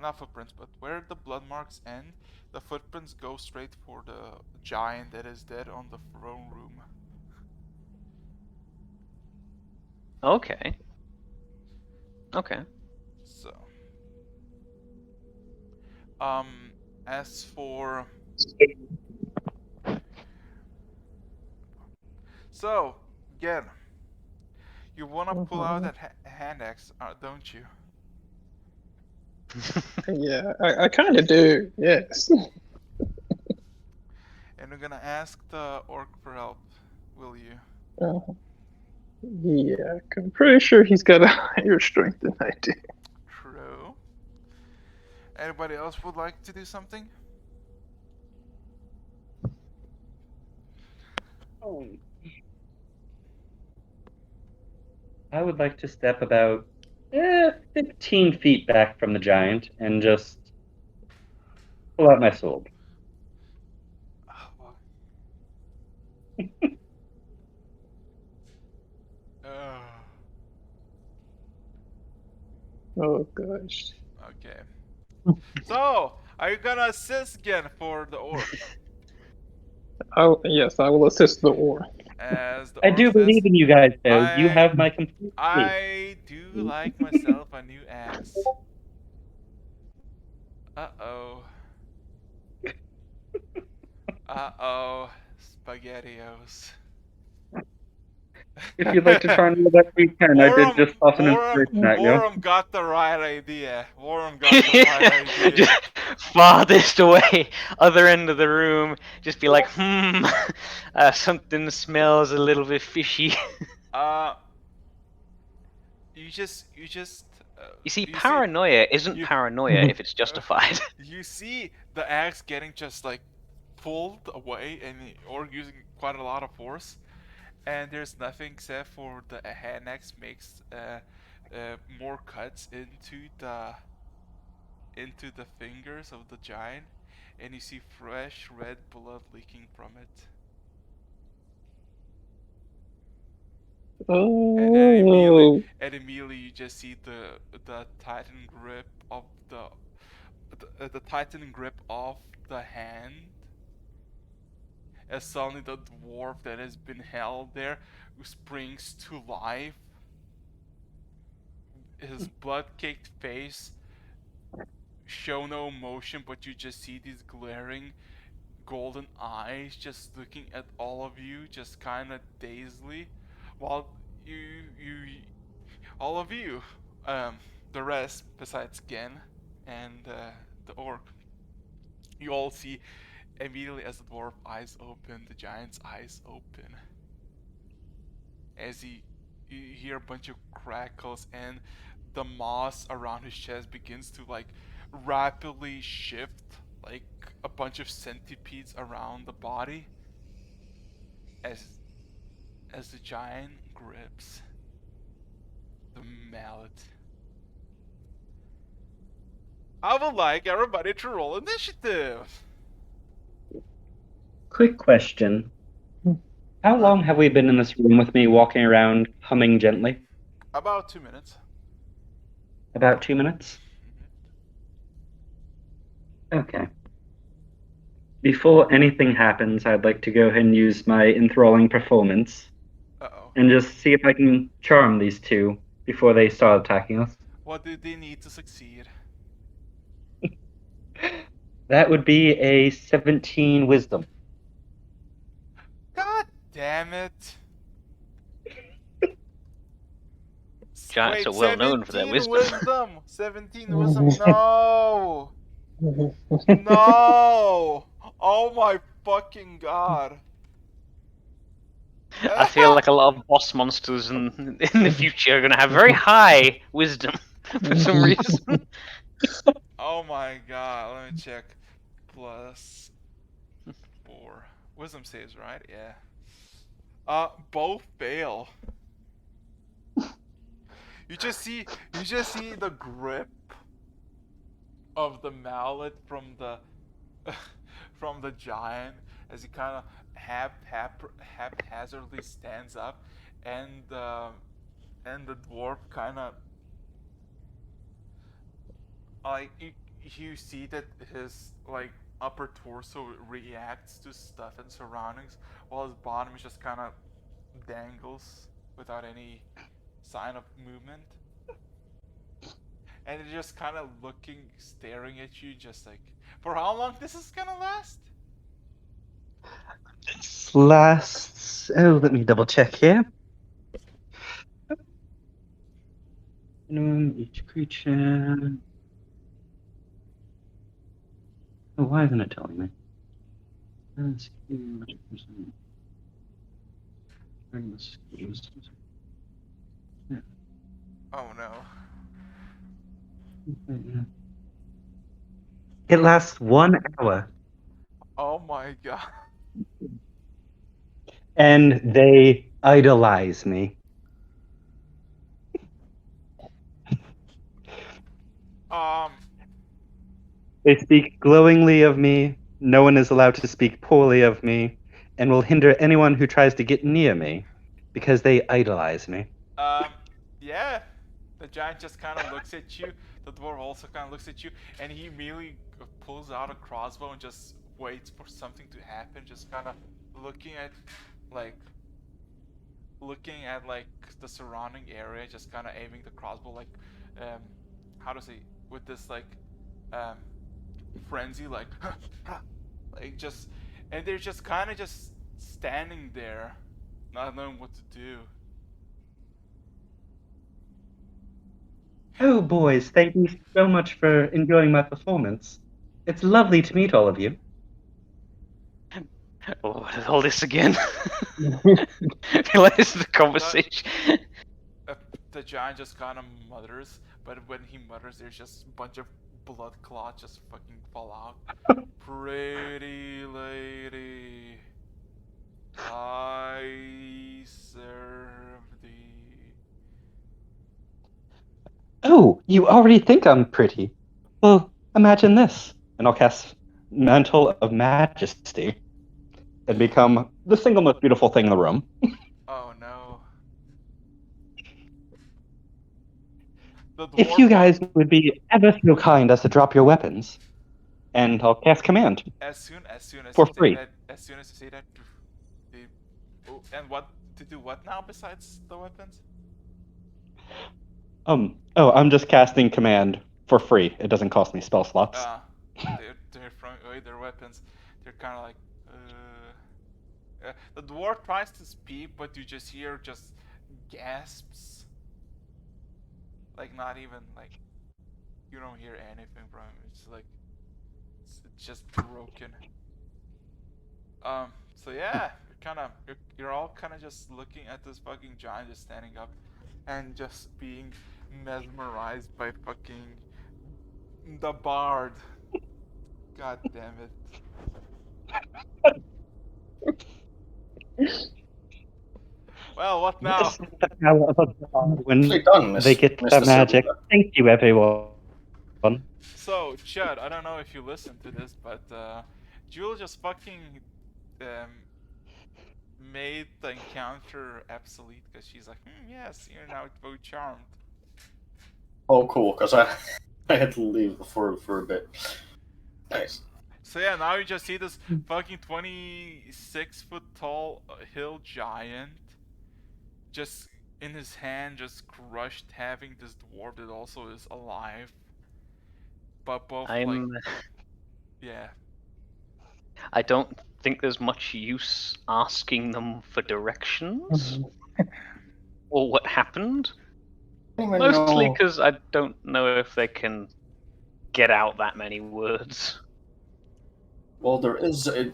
not footprints, but where the blood marks end, the footprints go straight for the giant that is dead on the throne room. Okay. Okay. So, as for so again, you wanna pull out that hand axe, don't you? Yeah, I kind of do. Yes. And you're gonna ask the orc for help, will you? Yeah, I'm pretty sure he's got a higher strength than I do. True. Anybody else would like to do something? I would like to step about 15 feet back from the giant and just pull out my sword. Uh, Oh gosh. okay. So, are you gonna assist again for the orc? Yes, I will assist the orc. As the I orc do says, believe in you guys, though. You I- have my complete faith. I do like myself a new axe. Uh-oh. Uh-oh. Spaghettios. If you'd like to try and do that, we can. I did just toss an inspiration at you. Worum got the right idea. Worum got the right idea. Just farthest away, other end of the room. Just be like, something smells a little bit fishy. You just. You see, paranoia isn't you- paranoia if it's justified. You see the axe getting just like pulled away, and or using quite a lot of force, and there's nothing except for the hand axe makes more cuts into the fingers of the giant, and you see fresh red blood leaking from it. Oh. And immediately you just see the titan grip of the titan grip of the hand, as suddenly the dwarf that has been held there springs to life. His blood-caked face show no emotion, but you just see these glaring golden eyes just looking at all of you, just kind of dazedly, while all of you, the rest besides Gen and the orc, you all see immediately as the dwarf eyes open, the giant's eyes open, as you hear a bunch of crackles, and the moss around his chest begins to like rapidly shift, like a bunch of centipedes around the body, as the giant grips the mallet. I would like everybody to roll initiative. Quick question. How long have we been in this room with me walking around, humming gently? About 2 minutes. About 2 minutes? Okay. Before anything happens, I'd like to go ahead and use my enthralling performance Uh-oh. and just see if I can charm these two before they start attacking us. What do they need to succeed? That would be a 17 wisdom. God damn it. Giants are well known for their 17 wisdom. 17 wisdom. No. No. Oh my fucking god. I feel like a lot of boss monsters in the future are going to have very high wisdom for some reason. Oh my god, let me check. +4. Wisdom saves, right? Yeah. Both fail. You just see the grip of the mallet from the from the giant as he kind of haphazardly stands up, and the dwarf kind of like you see that his like upper torso reacts to stuff and surroundings, while his bottom just kind of dangles without any sign of movement, and it's just kind of looking, staring at you, just like, for how long this is gonna last? This lasts. Oh, let me double check here. Each creature. Oh, why isn't it telling me? Oh no. It lasts 1 hour, Oh my god. and they idolize me. Um. They speak glowingly of me. No one is allowed to speak poorly of me, and will hinder anyone who tries to get near me, because they idolize me. Yeah. The giant just kind of looks at you. The dwarf also kind of looks at you, and he immediately pulls out a crossbow and just waits for something to happen. Just kind of looking at, like, the surrounding area, just kind of aiming the crossbow, like, um, how to say, with this like, um, frenzy, like, like just, and they're just kind of just standing there, not knowing what to do. Oh, boys, thank you so much for enjoying my performance. It's lovely to meet all of you. Oh, what is all this again? I feel like this is the conversation. The giant just kind of mutters, but when he mutters, there's just a bunch of blood clots just fucking fall out. Pretty lady, I serve thee. Oh, you already think I'm pretty. Well, imagine this. And I'll cast Mantle of Majesty and become the single most beautiful thing in the room. Oh no. The If you dwarf guys would be ever so kind as to drop your weapons, and I'll cast Command as soon as for you say free. that, they, oh, and what to do what now besides the weapons? Oh, I'm just casting Command for free. It doesn't cost me spell slots. They're throwing away their weapons. They're kind of like, the dwarf tries to speak, but you just hear just gasps. Like, not even like, you don't hear anything from him. It's like it's just broken. So yeah, you're all kind of just looking at this fucking giant just standing up, and just being mesmerized by fucking the bard. God damn it. Well, what now? This is the power of a god when Nicely done, they get Mr. that magic. Silver. Thank you, everyone. So, Chud, I don't know if you listened to this, but Jewel just fucking um, made the encounter obsolete because she's like, yes, you're now both charmed. Oh, cool, because I had to leave for a bit. Nice. So yeah, now you just see this fucking 26-foot tall hill giant just in his hand, just crushed, having this dwarf that also is alive. But both like, yeah. I don't think there's much use asking them for directions or what happened. Mostly know. because I don't know if they can get out that many words. Well, there is a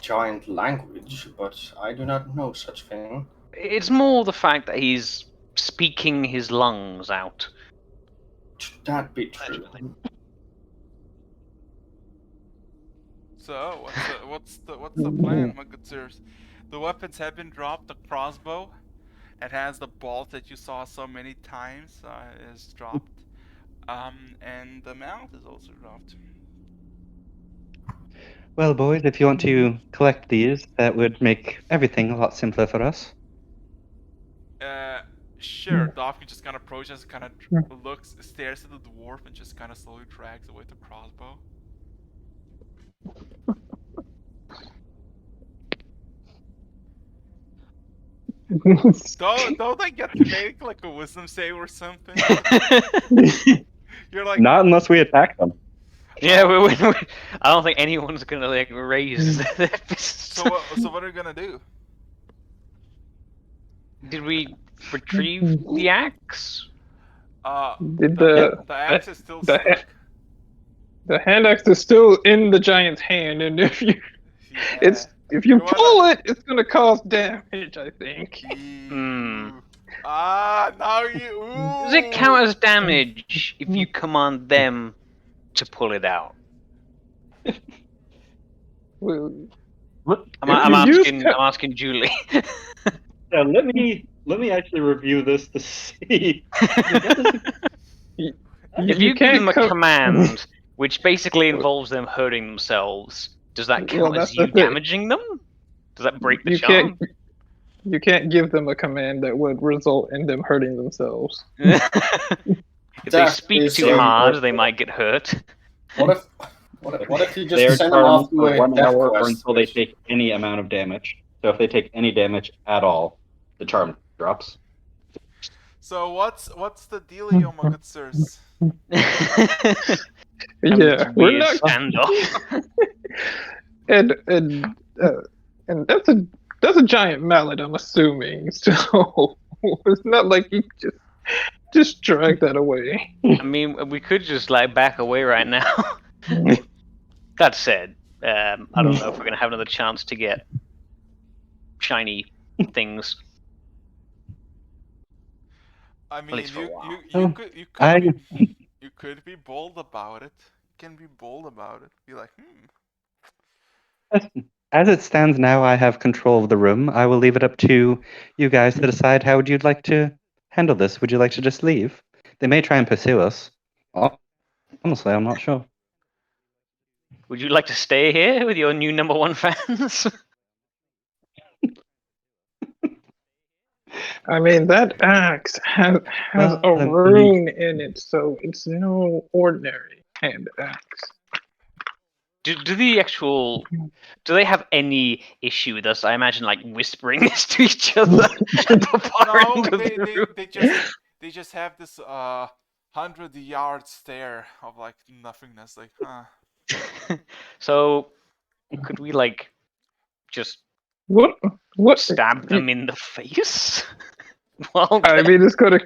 giant language, but I do not know such thing. It's more the fact that he's speaking his lungs out. Should that be true? So what's the plan, my good sirs? The weapons have been dropped. The crossbow, it has the bolt that you saw so many times, is dropped. And the mount is also dropped. Well, boys, if you want to collect these, that would make everything a lot simpler for us. Sure. Dofkin just kind of approaches, kind of looks, stares at the dwarf, and just kind of slowly drags away the crossbow. Don't I get to make like a wisdom save or something? You're like, Not unless we attack them. Yeah, I don't think anyone's gonna like raise their fists. so what are you gonna do? Did we retrieve the axe? Did The axe is still the- stuck. The hand axe is still in the giant's hand, and if you Yeah. if you You wanna- pull it, it's gonna cause damage. I think. Hmm. Now you. Ooh. Does it count as damage if you command them to pull it out? Well, I'm you use asking. ca- I'm asking Julie. Yeah, let me actually review this to see. If you give them a command, which basically involves them hurting themselves, does that count Well, as that's you the thing. damaging them? Does that break the You charm? You can't give them a command that would result in them hurting themselves. If they That speak is too so hard, good. they might get hurt. What if you They're just send them off charmed to for a 1 death hour or quest? until they take any amount of damage. So if they take any damage at all, the charm drops. So what's the dealio, my good sirs? Yeah, we're not. Standoff. And that's a giant mallet, I'm assuming. So it's not like you just drag that away. I mean, we could just like back away right now. That said, I don't know if we're gonna have another chance to get shiny things. I mean, least for a while. you could be bold about it. You can be bold about it. Be like, As it stands now, I have control of the room. I will leave it up to you guys to decide how would you like to handle this. Would you like to just leave? They may try and pursue us. Honestly, I'm not sure. Would you like to stay here with your new #1 fans? I mean, that axe has a rune in it, so it's no ordinary hand axe. Do do they have any issue with us? I imagine like whispering this to each other. no, they just have this 100-yard stare of like nothingness, like, huh. So could we like just What stab them in the face? Well, I mean, it's gonna.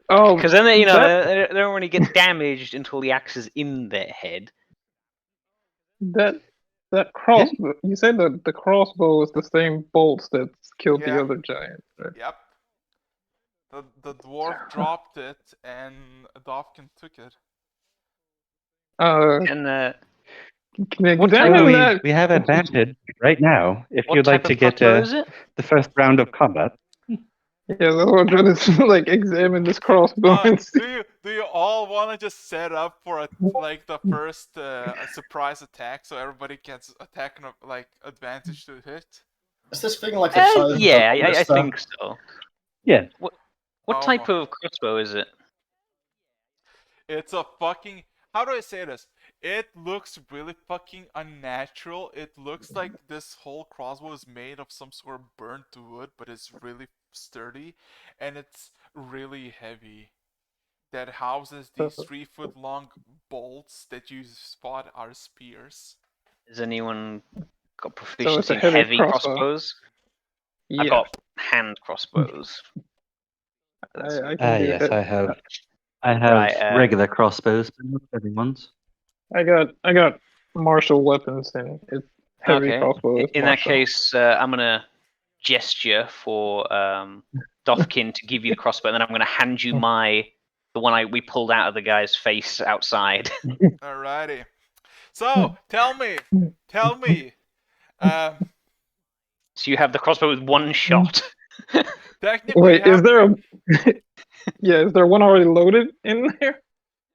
Oh, because then they that don't really get damaged until the axe is in their head. that crossbow. You said that the crossbow is the same bolts that killed Yeah. the other giant. Right? Yep. The dwarf dropped it and Dovkin took it. And Well, Examine that. we have advantage right now. If what you'd like type to of get crossbow is it? the first round of combat. Yeah, that's what I'm trying to like examine this crossbow and see. Do you all want to just set up for like the first surprise attack so everybody gets attack and like advantage to hit? Is this thing like the size of Yeah, a I ballista? think so. Yeah. What Oh type my- of crossbow is it? It's a fucking. How do I say this? It looks really fucking unnatural. It looks like this whole crossbow is made of some sort of burnt wood, but it's really sturdy and it's really heavy. That houses these 3-foot long bolts that you spot are spears. Has anyone got it's a proficiency in heavy heavy crossbow. crossbows? Yeah, I've got hand crossbows. I can do Yes, that. I have. I have Right, regular crossbows, but not everyone's. I got martial weapons and it's heavy Okay. crossbow. Is In that martial. case, I'm gonna gesture for Dofkin to give you the crossbow, and then I'm gonna hand you the one we pulled out of the guy's face outside. Alrighty. So tell me. So you have the crossbow with one shot. Technically, Wait, you is have. there a? Yeah, is there one already loaded in there?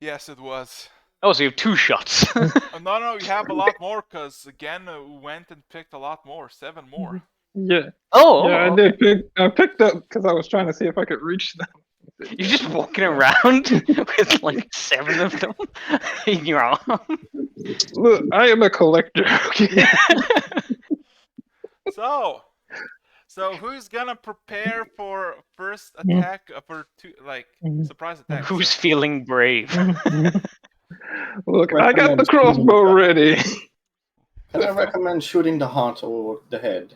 Yes, it was. Oh, so you have 2 shots. No, you have a lot more, cause again, we went and picked a lot more, 7 more. Yeah, Oh, yeah, I okay. did pick. I picked up because I was trying to see if I could reach them. You're just walking around with like 7 of them in your arm. Look, I am a collector. Okay. So who's gonna prepare for first attack for surprise attack? Who's So, feeling brave? Look, I got the Recommend shooting crossbow the- ready. Can I recommend shooting the heart or the head?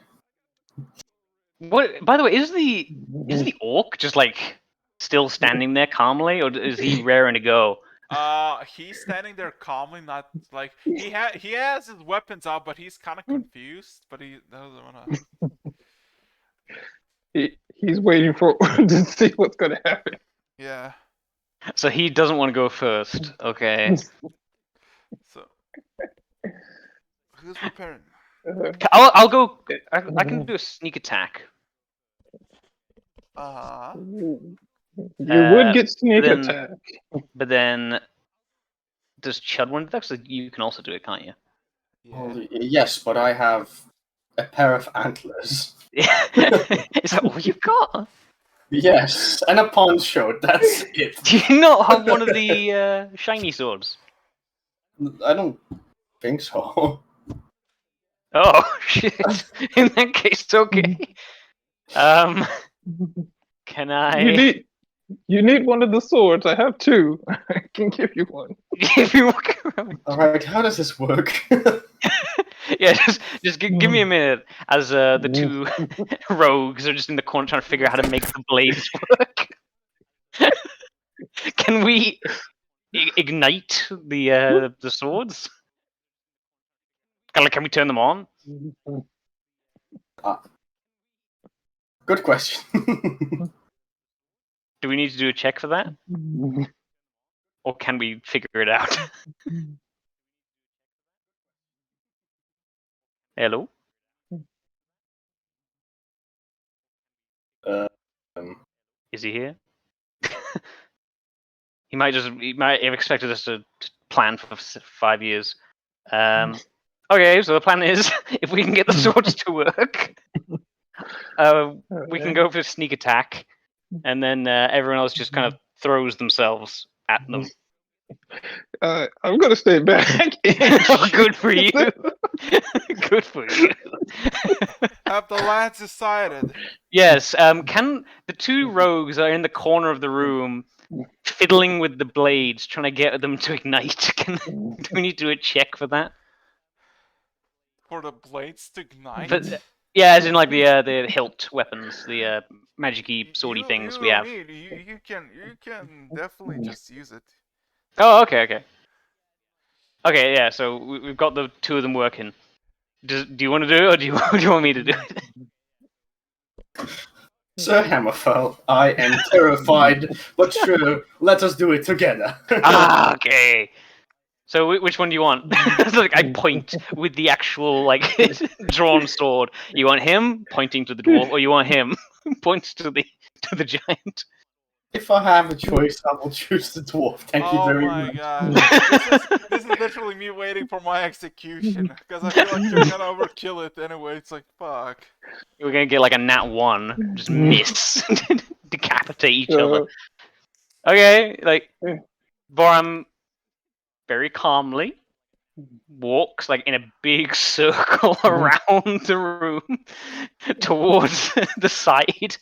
What? By the way, is the orc just like still standing there calmly, or is he raring to go? he's standing there calmly, not like he has his weapons out, but he's kind of confused. But he doesn't wanna. He's waiting for to see what's gonna happen. Yeah. So he doesn't want to go first. Okay. So who's preparing? I'll go. I can do a sneak attack. You would get sneak then- attack. But then, does Chud want to do that? 'Cause you can also do it, can't you? Yeah. Well, yes, but I have a pair of antlers. Is that all you've got? Yes, and a poncho. That's it. Do you not have one of the shiny swords? I don't think so. Oh shit! In that case, okay. Can I? You need one of the swords. I have 2. I can give you one. If you walk around. All right, how does this work? Yeah, just give me a minute as the 2 rogues are just in the corner trying to figure out how to make the blades work. Can we ignite the swords? Can we turn them on? Good question. Do we need to do a check for that, or can we figure it out? Hello. Is he here? He might have expected us to plan for 5 years. Okay, so the plan is if we can get the swords to work, we can go for a sneak attack, and then everyone else just kind of throws themselves at them. I'm gonna stay back. Oh, good for you. Good for you. Have the lads decided? Yes. Can the 2 rogues are in the corner of the room, fiddling with the blades, trying to get them to ignite? Do we need to do a check for that? For the blades to ignite? But, yeah, as in like the hilt weapons, the magic-y, swordy things we have. You can definitely just use it. Oh, okay. Okay, yeah. So we've got the 2 of them working. Do you want to do it, or do you want me to do it? Sir Hammerfell, I am terrified, but sure, let us do it together. Ah, okay. So which one do you want? So, like, I point with the actual like drawn sword. You want him pointing to the dwarf, or you want him points to the giant? If I have a choice, I will choose the dwarf. Thank you very my much. god. This is literally me waiting for my execution. Because I feel like you're gonna overkill it anyway. It's like, fuck. We're gonna get like a nat 1, just miss, decapitate each other. Okay, like Boram very calmly walks like in a big circle around the room towards the side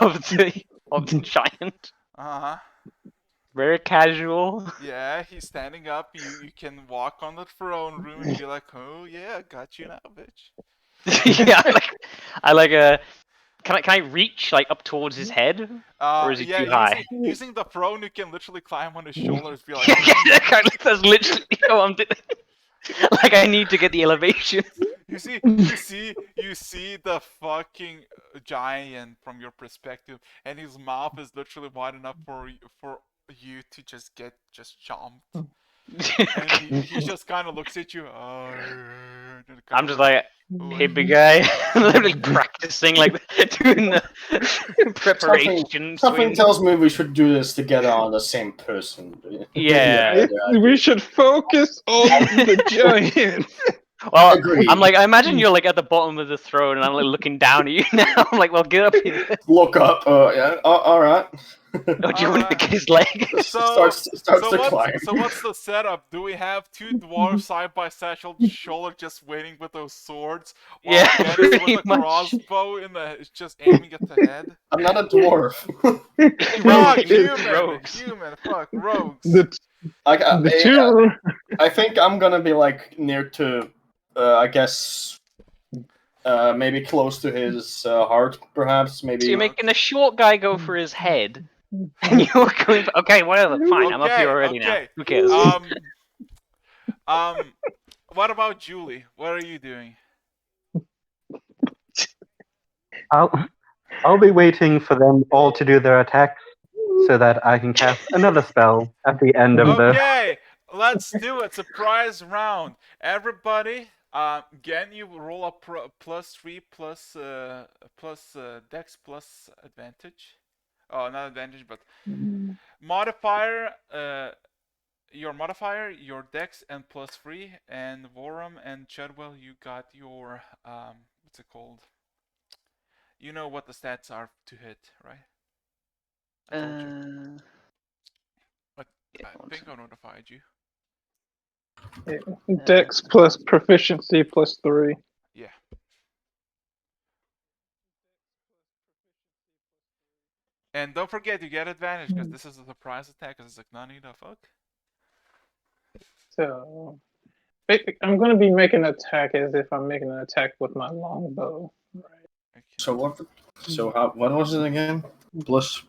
of the giant. Uh-huh. Very casual. Yeah, he's standing up. You can walk on the throne room and be like, oh yeah, got you now, bitch. Yeah, I like a. Can I reach like up towards his head, or is he yeah, too high? using the throne, you can literally climb on his shoulders. Be like, That's literally what I'm doing. Like I need to get the elevation. you see the fucking giant from your perspective, and his mouth is literally wide enough for you to just get chomped. And he just kind of looks at you. I'm just like, hippie guy, literally practicing, like doing the preparation Something swing. tells me we should do this together on the same person. Yeah. We should focus on the giant. Well, Agreed. I'm like, I imagine you're like at the bottom of the throne, and I'm like looking down at you now. I'm like, well, get up here. Look up. Yeah. All right. Oh, do you want to kick his leg? Starts to climb. So what's the setup? Do we have two dwarves side by side, shoulder, just waiting with those swords, while Yeah, Dennis pretty with a much. crossbow is just aiming at the head? I'm not a dwarf. Fuck, Rogues. human, fuck, rogues. I think I'm gonna be like near to, I guess, maybe close to his heart, perhaps. Maybe. So you're making a short guy go for his head, and you're going. Okay, whatever. Fine, I'm up here already now. Who cares? What about Julie? What are you doing? I'll be waiting for them all to do their attacks so that I can cast another spell at the end of the. Okay, let's do it. Surprise round. Everybody, again, you roll a +3 plus Dex plus advantage. Oh, not advantage, but modifier. Your modifier, your Dex, and +3. And Vorum and Chadwell, you got your what's it called? You know what the stats are to hit, right? I told you. I think I notified you. Dex plus proficiency +3. Yeah. And don't forget, you get advantage because this is a surprise attack. Because it's like, none the fuck. So, I'm gonna be making an attack as if I'm making an attack with my longbow. Right. Okay. So what? So what was it again? Plus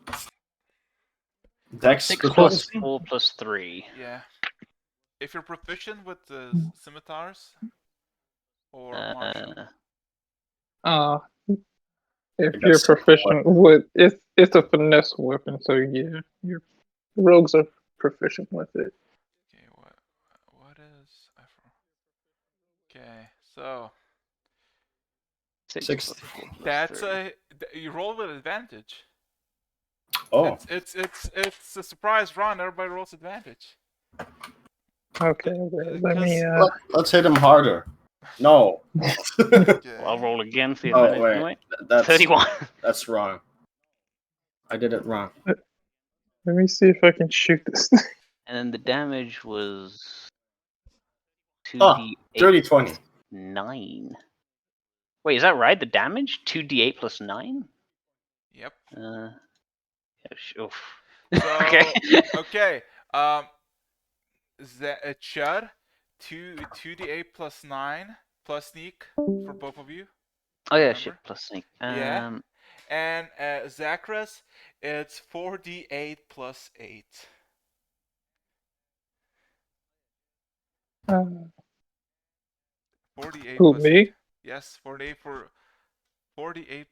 Dex 6 plus + 4 + 3. Yeah. If you're proficient with the scimitars or martial. If you're proficient with it's a finesse weapon, so yeah, your rogues are proficient with it. Okay, what is okay, so 6 + 4 + that's 3. you roll with advantage. Oh. It's a surprise round. Everybody rolls advantage. Okay, let me. Let's hit him harder. No. Okay. I'll roll again for the Oh advantage wait, anyway. that's 31. That's wrong. I did it wrong. Let me see if I can shoot this. And then the damage was 2d8 dirty 20. 9. Wait, is that right? The damage 2d8 + 9. Yep. Yeah, sure. So, Okay. okay. Chud, 2d8 + 9 plus sneak for both of you. Oh yeah, Remember? shit. Plus sneak. Yeah. And Zachras, it's 4d8 + 8. 48 Who, plus me? 8. Yes, 48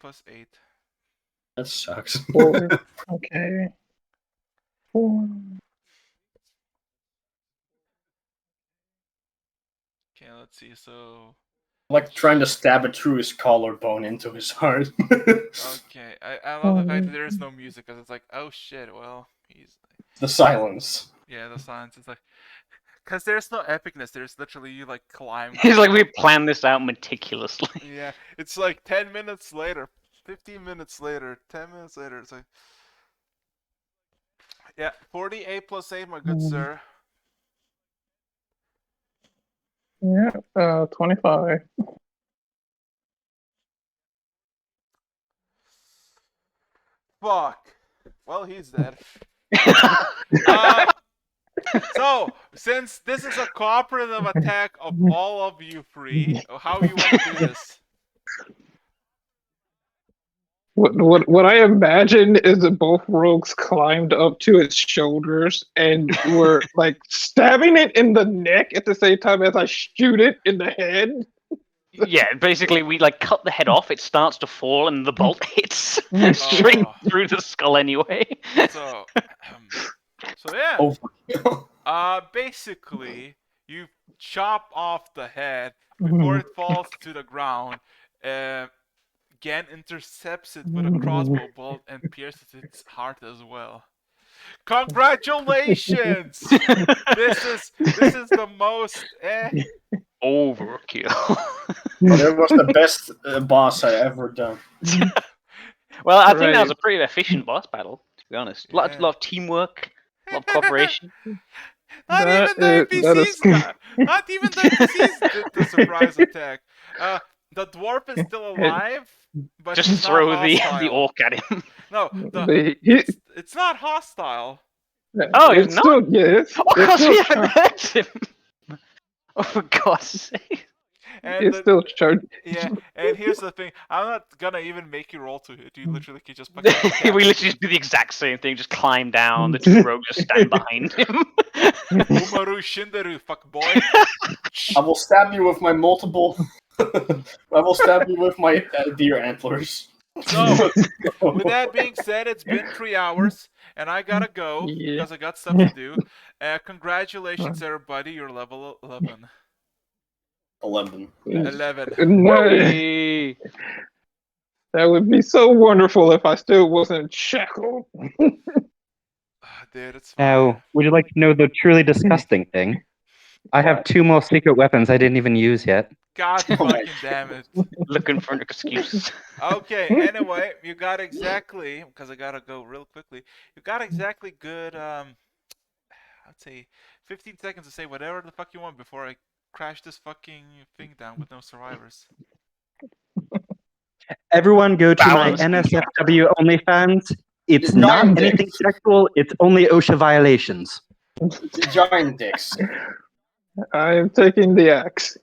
+ 8. That sucks. 4. Okay. 4. Okay, let's see. So Like trying to stab it through his collarbone into his heart. okay, I love the fact that there is no music because it's like, oh shit. Well, he's The silence. yeah, the silence. It's like because there's no epicness. There's literally you like climb. He's like, we planned this out meticulously. Yeah, it's like 10 minutes later, 15 minutes later, 10 minutes later. It's like yeah, 48 + 8, my good sir. Yeah, 25. Fuck. Well, he's dead. So, since this is a cooperative attack of all of you three, how you want to do this? What I imagine is that both rogues climbed up to its shoulders and were like stabbing it in the neck at the same time as I shoot it in the head. Yeah, basically we like cut the head off, it starts to fall, and the bolt hits straight through the skull anyway. So yeah. Oh. Basically, you chop off the head before it falls to the ground. Gan intercepts it with a crossbow bolt and pierces its heart as well. Congratulations! this is the most Overkill. But it was the best boss I ever done. Well, I think that was Right. a pretty efficient boss battle, to be honest. Yeah. Lot of teamwork, a lot of cooperation. Not That even the is- that is- NPCs not even the NPCs did the surprise attack. The dwarf is still alive, but he's Just not throw the hostile. orc at him. No, it's not hostile. Oh, he's it's not? still, yeah, it's, Oh, it's because still we haven't char- hurt him. Oh, for God's sake. And it's still charged. yeah, and here's the thing. I'm not gonna even make you roll to hit. You literally can just fucking We literally just do the exact same thing, just climb down, the two rogues just stand behind him. Umaru Shinderu, fuck boy. I will stab you with my multiple. I will stab you with my deer antlers. So, with that being said, it's been 3 hours, and I gotta go Yeah. because I got stuff to do. Congratulations, everybody. You're level 11. 11. 11. No, Hey. that would be so wonderful if I still wasn't shackled. Dude, it's fine. Now, would you like to know the truly disgusting thing? I have 2 more secret weapons I didn't even use yet. God Oh my fucking damn it. Looking for an excuse. Okay, anyway, you got exactly, because I gotta go real quickly, you got exactly good, I'd say 15 seconds to say whatever the fuck you want before I crash this fucking thing down with no survivors. Everyone go to my Balance NSFW OnlyFans. It's Giant not dicks. anything sexual, it's only OSHA violations. Giant dicks. I am taking the axe.